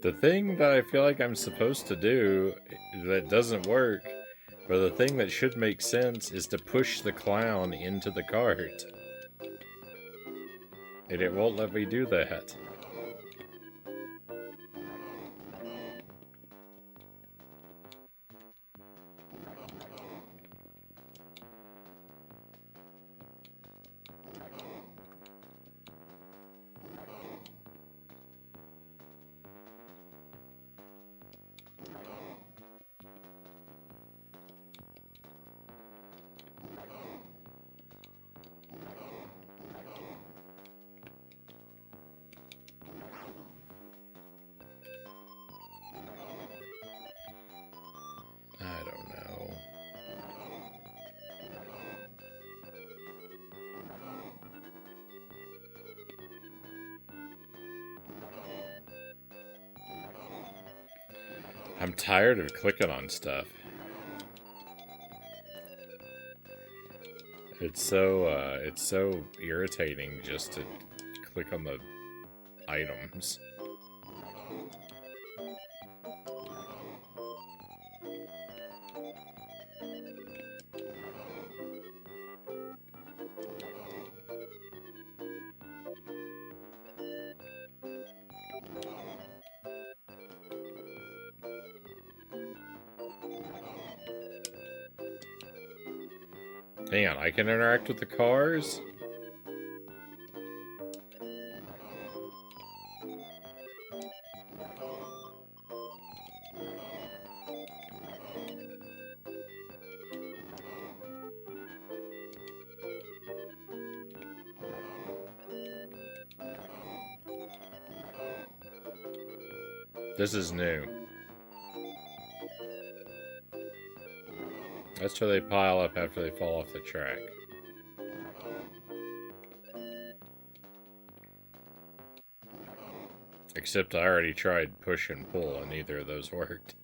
The thing that I feel like I'm supposed to do that doesn't work, but the thing that should make sense is to push the clown into the cart. And it won't let me do that. I don't know. I'm tired of clicking on stuff. It's so irritating just to click on the items. Hang on, I can interact with the cars? This is new. That's where they pile up after they fall off the track. Except I already tried push and pull, and neither of those worked.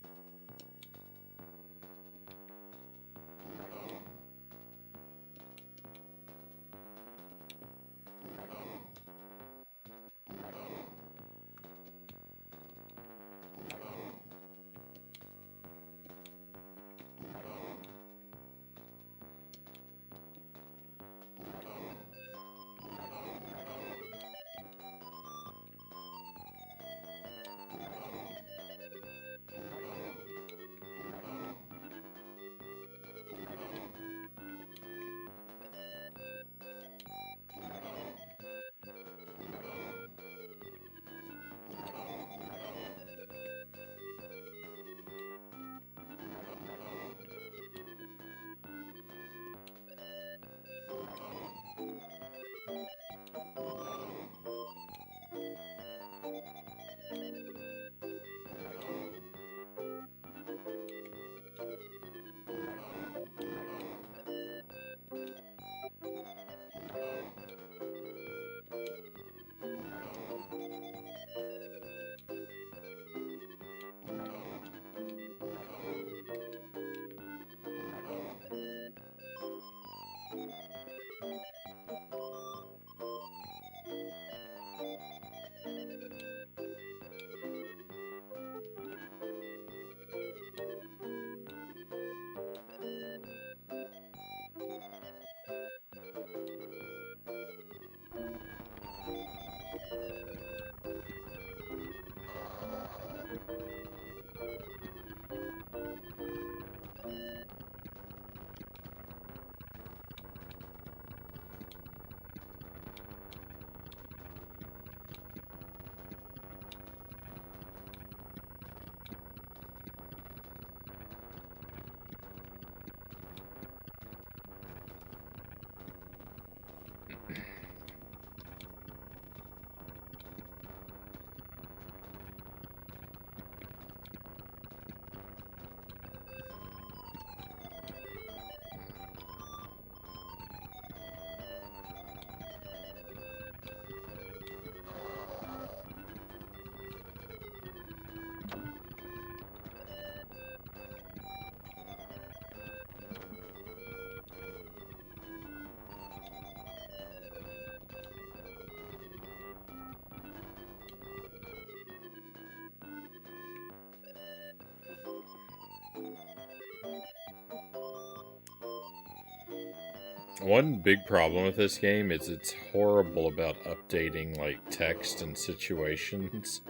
One big problem with this game is it's horrible about updating like text and situations.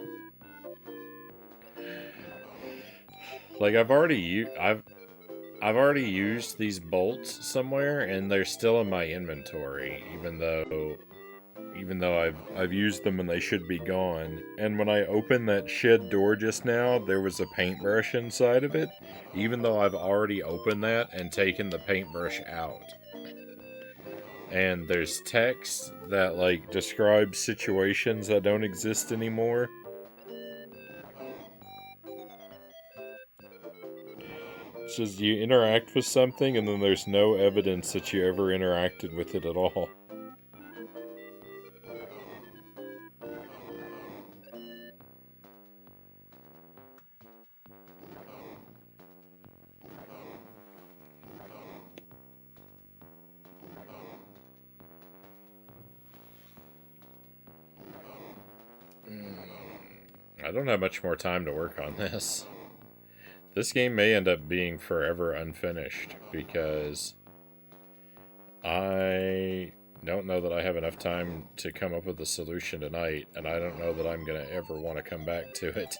Like I've already used these bolts somewhere and they're still in my inventory even though I've used them and they should be gone. And when I opened that shed door just now, there was a paintbrush inside of it, even though I've already opened that and taken the paintbrush out. And there's text that like describes situations that don't exist anymore. It's just you interact with something and then there's no evidence that you ever interacted with it at all. I don't have much more time to work on this. This game may end up being forever unfinished because I don't know that I have enough time to come up with a solution tonight, and I don't know that I'm going to ever want to come back to it.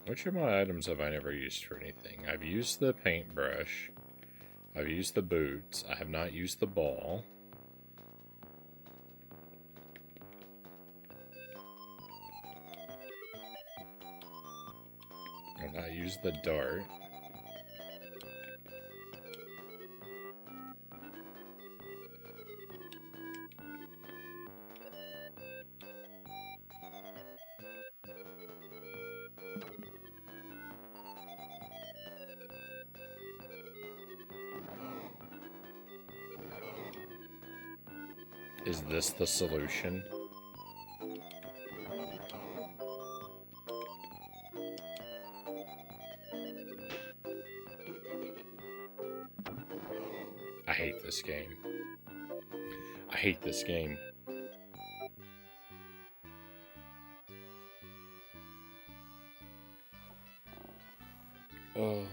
Which of my items have I never used for anything? I've used the paintbrush. I've used the boots. I have not used the ball. I've not used the dart. Is this the solution? I hate this game. I hate this game. Oh.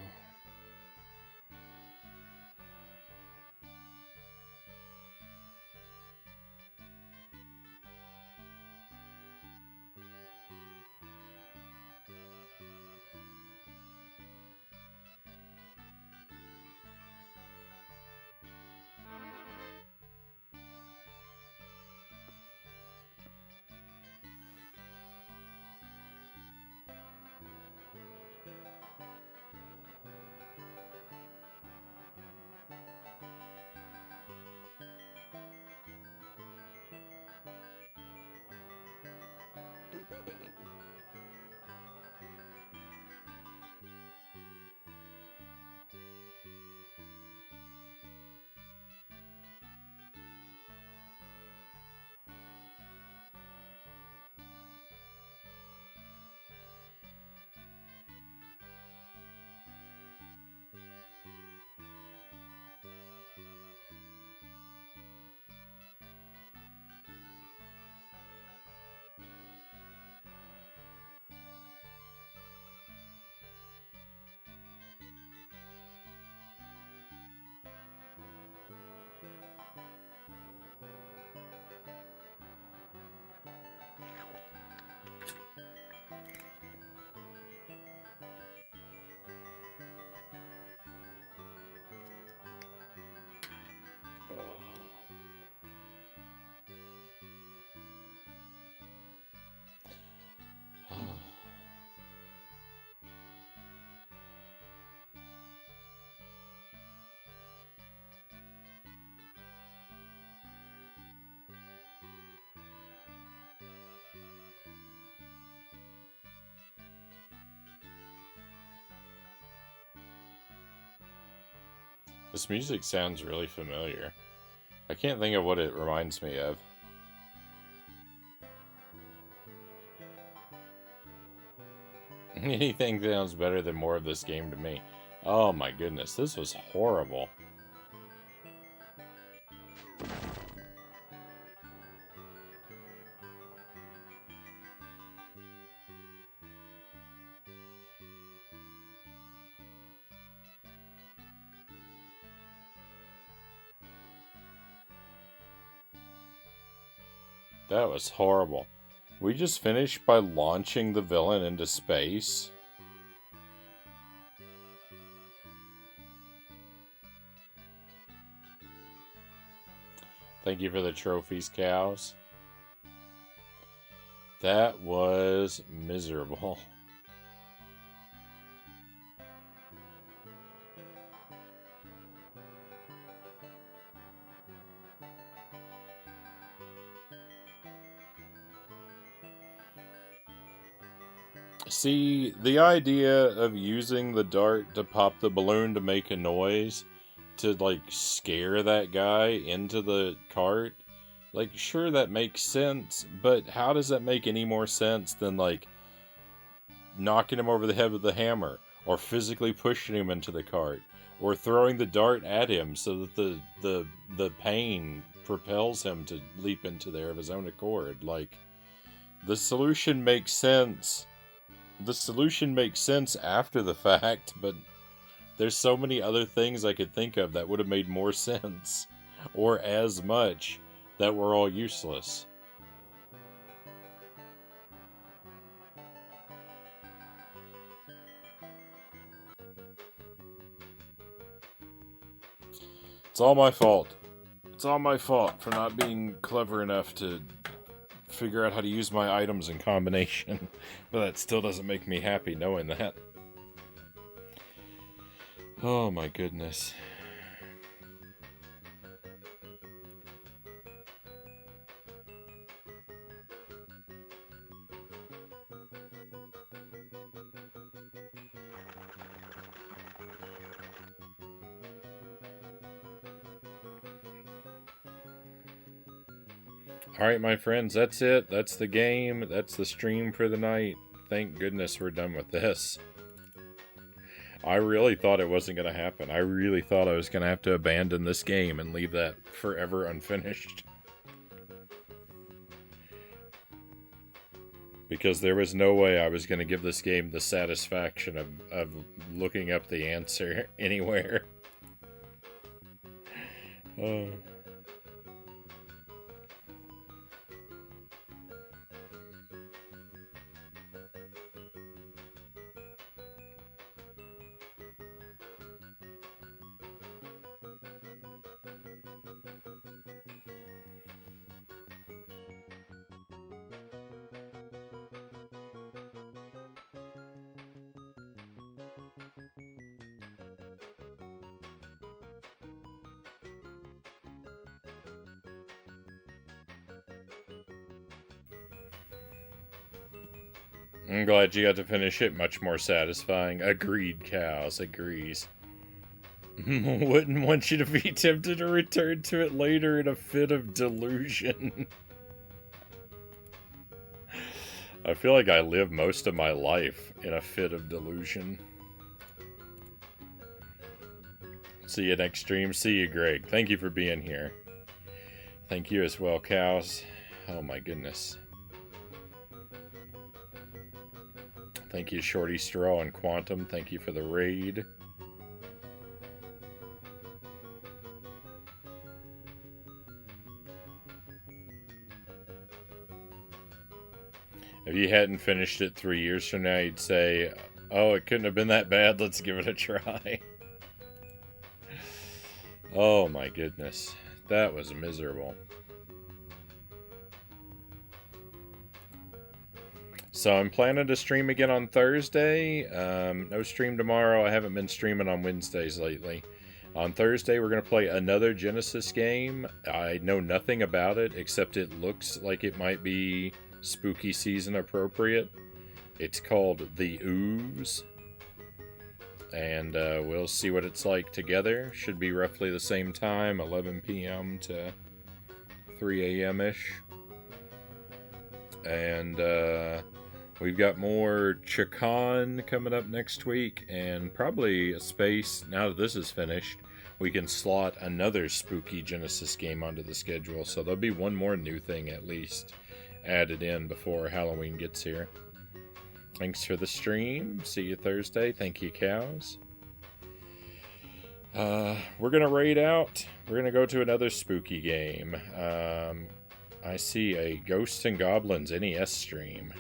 This music sounds really familiar. I can't think of what it reminds me of. Anything sounds better than more of this game to me. Oh my goodness, this was horrible. That was horrible. We just finished by launching the villain into space. Thank you for the trophies, cows. That was miserable. See, the idea of using the dart to pop the balloon to make a noise, to, like, scare that guy into the cart, like, sure, that makes sense, but how does that make any more sense than, like, knocking him over the head with the hammer, or physically pushing him into the cart, or throwing the dart at him so that the pain propels him to leap into there of his own accord? Like, the solution makes sense. The solution makes sense after the fact, but there's so many other things I could think of that would have made more sense, or as much, that were all useless. It's all my fault. It's all my fault for not being clever enough to figure out how to use my items in combination. But that still doesn't make me happy knowing that. Oh my goodness. Alright, my friends, that's it. That's the game. That's the stream for the night. Thank goodness we're done with this. I really thought it wasn't going to happen. I really thought I was going to have to abandon this game and leave that forever unfinished. Because there was no way I was going to give this game the satisfaction of looking up the answer anywhere. Oh. I'm glad you got to finish it. Much more satisfying. Agreed, cows. Agrees. Wouldn't want you to be tempted to return to it later in a fit of delusion. I feel like I live most of my life in a fit of delusion. See you next stream. See you, Greg. Thank you for being here. Thank you as well, cows. Oh my goodness. Thank you, Shorty Straw and Quantum. Thank you for the raid. If you hadn't finished it 3 years from now, you'd say, oh, it couldn't have been that bad. Let's give it a try. Oh my goodness. That was miserable. So I'm planning to stream again on Thursday. No stream tomorrow. I haven't been streaming on Wednesdays lately. On Thursday, we're going to play another Genesis game. I know nothing about it, except it looks like it might be spooky season appropriate. It's called The Ooze. and we'll see what it's like together. Should be roughly the same time, 11 p.m. to 3 a.m.-ish. And we've got more Chacon coming up next week, and probably a space, now that this is finished, we can slot another spooky Genesis game onto the schedule. So there'll be one more new thing at least added in before Halloween gets here. Thanks for the stream. See you Thursday. Thank you, cows. We're going to raid out. We're going to go to another spooky game. I see a Ghosts and Goblins NES stream.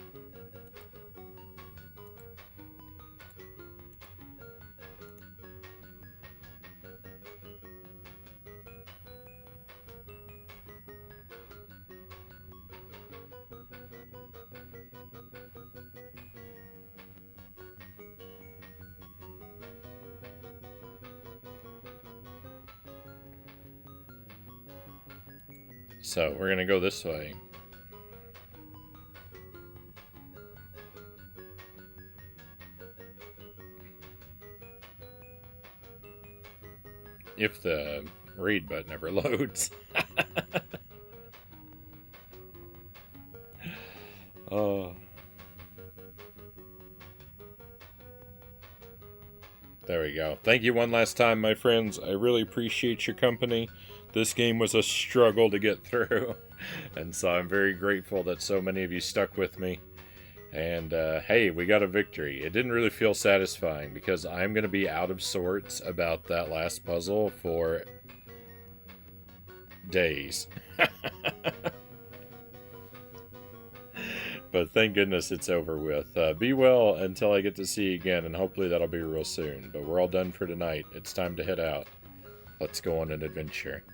So, we're going to go this way. If the read button ever loads. Oh. There we go. Thank you one last time, my friends. I really appreciate your company. This game was a struggle to get through, and so I'm very grateful that so many of you stuck with me. And hey, we got a victory. It didn't really feel satisfying because I'm going to be out of sorts about that last puzzle for days. But thank goodness it's over with. Be well until I get to see you again, and hopefully that'll be real soon. But we're all done for tonight. It's time to head out. Let's go on an adventure.